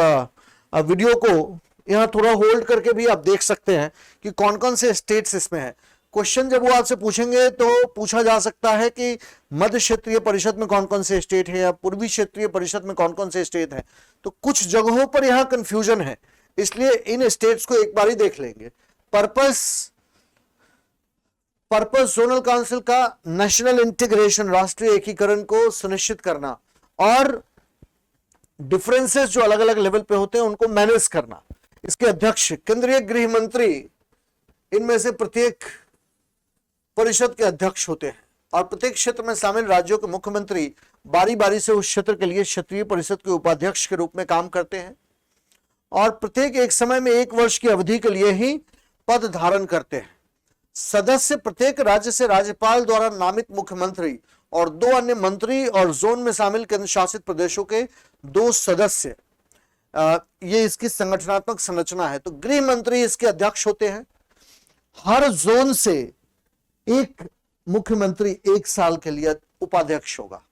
वीडियो को यहां थोड़ा होल्ड करके भी आप देख सकते हैं कि कौन कौन से स्टेट्स इसमें है। क्वेश्चन जब वो आपसे पूछेंगे तो पूछा जा सकता है कि मध्य क्षेत्रीय परिषद में कौन कौन से स्टेट है या पूर्वी क्षेत्रीय परिषद में कौन कौन से स्टेट है। तो कुछ जगहों पर यहां कंफ्यूजन है, इसलिए इन स्टेट्स को एक बार ही देख लेंगे। पर्पस जोनल काउंसिल का नेशनल इंटीग्रेशन, राष्ट्रीय एकीकरण को सुनिश्चित करना और डिफरेंसेस जो अलग अलग लेवल पे होते हैं उनको मैनेज करना। इसके अध्यक्ष केंद्रीय गृह मंत्री, इनमें से प्रत्येक परिषद के अध्यक्ष होते हैं और प्रत्येक क्षेत्र में शामिल राज्यों के मुख्यमंत्री बारी बारी से उस क्षेत्र के लिए क्षेत्रीय परिषद के उपाध्यक्ष के रूप में काम करते हैं और प्रत्येक एक समय में 1 वर्ष की अवधि के लिए ही पद धारण करते हैं। सदस्य प्रत्येक राज्य से राज्यपाल द्वारा नामित मुख्यमंत्री और 2 अन्य मंत्री और जोन में शामिल केंद्र शासित प्रदेशों के 2 सदस्य, ये इसकी संगठनात्मक संरचना है। तो गृह मंत्री इसके अध्यक्ष होते हैं। हर जोन से एक मुख्यमंत्री 1 साल के लिए उपाध्यक्ष होगा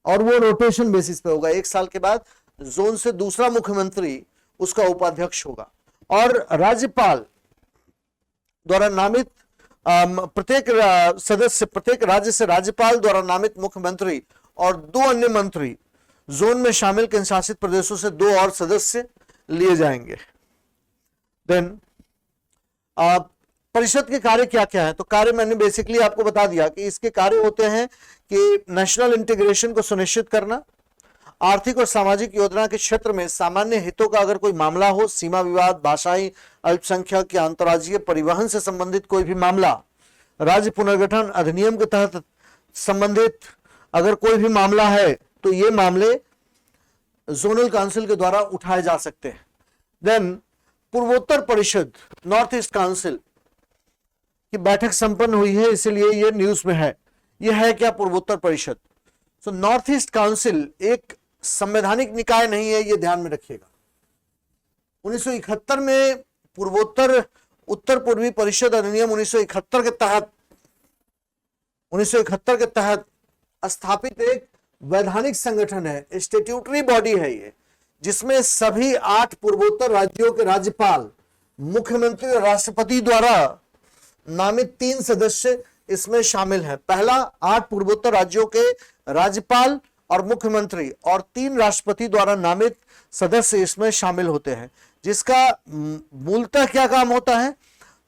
और वो रोटेशन बेसिस पे होगा। 1 साल के बाद जोन से दूसरा मुख्यमंत्री उसका उपाध्यक्ष होगा और राज्यपाल द्वारा नामित प्रत्येक सदस्य, प्रत्येक राज्य से राज्यपाल द्वारा नामित मुख्यमंत्री और 2 अन्य मंत्री, जोन में शामिल केंद्र शासित प्रदेशों से 2 और सदस्य लिए जाएंगे। देन परिषद के कार्य क्या क्या है? तो कार्य मैंने बेसिकली आपको बता दिया कि इसके कार्य होते हैं कि नेशनल इंटीग्रेशन को सुनिश्चित करना, आर्थिक और सामाजिक योजना के क्षेत्र में सामान्य हितों का अगर कोई मामला हो, सीमा विवाद, भाषाई अल्पसंख्यक या अंतर्राज्यीय परिवहन से संबंधित कोई भी मामला, राज्य पुनर्गठन अधिनियम के तहत संबंधित अगर कोई भी मामला है तो ये मामले जोनल काउंसिल के द्वारा उठाए जा सकते हैं। देन पूर्वोत्तर परिषद, नॉर्थ ईस्ट काउंसिल की बैठक संपन्न हुई है, इसलिए ये न्यूज में है। ये है क्या? पूर्वोत्तर परिषद। सो नॉर्थ ईस्ट काउंसिल एक संवैधानिक निकाय नहीं है, ये ध्यान में रखिएगा। 1971 में पूर्वोत्तर उत्तर पूर्वी परिषद अधिनियम 1971 के तहत स्थापित एक वैधानिक संगठन है, स्टैट्यूटरी बॉडी है ये, जिसमें सभी 8 पूर्वोत्तर राज्यों के राज्यपाल, मुख्यमंत्री और राष्ट्रपति द्वारा नामित 3 सदस्य इसमें शामिल हैं। पहला, 8 पूर्वोत्तर राज्यों के राज्यपाल और मुख्यमंत्री और 3 राष्ट्रपति द्वारा नामित सदस्य इसमें शामिल होते हैं, जिसका मूलतः क्या काम होता है?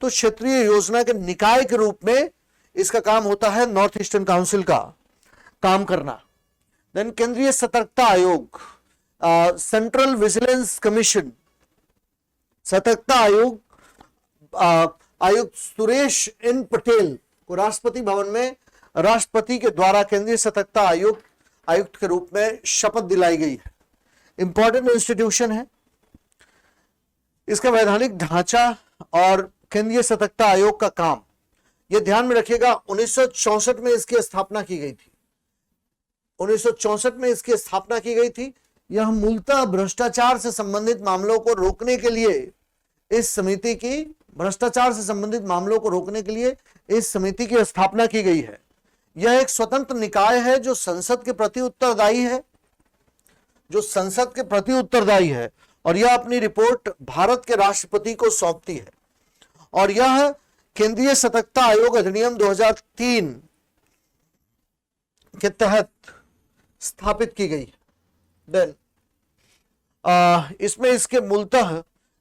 तो क्षेत्रीय योजना के निकाय के रूप में इसका काम होता है, नॉर्थ ईस्टर्न काउंसिल का काम करना। देन केंद्रीय सतर्कता आयोग, सेंट्रल विजिलेंस कमीशन, सतर्कता आयोग, आयुक्त सुरेश एन पटेल को राष्ट्रपति भवन में राष्ट्रपति के द्वारा केंद्रीय सतर्कता आयुक्त के रूप में शपथ दिलाई गई है। इंपॉर्टेंट इंस्टीट्यूशन है। इसका वैधानिक ढांचा और केंद्रीय सतर्कता आयोग का काम, यह ध्यान में रखिएगा, 1964 में इसकी स्थापना की गई थी। 1964 में इसकी स्थापना की गई थी। यह मूलतः भ्रष्टाचार से संबंधित मामलों को रोकने के लिए इस समिति की, भ्रष्टाचार से संबंधित मामलों को रोकने के लिए इस समिति की स्थापना की गई है। यह एक स्वतंत्र निकाय है जो संसद के प्रति उत्तरदायी है, और यह अपनी रिपोर्ट भारत के राष्ट्रपति को सौंपती है। और यह केंद्रीय सतर्कता आयोग अधिनियम 2003 के तहत स्थापित की गई। देन इसमें इसके मूलतः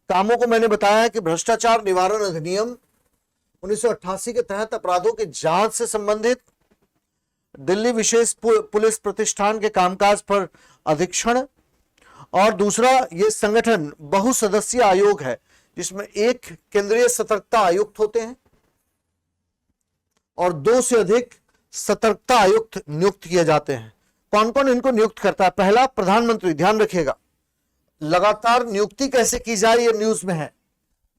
कामों को मैंने बताया है कि भ्रष्टाचार निवारण अधिनियम 1988 के तहत अपराधों की जांच से संबंधित, दिल्ली विशेष पुलिस प्रतिष्ठान के कामकाज पर अधीक्षण, और दूसरा ये संगठन बहुसदस्यीय आयोग है जिसमें 1 केंद्रीय सतर्कता आयुक्त होते हैं और 2 से अधिक सतर्कता आयुक्त नियुक्त किए जाते हैं। कौन कौन इनको नियुक्त करता है? पहला, प्रधानमंत्री। ध्यान रखिएगा, लगातार नियुक्ति कैसे की जाए ये न्यूज में है,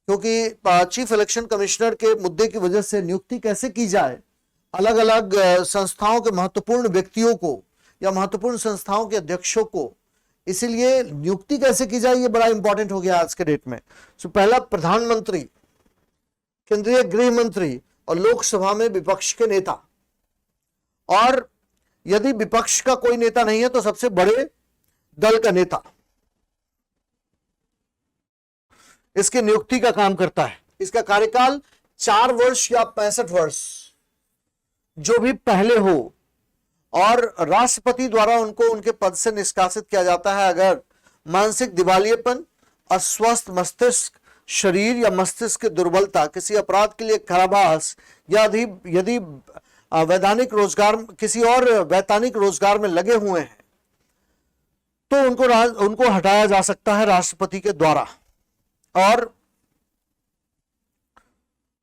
क्योंकि चीफ इलेक्शन कमिश्नर के मुद्दे की वजह से नियुक्ति कैसे की जाए, अलग अलग संस्थाओं के महत्वपूर्ण व्यक्तियों को या महत्वपूर्ण संस्थाओं के अध्यक्षों को, इसीलिए नियुक्ति कैसे की जाए ये बड़ा इंपॉर्टेंट हो गया आज के डेट में। सो पहला, प्रधानमंत्री, केंद्रीय गृह मंत्री और लोकसभा में विपक्ष के नेता, और यदि विपक्ष का कोई नेता नहीं है तो सबसे बड़े दल का नेता इसकी नियुक्ति का काम करता है। इसका कार्यकाल 4 वर्ष या 65 वर्ष जो भी पहले हो, और राष्ट्रपति द्वारा उनको उनके पद से निष्कासित किया जाता है अगर मानसिक दिवालियेपन, अस्वस्थ मस्तिष्क, शरीर या मस्तिष्क की दुर्बलता, किसी अपराध के लिए कारावास, या यदि वैधानिक रोजगार, किसी और वैधानिक रोजगार में लगे हुए हैं तो उनको हटाया जा सकता है राष्ट्रपति के द्वारा, और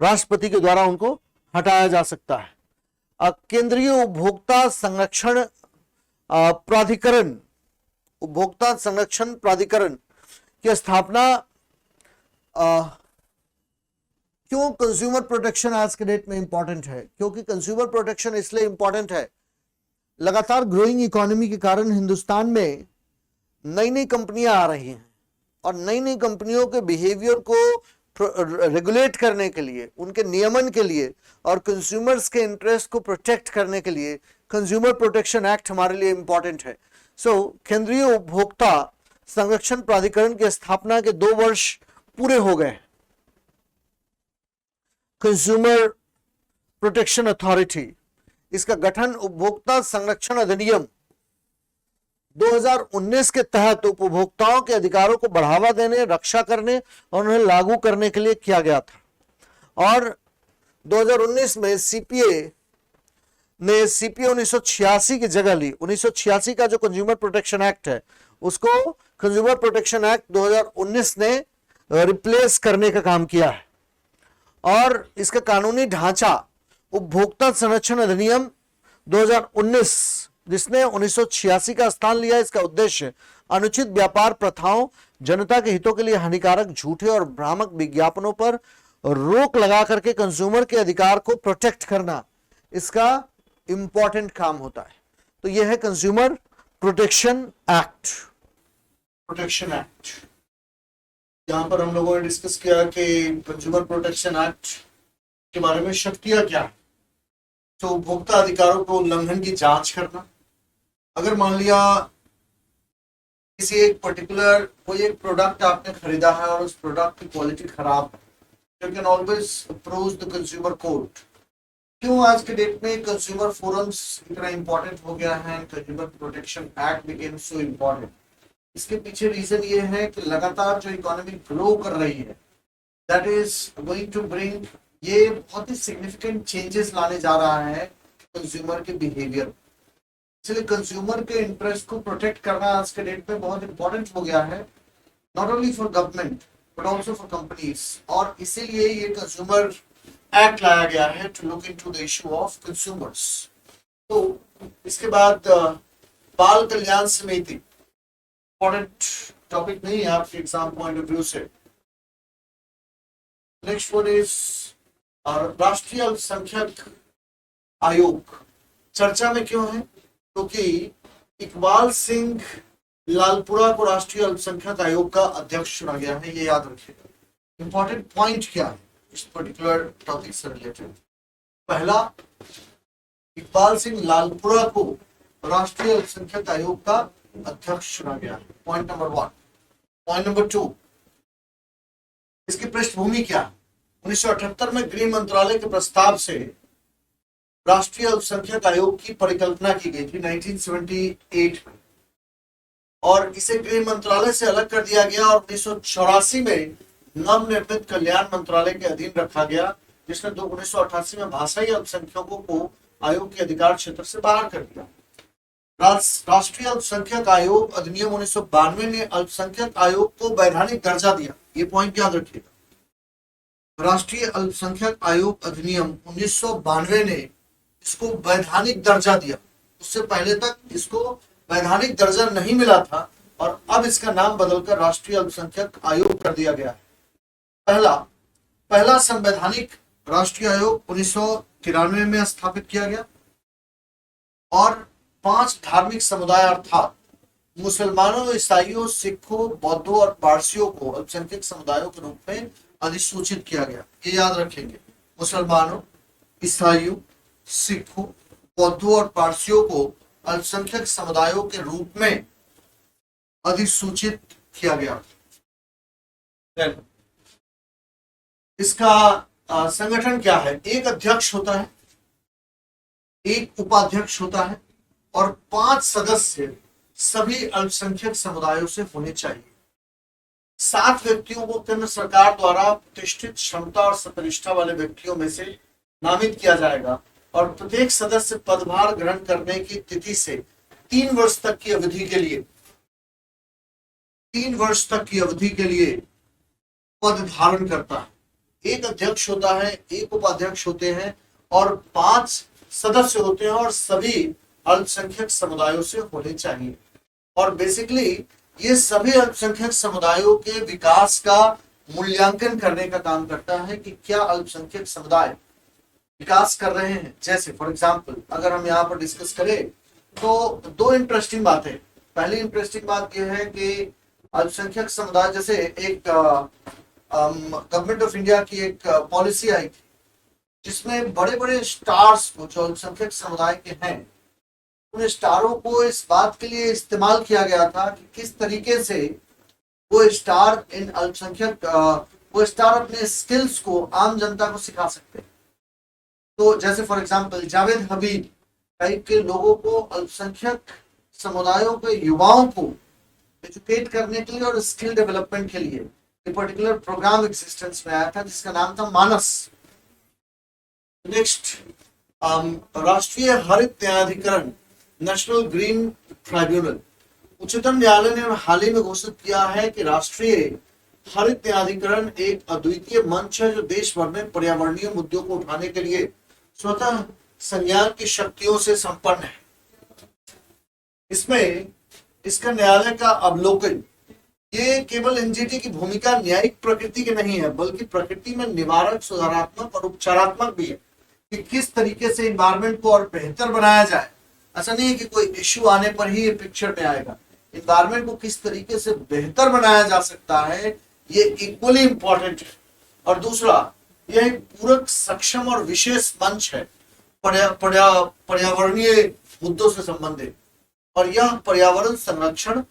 राष्ट्रपति के द्वारा उनको हटाया जा सकता है। केंद्रीय उपभोक्ता संरक्षण प्राधिकरण, उपभोक्ता संरक्षण प्राधिकरण की स्थापना, क्यों कंज्यूमर प्रोटेक्शन आज के डेट में इंपॉर्टेंट है? क्योंकि कंज्यूमर प्रोटेक्शन इसलिए इंपॉर्टेंट है, लगातार ग्रोइंग इकोनॉमी के कारण हिंदुस्तान में नई नई कंपनियां आ रही हैं, और नई नई कंपनियों के बिहेवियर को रेगुलेट करने के लिए, उनके नियमन के लिए और कंज्यूमर्स के इंटरेस्ट को प्रोटेक्ट करने के लिए कंज्यूमर प्रोटेक्शन एक्ट हमारे लिए इंपॉर्टेंट है। सो केंद्रीय उपभोक्ता संरक्षण प्राधिकरण की स्थापना के 2 वर्ष पूरे हो गए। कंज्यूमर प्रोटेक्शन अथॉरिटी, इसका गठन उपभोक्ता संरक्षण अधिनियम 2019 के तहत उपभोक्ताओं के अधिकारों को बढ़ावा देने, रक्षा करने और उन्हें लागू करने के लिए किया गया था। और 2019 में सीपीए ने सीपीए 1986 की जगह ली। 1986 का जो कंज्यूमर प्रोटेक्शन एक्ट है उसको कंज्यूमर प्रोटेक्शन एक्ट 2019 ने रिप्लेस करने का काम किया है। और इसका कानूनी ढांचा उपभोक्ता संरक्षण अधिनियम 2019, जिसने 1986 का स्थान लिया। इसका उद्देश्य अनुचित व्यापार प्रथाओं, जनता के हितों के लिए हानिकारक झूठे और भ्रामक विज्ञापनों पर रोक लगा करके कंज्यूमर के अधिकार को प्रोटेक्ट करना, इसका इंपॉर्टेंट काम होता है। तो यह है consumer protection act. Protection act, यहां पर हम लोगों ने डिस्कस किया कि कंज्यूमर प्रोटेक्शन एक्ट के बारे में शक्तियां क्या है। तो उपभोक्ता अधिकारों को उल्लंघन की जांच करना। अगर मान लिया किसी एक पर्टिकुलर कोई एक प्रोडक्ट आपने खरीदा है और उस प्रोडक्ट की क्वालिटी खराब है, you can always approach the consumer court. क्यों आज के डेट में कंज्यूमर फोरम्स इतना इंपॉर्टेंट हो गया है, consumer protection act became so important? इसके पीछे रीजन ये है कि लगातार जो इकोनॉमी ग्रो कर रही है, that is going to bring, ये बहुत ही सिग्निफिकेंट चेंजेस लाने जा रहा है कंज्यूमर के बिहेवियर। इसलिए कंज्यूमर के इंटरेस्ट को प्रोटेक्ट करना आज के डेट में बहुत इंपॉर्टेंट हो गया है, not only for government but also for companies. और इसीलिए ये कंज्यूमर एक्ट लाया गया है to look into the issue of consumers. तो इसके बाद बाल कल्याण समिति, इंपॉर्टेंट टॉपिक नहीं है आपके एग्जाम पॉइंट ऑफ व्यू से। नेक्स्ट वन इज राष्ट्रीय अल्पसंख्यक आयोग। चर्चा में क्यों है? क्योंकि इकबाल सिंह लालपुरा को राष्ट्रीय अल्पसंख्यक आयोग का अध्यक्ष चुना गया है, ये याद रखिएगा। इंपॉर्टेंट पॉइंट क्या है इस पर्टिकुलर टॉपिक से रिलेटेड? पहला, इकबाल सिंह लालपुरा को राष्ट्रीय अल्पसंख्यक आयोग का अध्यक्ष चुना गया है, पॉइंट नंबर 1। पॉइंट नंबर 2, इसकी पृष्ठभूमि क्या है? 1978 में गृह मंत्रालय के प्रस्ताव से राष्ट्रीय अल्पसंख्यक आयोग की परिकल्पना की गई थी 1978 में, और इसे गृह मंत्रालय से अलग कर दिया गया और 1984 में नवनिर्मित कल्याण मंत्रालय के अधीन रखा गया, जिसने 1988 में भाषाई अल्पसंख्यकों को आयोग के अधिकार क्षेत्र से बाहर कर दिया। राष्ट्रीय अल्पसंख्यक आयोग अधिनियम 1992 ने अल्पसंख्यक आयोग को वैधानिक दर्जा दिया, ये पॉइंट याद रखिएगा। राष्ट्रीय अल्पसंख्यक आयोग अधिनियम 1992 ने इसको वैधानिक दर्जा दिया। उससे पहले तक इसको वैधानिक दर्जा नहीं मिला था और अब इसका नाम बदलकर राष्ट्रीय अल्पसंख्यक आयोग कर दिया गया है। पहला संवैधानिक राष्ट्रीय आयोग 1993 में स्थापित किया गया और 5 धार्मिक समुदाय अर्थात मुसलमानों, ईसाइयों, सिखों, बौद्धों और पारसियों को अल्पसंख्यक समुदायों के रूप में अधिसूचित किया गया। ये याद रखेंगे, मुसलमानों, ईसाइयों, सिखों, बौद्धों और पारसियों को अल्पसंख्यक समुदायों के रूप में अधिसूचित किया गया। इसका संगठन क्या है? एक अध्यक्ष होता है, एक उपाध्यक्ष होता है और 5 सदस्य सभी अल्पसंख्यक समुदायों से होने चाहिए। 7 व्यक्तियों को केंद्र सरकार द्वारा प्रतिष्ठित क्षमता और सतनिष्ठा वाले व्यक्तियों में से नामित किया जाएगा और प्रत्येक सदस्य पदभार ग्रहण करने की तिथि से 3 वर्ष तक की अवधि के लिए 3 वर्ष तक की अवधि के लिए पद धारण करता है। एक अध्यक्ष होता है, एक उपाध्यक्ष होते हैं और 5 सदस्य होते हैं और सभी अल्पसंख्यक समुदायों से होने चाहिए। और बेसिकली ये सभी अल्पसंख्यक समुदायों के विकास का मूल्यांकन करने का काम करता है कि क्या अल्पसंख्यक समुदाय विकास कर रहे हैं। जैसे फॉर एग्जांपल अगर हम यहाँ पर डिस्कस करें तो 2 इंटरेस्टिंग बातें। पहली इंटरेस्टिंग बात यह है कि अल्पसंख्यक समुदाय, जैसे एक गवर्नमेंट ऑफ इंडिया की एक पॉलिसी आई थी जिसमें बड़े बड़े स्टार्स को जो अल्पसंख्यक समुदाय के हैं, उन स्टारों को इस बात के लिए इस्तेमाल किया गया था कि किस तरीके से वो स्टार इन अल्पसंख्यक वो स्टार अपने स्किल्स को आम जनता को सिखा सकते हैं। तो जैसे for example Javed Habib type के लोगों को, अल्पसंख्यक समुदायों के युवाओं को एजुकेट करने के लिए और स्किल डेवलपमेंट के लिए एक पर्टिकुलर प्रोग्राम एग्जिस्टेंस में आया था जिसका नाम था मानस। नेक्स्ट, राष्ट्रीय हरित न्यायाधिकरण, नेशनल ग्रीन ट्राइब्यूनल। उच्चतम न्यायालय ने हाल ही में घोषित किया है कि राष्ट्रीय हरित न्यायाधिकरण एक अद्वितीय मंच है जो देश भर में पर्यावरणीय मुद्दों को उठाने के लिए स्वतः संज्ञान की शक्तियों से संपन्न है। इसमें इसका न्यायालय का अवलोकन, ये केवल एनजीटी की भूमिका न्यायिक प्रकृति की नहीं है बल्कि प्रकृति में निवारक, सुधारात्मक और उपचारात्मक भी है कि किस तरीके से इन्वायरमेंट को और बेहतर बनाया जाए। ऐसा नहीं है कि कोई इश्यू आने पर ही ये पिक्चर में आएगा। इन्वायरमेंट को किस तरीके से बेहतर बनाया जा सकता है ये इक्वली इंपॉर्टेंट है। और दूसरा, यह एक पूरक, सक्षम और विशेष मंच है पर्यावरणीय मुद्दों से संबंधित, और यह पर्यावरण संरक्षण,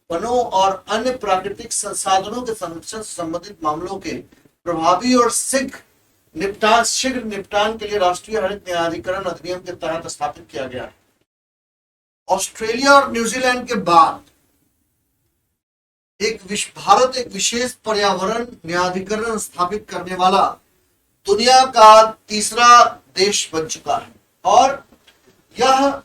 वनों और अन्य प्राकृतिक संसाधनों के संरक्षण से संबंधित मामलों के प्रभावी और शीघ्र निपटान के लिए राष्ट्रीय हरित न्यायाधिकरण अधिनियम के तहत स्थापित किया गया है। ऑस्ट्रेलिया और न्यूजीलैंड के बाद भारत एक विशेष पर्यावरण न्यायाधिकरण स्थापित करने वाला दुनिया का तीसरा देश बन चुका है। और यह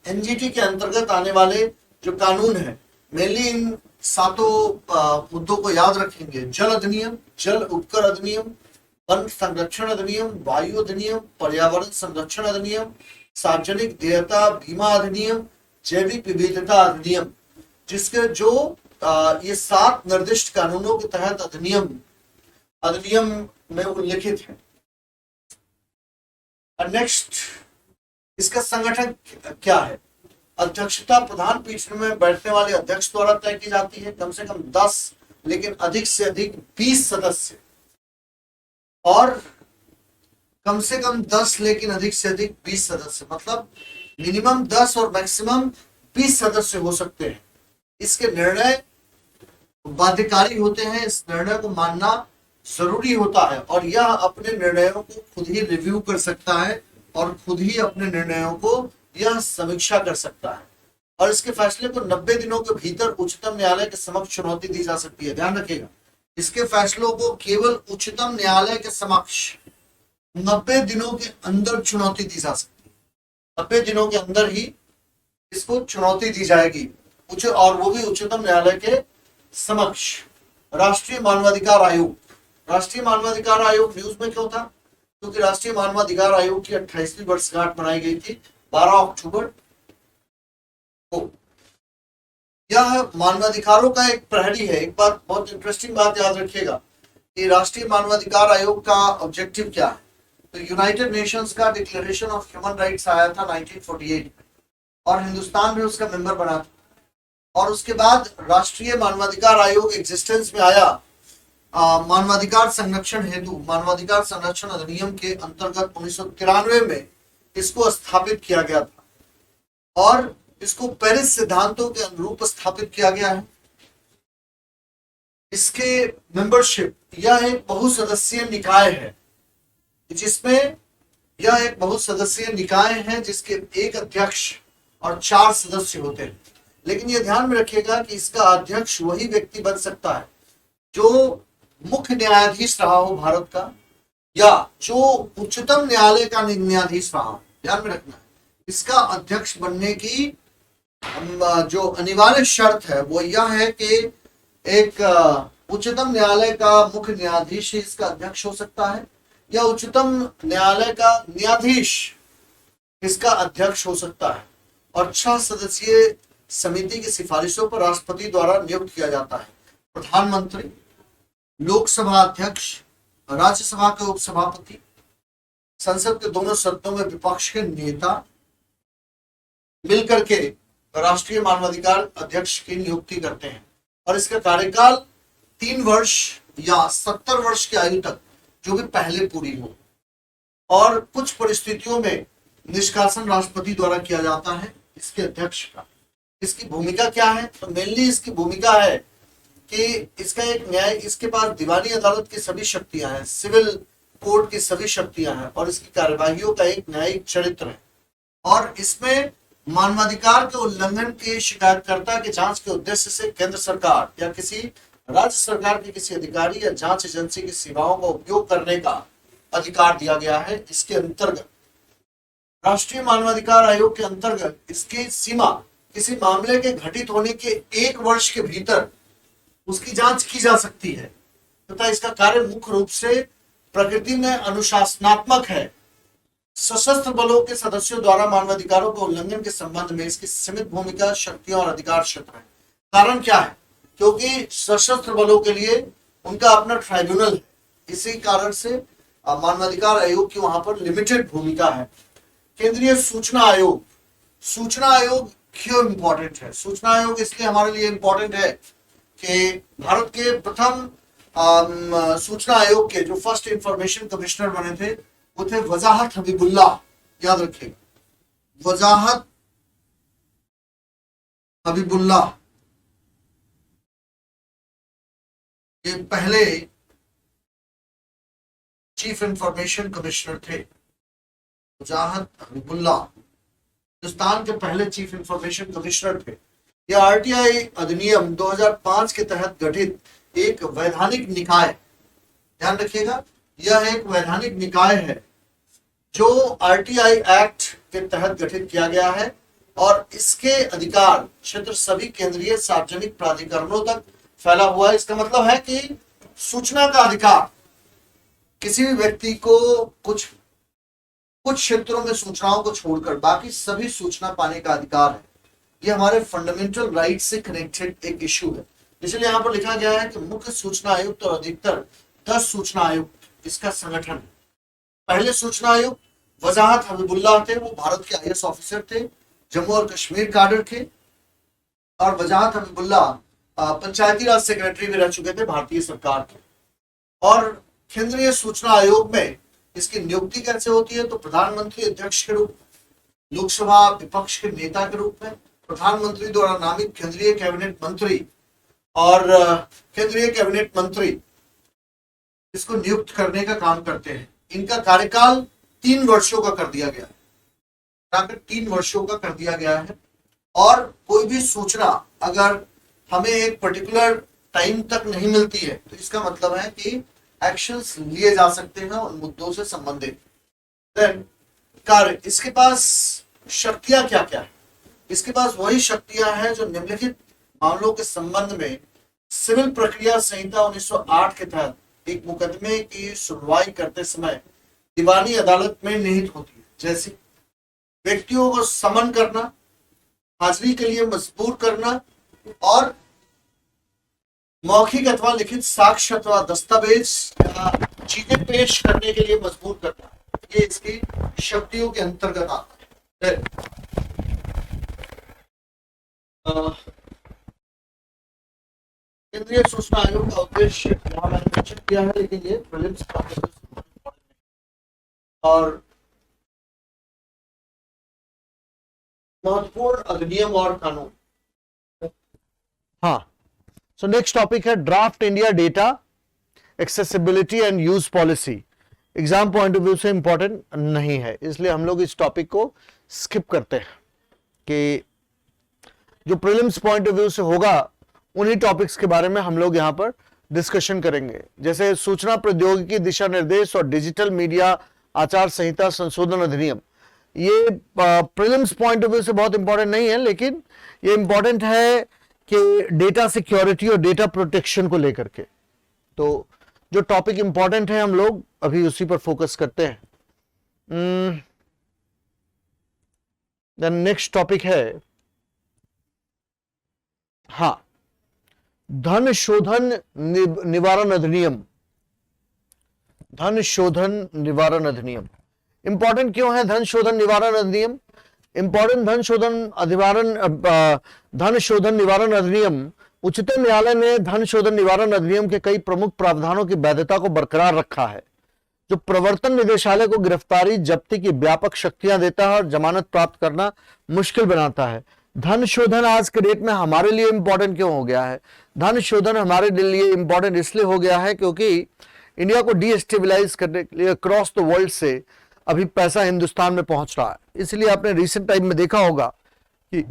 एनजीटी के अंतर्गत आने वाले जो कानून है, मेनली इन सातों मुद्दों को याद रखेंगे: जल अधिनियम, जल उपकर अधिनियम, वन संरक्षण अधिनियम, वायु अधिनियम, पर्यावरण संरक्षण अधिनियम, सार्वजनिक देयता बीमा अधिनियम, जैविक विविधता अधिनियम, जिसके जो ये 7 निर्दिष्ट कानूनों के तहत अधिनियम में उल्लिखित है। नेक्स्ट, इसका संगठन क्या है? अध्यक्षता प्रधान पीठ में बैठने वाले अध्यक्ष द्वारा तय की जाती है। कम से कम 10 लेकिन अधिक से अधिक 20 सदस्य, और कम से कम 10 लेकिन अधिक से अधिक 20 सदस्य, मतलब मिनिमम 10 और मैक्सिमम 20 सदस्य हो सकते हैं। इसके निर्णय बाध्यकारी होते हैं, इस निर्णय को मानना जरूरी होता है, और यह अपने निर्णयों को खुद ही रिव्यू कर सकता है और खुद ही अपने निर्णयों को यह समीक्षा कर सकता है। और इसके फैसले को 90 दिनों के भीतर उच्चतम न्यायालय के समक्ष चुनौती दी जा सकती है। ध्यान रखिएगा, इसके फैसलों को केवल उच्चतम न्यायालय के समक्ष 90 दिनों के अंदर चुनौती दी जा सकती है। 90 दिनों के अंदर ही इसको चुनौती दी जाएगी, और वो भी उच्चतम न्यायालय के समक्ष। राष्ट्रीय मानवाधिकार आयोग, राष्ट्रीय मानवाधिकार आयोग न्यूज में क्यों था? क्योंकि राष्ट्रीय मानवाधिकार आयोग की 28वीं वर्षगांठ मनाई गई थी 12 अक्टूबर को। यह मानवाधिकारों का एक प्रहरी है। एक बात, बहुत इंटरेस्टिंग बात याद रखिएगा कि राष्ट्रीय मानवाधिकार आयोग का ऑब्जेक्टिव क्या है। तो यूनाइटेड नेशंस का डिक्लेरेशन ऑफ ह्यूमन राइट्स आया था 1948 में, और हिंदुस्तान भी उसका मेंबर बना था। और उसके बाद राष्ट्रीय मानवाधिकार आयोग एग्जिस्टेंस में आया मानवाधिकार संरक्षण हेतु मानवाधिकार संरक्षण अधिनियम के अंतर्गत 1993 में इसको स्थापित किया गया था, और इसको पेरिस सिद्धांतों के अनुरूप स्थापित किया गया है। इसके मेंबरशिप, यह एक बहुसदस्यीय निकाय है, जिसमें यह एक बहुसदस्यीय निकाय है जिसके एक अध्यक्ष और 4 सदस्य होते हैं। लेकिन यह ध्यान में रखिएगा कि इसका अध्यक्ष वही व्यक्ति बन सकता है जो मुख्य न्यायाधीश रहा हो भारत का, या जो उच्चतम न्यायालय का न्यायाधीश रहा हो। ध्यान में रखना है, इसका अध्यक्ष बनने की जो अनिवार्य शर्त है वो यह है कि एक उच्चतम न्यायालय का मुख्य न्यायाधीश इसका अध्यक्ष हो सकता है, या उच्चतम न्यायालय का न्यायाधीश इसका अध्यक्ष हो सकता है, और 6 सदस्यीय समिति की सिफारिशों पर राष्ट्रपति द्वारा नियुक्त किया जाता है। प्रधानमंत्री, लोकसभा अध्यक्ष, राज्यसभा के उपसभापति, संसद के दोनों सदनों में विपक्ष के नेता मिलकर के राष्ट्रीय मानवाधिकार अध्यक्ष की नियुक्ति करते हैं, और इसका कार्यकाल 3 वर्ष या 70 वर्ष की आयु तक, जो कि पहले पूरी हो। और कुछ परिस्थितियों में निष्कासन राष्ट्रपति द्वारा किया जाता है इसके अध्यक्ष का। इसकी भूमिका क्या है? तो मेनली इसकी भूमिका है कि इसका एक न्याय, इसके पास दीवानी अदालत की सभी शक्तियां हैं, सिविल कोर्ट की सभी शक्तियां हैं और इसकी कार्यवाहियों का एक न्यायिक चरित्र है। और इसमें मानवाधिकार के उल्लंघन के शिकायतकर्ता की जांच के उद्देश्य से केंद्र सरकार या किसी राज्य सरकार के किसी अधिकारी या जांच एजेंसी की सेवाओं का उपयोग करने का अधिकार दिया गया है। इसके अंतर्गत राष्ट्रीय मानवाधिकार आयोग के अंतर्गत इसकी सीमा किसी मामले के घटित होने के 1 वर्ष के भीतर उसकी जांच की जा सकती है तथा इसका कार्य मुख्य रूप से प्रकृति में अनुशासनात्मक है। सशस्त्र बलों के सदस्यों द्वारा मानवाधिकारों के उल्लंघन के संबंध में इसकी सीमित भूमिका, शक्तियां और अधिकार क्षेत्र है। कारण क्या है? क्योंकि सशस्त्र बलों के लिए उनका अपना ट्राइब्यूनल है, इसी कारण से मानवाधिकार आयोग की वहां पर लिमिटेड भूमिका है। केंद्रीय सूचना आयोग, सूचना आयोग क्यों इंपॉर्टेंट है? सूचना आयोग इसलिए हमारे लिए इंपॉर्टेंट है कि भारत के प्रथम सूचना आयोग के जो फर्स्ट इंफॉर्मेशन कमिश्नर बने थे वो थे वजाहत हबीबुल्लाह। याद रखिएगा, वजाहत हबीबुल्लाह ये पहले चीफ इंफॉर्मेशन कमिश्नर थे। वजाहत हबीबुल्लाह हिंदुस्तान के पहले चीफ इंफॉर्मेशन कमिश्नर थे। यह आरटीआई अधिनियम 2005 के तहत गठित एक वैधानिक निकाय, ध्यान रखिएगा, यह एक वैधानिक निकाय है जो आरटीआई एक्ट के तहत गठित किया गया है और इसके अधिकार क्षेत्र सभी केंद्रीय सार्वजनिक प्राधिकरणों तक फैला हुआ है। इसका मतलब है कि सूचना का अधिकार किसी भी व्यक्ति को कुछ क्षेत्रों में सूचनाओं को छोड़कर बाकी सभी सूचना पाने का अधिकार है। ये हमारे फंडामेंटल राइट से कनेक्टेड एक इश्यू है। इसलिए यहाँ पर लिखा गया है कि मुख्य सूचना आयुक्त और अधिकतर 10 सूचना आयुक्त इसका संगठन है। पहले सूचना आयुक्त वजाहत हबीबुल्लाह थे, वो भारत के आईएएस ऑफिसर थे, जम्मू और कश्मीर कैडर थे। और वजाहत हबीबुल्लाह पंचायती राज सेक्रेटरी भी रह चुके थे भारतीय सरकार के। और केंद्रीय सूचना आयोग में इसकी नियुक्ति कैसे होती है? तो प्रधानमंत्री अध्यक्ष के रूप, लोकसभा विपक्ष के नेता के रूप में, प्रधानमंत्री द्वारा नामित केंद्रीय कैबिनेट मंत्री और केंद्रीय कैबिनेट मंत्री इसको नियुक्त करने का काम करते हैं। इनका कार्यकाल 3 वर्षों का कर दिया गया है, 3 वर्षों का कर दिया गया है। और कोई भी सूचना अगर हमें एक पर्टिकुलर टाइम तक नहीं मिलती है तो इसका मतलब है कि एक्शंस लिए जा सकते हैं उन मुद्दों से संबंधित। देन कार्य, इसके पास शक्तियां क्या क्या है? इसके पास वही शक्तियां हैं जो निम्नलिखित मामलों के संबंध में सिविल प्रक्रिया संहिता 1908 के तहत एक मुकदमे की सुनवाई करते समय दीवानी अदालत में निहित होती है। जैसे व्यक्तियों को समन करना, हाजिरी के लिए मजबूर करना और मौखिक अथवा लिखित साक्ष्य अथवा दस्तावेज या चीजें पेश करने के लिए मजबूर करना, ये इसकी शक्तियों के अंतर्गत आता है। केंद्रीय सूचना आयोग का उद्देश्य यहाँ मैंने मेंशन किया है, लेकिन ये प्रीलिम्स और महत्वपूर्ण अधिनियम और कानून। हाँ, सो नेक्स्ट टॉपिक है draft India data accessibility and use policy. Exam point of view से इंपॉर्टेंट नहीं है, इसलिए हम लोग इस टॉपिक को स्किप करते हैं कि जो प्रीलिम्स पॉइंट ऑफ व्यू से होगा उन्हीं टॉपिक्स के बारे में हम लोग यहाँ पर डिस्कशन करेंगे। जैसे सूचना प्रौद्योगिकी दिशा निर्देश और डिजिटल मीडिया आचार संहिता संशोधन अधिनियम, ये प्रीलिम्स पॉइंट ऑफ व्यू से बहुत इंपॉर्टेंट नहीं है, लेकिन ये इंपॉर्टेंट है कि डेटा सिक्योरिटी और डेटा प्रोटेक्शन को लेकर के। तो जो टॉपिक इंपॉर्टेंट है हम लोग अभी उसी पर फोकस करते हैं। देन नेक्स्ट टॉपिक है हाँ, धन शोधन निवारण अधिनियम। धन शोधन निवारण अधिनियम इंपॉर्टेंट क्यों है? धन शोधन निवारण अधिनियम इंपॉर्टेंट, धन शोधन निवारण अधिनियम उच्चतम न्यायालय ने धन शोधन निवारण अधिनियम के कई प्रमुख प्रावधानों की वैधता को बरकरार रखा है, जो प्रवर्तन निदेशालय को गिरफ्तारी जब्ती की व्यापक शक्तियां देता है और जमानत प्राप्त करना मुश्किल बनाता है। धन शोधन आज के डेट में हमारे लिए इंपॉर्टेंट क्यों हो गया है? धन शोधन हमारे लिए इंपॉर्टेंट इसलिए हो गया है क्योंकि इंडिया को डीस्टेबलाइज करने के लिए अक्रॉस द वर्ल्ड से अभी पैसा हिंदुस्तान में पहुंच रहा है। इसलिए आपने रिसेंट टाइम में देखा होगा कि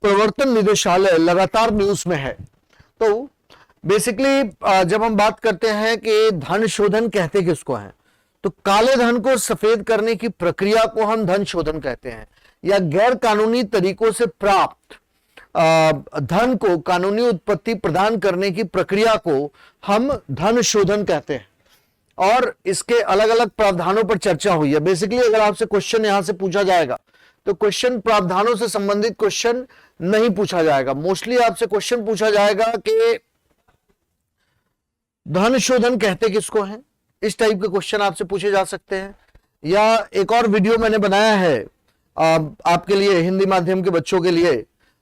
प्रवर्तन निदेशालय लगातार न्यूज में है। तो बेसिकली जब हम बात करते हैं कि धन शोधन कहते किसको हैं, तो काले धन को सफेद करने की प्रक्रिया को हम धन शोधन कहते हैं, या गैर कानूनी तरीकों से प्राप्त धन को कानूनी उत्पत्ति प्रदान करने की प्रक्रिया को हम धन शोधन कहते हैं। और इसके अलग अलग प्रावधानों पर चर्चा हुई है। बेसिकली अगर आपसे क्वेश्चन यहां से पूछा जाएगा तो क्वेश्चन प्रावधानों से संबंधित क्वेश्चन नहीं पूछा जाएगा। मोस्टली आपसे क्वेश्चन पूछा जाएगा कि धन शोधन कहते किसको हैं, इस टाइप के क्वेश्चन आपसे पूछे जा सकते हैं। या एक और वीडियो मैंने बनाया है आपके लिए, हिंदी माध्यम के बच्चों के लिए,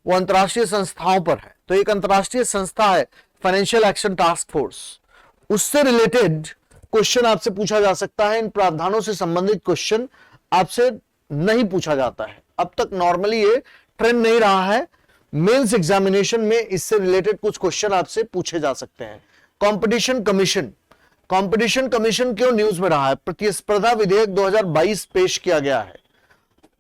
वो अंतर्राष्ट्रीय संस्थाओं पर है। तो एक अंतर्राष्ट्रीय संस्था है फाइनेंशियल एक्शन टास्क फोर्स, उससे रिलेटेड क्वेश्चन आपसे पूछा जा सकता है। इन प्रावधानों से संबंधित क्वेश्चन आपसे नहीं पूछा जाता है। अब तक नॉर्मली ये ट्रेंड नहीं रहा है, मेंस एग्जामिनेशन में इससे रिलेटेड कुछ क्वेश्चन आपसे पूछे जा सकते हैं। कंपटीशन कमीशन, कंपटीशन कमीशन क्यों न्यूज में रहा है? प्रतिस्पर्धा विधेयक 2022 पेश किया गया है।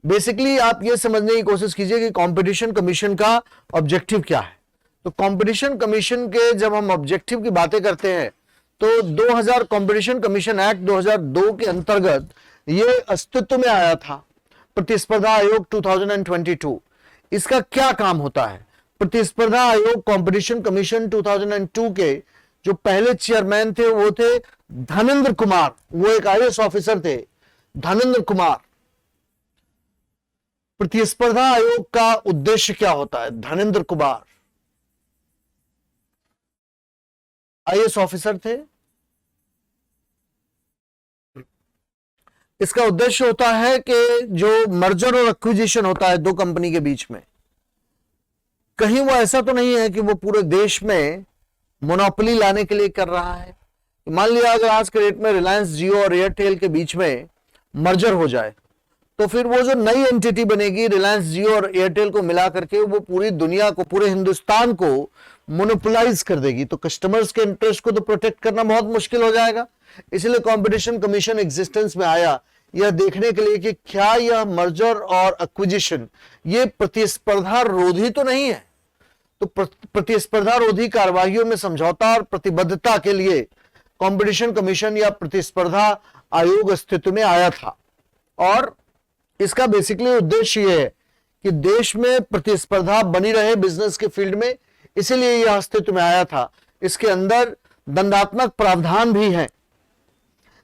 बेसिकली आप ये समझने की कोशिश कीजिए कि कंपटीशन कमीशन का ऑब्जेक्टिव क्या है। तो कंपटीशन कमीशन के जब हम ऑब्जेक्टिव की बातें करते हैं तो 2000 कंपटीशन कमीशन एक्ट 2002 के अंतर्गत ये अस्तित्व में आया था, प्रतिस्पर्धा आयोग 2022। इसका क्या काम होता है? प्रतिस्पर्धा आयोग कंपटीशन कमीशन 2002 के जो पहले चेयरमैन थे वो थे धनेंद्र कुमार, वो एक IAS ऑफिसर थे, धनेंद्र कुमार। प्रतिस्पर्धा आयोग का उद्देश्य क्या होता है? धनेंद्र कुमार IAS ऑफिसर थे। इसका उद्देश्य होता है कि जो मर्जर और एक्विजिशन होता है दो कंपनी के बीच में, कहीं वो ऐसा तो नहीं है कि वो पूरे देश में मोनोपोली लाने के लिए कर रहा है। मान लिया अगर आज के डेट में रिलायंस जियो और एयरटेल के बीच में मर्जर हो जाए तो फिर वो जो नई एंटिटी बनेगी रिलायंस जियो और एयरटेल को मिला करके वो पूरी दुनिया को, पूरे हिंदुस्तान को मोनोपोलाइज कर देगी। तो कस्टमर्स के इंटरेस्ट को तो प्रोटेक्ट करना बहुत मुश्किल हो जाएगा। इसलिए कंपटीशन कमीशन एग्जिस्टेंस में आया, यह देखने के लिए कि क्या यह मर्जर और एक्विजिशन ये प्रतिस्पर्धा रोधी तो नहीं है। तो प्रतिस्पर्धा रोधी कार्रवाइयों में समझौता और प्रतिबद्धता के लिए कंपटीशन कमीशन या प्रतिस्पर्धा आयोग अस्तित्व में आया था। और इसका बेसिकली उद्देश्य यह है कि देश में प्रतिस्पर्धा बनी रहे बिजनेस के फील्ड में, इसीलिए यह अस्तित्व में आया था। इसके अंदर दंडात्मक प्रावधान भी हैं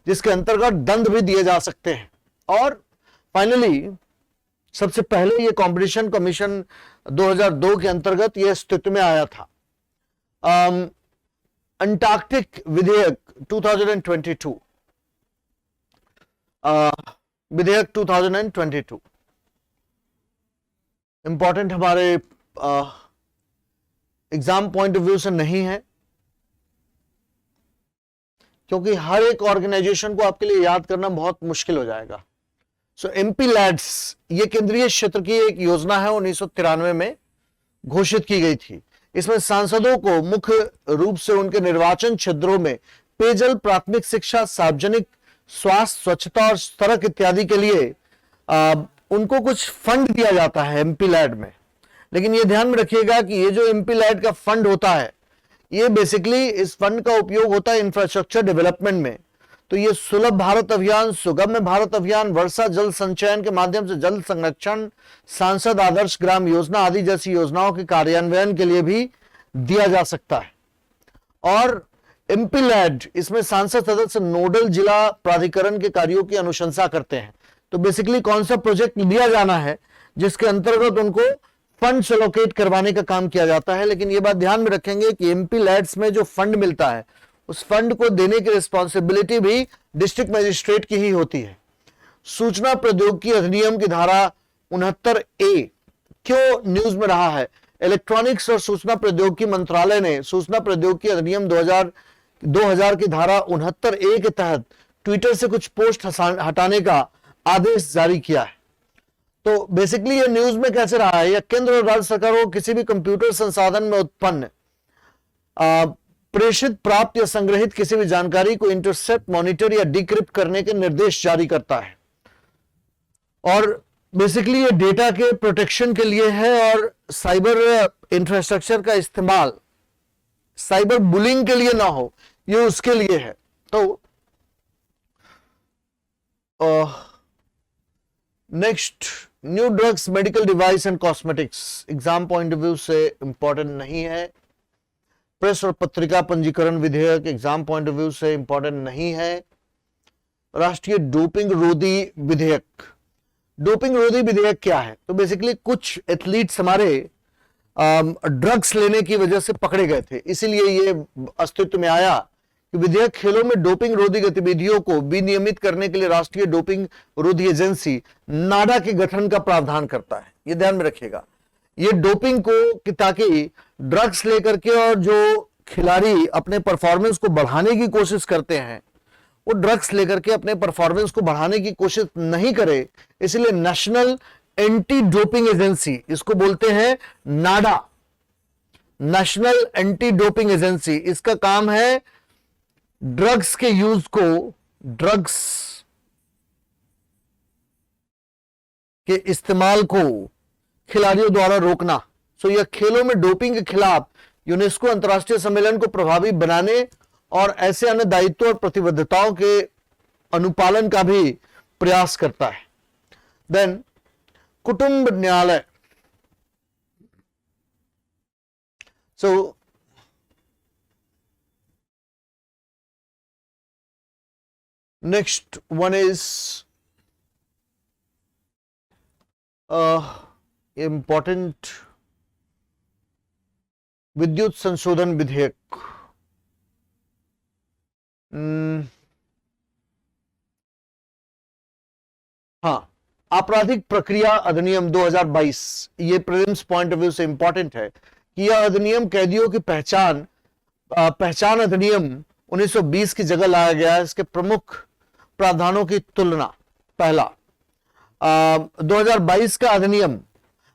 जिसके अंतर्गत दंड भी दिए जा सकते हैं। और फाइनली सबसे पहले ये कंपटीशन कमीशन 2002 के अंतर्गत यह अस्तित्व में आया था। अंटार्कटिक विधेयक 2022, विधेयक 2022 इंपॉर्टेंट हमारे एग्जाम पॉइंट ऑफ व्यू से नहीं है, क्योंकि हर एक ऑर्गेनाइजेशन को आपके लिए याद करना बहुत मुश्किल हो जाएगा। सो एमपी लैड्स ये केंद्रीय क्षेत्र की एक योजना है, 1993 में घोषित की गई थी। इसमें सांसदों को मुख्य रूप से उनके निर्वाचन क्षेत्रों में पेयजल, प्राथमिक शिक्षा, सार्वजनिक स्वास्थ्य, स्वच्छता और सड़क इत्यादि के लिए उनको कुछ फंड दिया जाता है एमपी लैड में। लेकिन ये ध्यान में रखिएगा कि ये जो एमपी लैड का फंड होता है ये बेसिकली इस फंड का उपयोग होता है इंफ्रास्ट्रक्चर डेवलपमेंट में। तो ये सुलभ भारत अभियान, सुगम्य भारत अभियान, वर्षा जल संचयन के माध्यम से जल संरक्षण, सांसद आदर्श ग्राम योजना आदि जैसी योजनाओं के कार्यान्वयन के लिए भी दिया जा सकता है। और एमपी लैड इसमें सांसद सदस्य नोडल जिला प्राधिकरण के कार्यों की अनुशंसा करते हैं। तो बेसिकली कौन सा प्रोजेक्ट लिया जाना है जिसके अंतर्गत उनको फंड एलोकेट करवाने का काम किया जाता है। लेकिन ये बात ध्यान में रखेंगे कि एमपी लैड्स में जो फंड मिलता है उस फंड को देने की रिस्पॉन्सिबिलिटी भी डिस्ट्रिक्ट मजिस्ट्रेट की ही होती है। सूचना प्रौद्योगिकी अधिनियम की धारा 69A क्यों न्यूज में रहा है? इलेक्ट्रॉनिक्स और सूचना प्रौद्योगिकी मंत्रालय ने सूचना प्रौद्योगिकी अधिनियम 2000 की धारा 69A के तहत ट्विटर से कुछ पोस्ट हटाने का आदेश जारी किया है। तो बेसिकली ये न्यूज में कैसे रहा है, या केंद्र और राज्य सरकारों को किसी भी कंप्यूटर संसाधन में उत्पन्न प्रेषित, प्राप्त या संग्रहित किसी भी जानकारी को इंटरसेप्ट, मॉनिटर या डिक्रिप्ट करने के निर्देश जारी करता है। और बेसिकली ये डेटा के प्रोटेक्शन के लिए है और साइबर इंफ्रास्ट्रक्चर का इस्तेमाल साइबर बुलिंग के लिए ना हो, ये उसके लिए है। तो next, new drugs, medical device and cosmetics exam point of view से इंपॉर्टेंट नहीं है। प्रेस और पत्रिका पंजीकरण विधेयक एग्जाम पॉइंट ऑफ व्यू से इंपॉर्टेंट नहीं है। राष्ट्रीय डोपिंग रोधी विधेयक, डोपिंग रोधी विधेयक क्या है? तो बेसिकली कुछ एथलीट्स हमारे ड्रग्स लेने की वजह से पकड़े गए थे, इसीलिए ये अस्तित्व में आया कि विधेयक खेलों में डोपिंग रोधी गतिविधियों को विनियमित करने के लिए राष्ट्रीय डोपिंग रोधी एजेंसी नाडा के गठन का प्रावधान करता है। ये ध्यान में रखिएगा, ये डोपिंग को ताकि ड्रग्स लेकर के और जो खिलाड़ी अपने परफॉर्मेंस को बढ़ाने की कोशिश करते हैं वो ड्रग्स लेकर के अपने परफॉर्मेंस को बढ़ाने की कोशिश नहीं करे, इसलिए नेशनल एंटी डोपिंग एजेंसी, इसको बोलते हैं नाडा, नेशनल एंटी डोपिंग एजेंसी। इसका काम है ड्रग्स के यूज को, ड्रग्स के इस्तेमाल को खिलाड़ियों द्वारा रोकना। सो यह खेलों में डोपिंग के खिलाफ यूनेस्को अंतर्राष्ट्रीय सम्मेलन को प्रभावी बनाने और ऐसे अन्य दायित्व और प्रतिबद्धताओं के अनुपालन का भी प्रयास करता है। देन कुटुंब न्यायालय, so next one is important, विद्युत संशोधन विधेयक। हाँ, आपराधिक प्रक्रिया अधिनियम 2022, ये प्रीलिम्स पॉइंट ऑफ व्यू से इंपॉर्टेंट है कि यह अधिनियम कैदियों की पहचान अधिनियम 1920 की जगह लाया गया है। इसके प्रमुख प्रावधानों की तुलना, पहला 2022 का अधिनियम,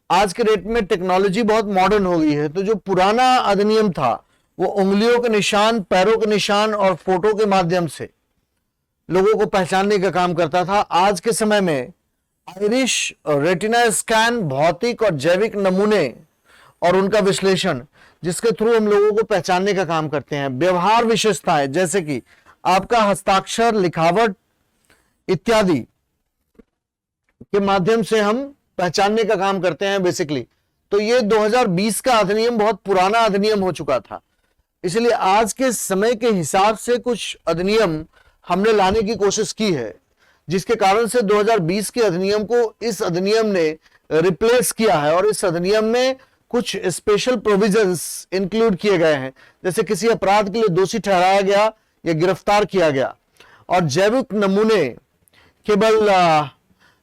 आज के डेट में टेक्नोलॉजी बहुत मॉडर्न हो गई है, तो जो पुराना अधिनियम था वो उंगलियों के निशान, पैरों के निशान और फोटो के माध्यम से लोगों को पहचानने का काम करता था। आज के समय में आइरिश रेटिना स्कैन, भौतिक और जैविक नमूने और उनका विश्लेषण, जिसके थ्रू हम लोगों को पहचानने का काम करते हैं। व्यवहार विशेषताएं, जैसे कि आपका हस्ताक्षर, लिखावट इत्यादि के माध्यम से हम पहचानने का काम करते हैं बेसिकली। तो ये 2020 का अधिनियम बहुत पुराना अधिनियम हो चुका था, इसलिए आज के समय के हिसाब से कुछ अधिनियम हमने लाने की कोशिश की है, जिसके कारण से 2020 के अधिनियम को इस अधिनियम ने रिप्लेस किया है और इस अधिनियम में कुछ स्पेशल प्रोविजंस इंक्लूड किए गए हैं, जैसे किसी अपराध के लिए दोषी ठहराया गया या गिरफ्तार किया गया। और जैविक नमूने केवल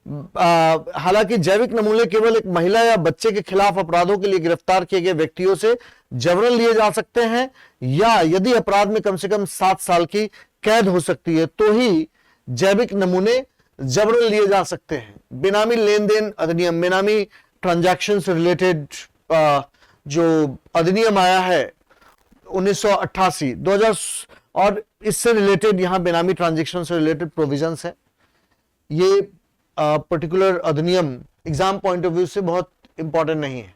हालांकि जैविक नमूने केवल एक महिला या बच्चे के खिलाफ अपराधों के लिए गिरफ्तार किए गए व्यक्तियों से जबरन लिए जा सकते हैं, या यदि अपराध में कम से कम 7 साल की कैद हो सकती है तो ही जैविक नमूने जबरन लिए जा सकते हैं। बेनामी लेन देन अधिनियम, बेनामी ट्रांजैक्शन से रिलेटेड जो अधिनियम आया है 1988 2000, और इससे रिलेटेड यहां बेनामी ट्रांजैक्शन से रिलेटेड प्रोविजंस है। ये पर्टिकुलर अधिनियम एग्जाम पॉइंट ऑफ व्यू से बहुत इंपॉर्टेंट नहीं है।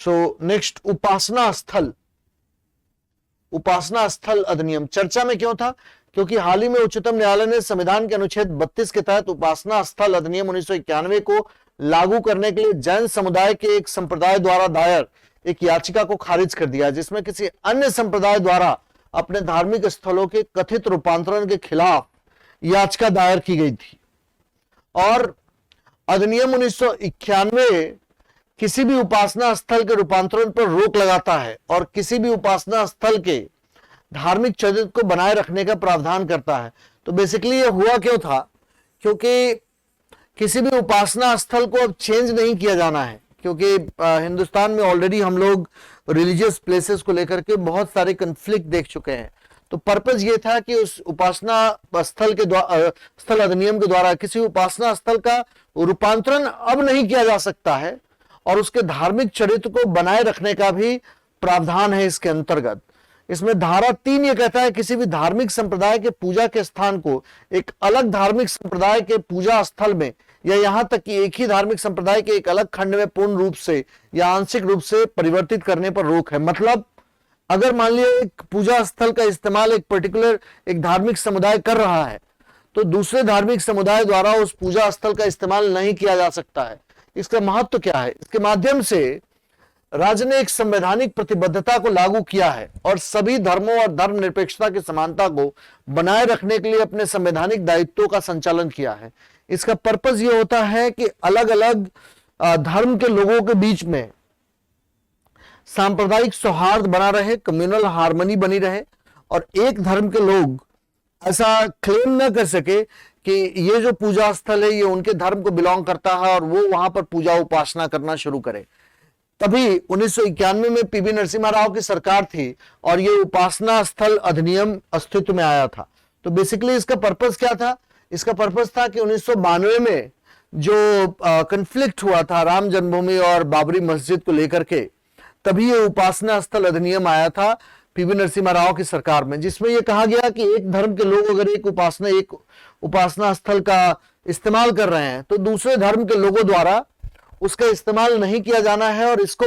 सो नेक्स्ट, उपासना स्थल अधिनियम चर्चा में क्यों था? क्योंकि हाल ही में उच्चतम न्यायालय ने संविधान के अनुच्छेद 32 के तहत उपासना स्थल अधिनियम 1991 को लागू करने के लिए जैन समुदाय के एक संप्रदाय द्वारा दायर एक याचिका को खारिज कर दिया, जिसमें किसी अन्य संप्रदाय द्वारा अपने धार्मिक स्थलों के कथित रूपांतरण के खिलाफ याचिका दायर की गई थी। और अधिनियम 1991 किसी भी उपासना स्थल के रूपांतरण पर रोक लगाता है और किसी भी उपासना स्थल के धार्मिक चरित्र को बनाए रखने का प्रावधान करता है। तो बेसिकली ये हुआ क्यों था? क्योंकि किसी भी उपासना स्थल को अब चेंज नहीं किया जाना है, क्योंकि हिंदुस्तान में ऑलरेडी हम लोग रिलीजियस प्लेसेस को लेकर के बहुत सारे कन्फ्लिक्ट देख चुके हैं। तो पर्पज ये था कि उस उपासना स्थल के द्वारा, स्थल अधिनियम के द्वारा किसी उपासना स्थल का रूपांतरण अब नहीं किया जा सकता है और उसके धार्मिक चरित्र को बनाए रखने का भी प्रावधान है इसके अंतर्गत। इसमें धारा 3 ये कहता है किसी भी धार्मिक संप्रदाय के पूजा के स्थान को एक अलग धार्मिक संप्रदाय के पूजा स्थल में या यहां तक कि एक ही धार्मिक संप्रदाय के एक अलग खंड में पूर्ण रूप से या आंशिक रूप से परिवर्तित करने पर रोक है। मतलब अगर मान लिया एक पूजा स्थल का इस्तेमाल एक पर्टिकुलर एक धार्मिक समुदाय कर रहा है तो दूसरे धार्मिक समुदाय द्वारा उस पूजा स्थल का इस्तेमाल नहीं किया जा सकता है। इसका महत्व क्या है? इसके माध्यम से राज्य ने एक संवैधानिक प्रतिबद्धता को लागू किया है और सभी धर्मों और धर्मनिरपेक्षता की समानता को बनाए रखने के लिए अपने संवैधानिक दायित्वों का संचालन किया है। इसका पर्पस ये होता है कि अलग अलग धर्म के लोगों के बीच में सांप्रदायिक सौहार्द बना रहे, कम्युनल हार्मनी बनी रहे और एक धर्म के लोग ऐसा क्लेम न कर सके कि ये जो पूजा स्थल है ये उनके धर्म को बिलोंग करता है और वो वहां पर पूजा उपासना करना शुरू करे। तभी 1991 में पीवी नरसिम्हा राव की सरकार थी और ये उपासना स्थल अधिनियम अस्तित्व में आया था। तो बेसिकली इसका पर्पस क्या था? इसका पर्पस था कि 1992 में जो कन्फ्लिक्ट हुआ था राम जन्मभूमि और बाबरी मस्जिद को लेकर के, तभी ये उपासना स्थल अधिनियम आया था पीवी नरसिम्हा राव की सरकार में, जिसमें यह कहा गया कि एक धर्म के लोग अगर एक उपासना स्थल का इस्तेमाल कर रहे हैं तो दूसरे धर्म के लोगों द्वारा उसका इस्तेमाल नहीं किया जाना है और इसको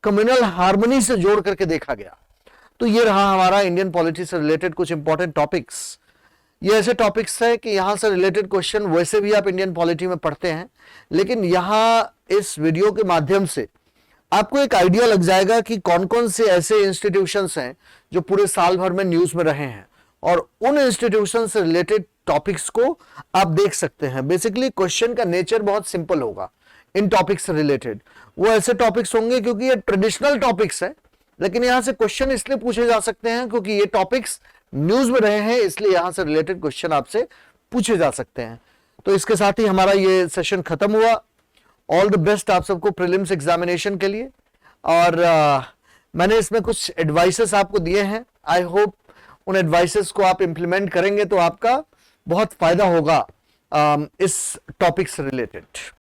कम्युनल हार्मनी से जोड़ करके देखा गया। तो ये रहा हमारा इंडियन पॉलिटी से रिलेटेड कुछ इंपॉर्टेंट टॉपिक्स। ये ऐसे टॉपिक्स है कि यहां से रिलेटेड क्वेश्चन वैसे भी आप इंडियन पॉलिटी में पढ़ते हैं, लेकिन यहां इस वीडियो के माध्यम से आपको एक आइडिया लग जाएगा कि कौन कौन से ऐसे इंस्टीट्यूशंस हैं जो पूरे साल भर में न्यूज में रहे हैं और उन इंस्टीट्यूशन से रिलेटेड टॉपिक्स को आप देख सकते हैं। बेसिकली क्वेश्चन का नेचर बहुत सिंपल होगा इन टॉपिक्स से रिलेटेड। वो ऐसे टॉपिक्स होंगे क्योंकि ये ट्रेडिशनल टॉपिक्स है, लेकिन यहां से क्वेश्चन इसलिए पूछे जा सकते हैं क्योंकि ये टॉपिक्स न्यूज में रहे हैं, इसलिए यहां से रिलेटेड क्वेश्चन आपसे पूछे जा सकते हैं। तो इसके साथ ही हमारा ये सेशन खत्म हुआ। ऑल द बेस्ट आप सबको प्रीलिम्स एग्जामिनेशन के लिए। और मैंने इसमें कुछ एडवाइसेस आपको दिए हैं। आई होप उन एडवाइसेस को आप इंप्लीमेंट करेंगे तो आपका बहुत फायदा होगा इस टॉपिक से रिलेटेड।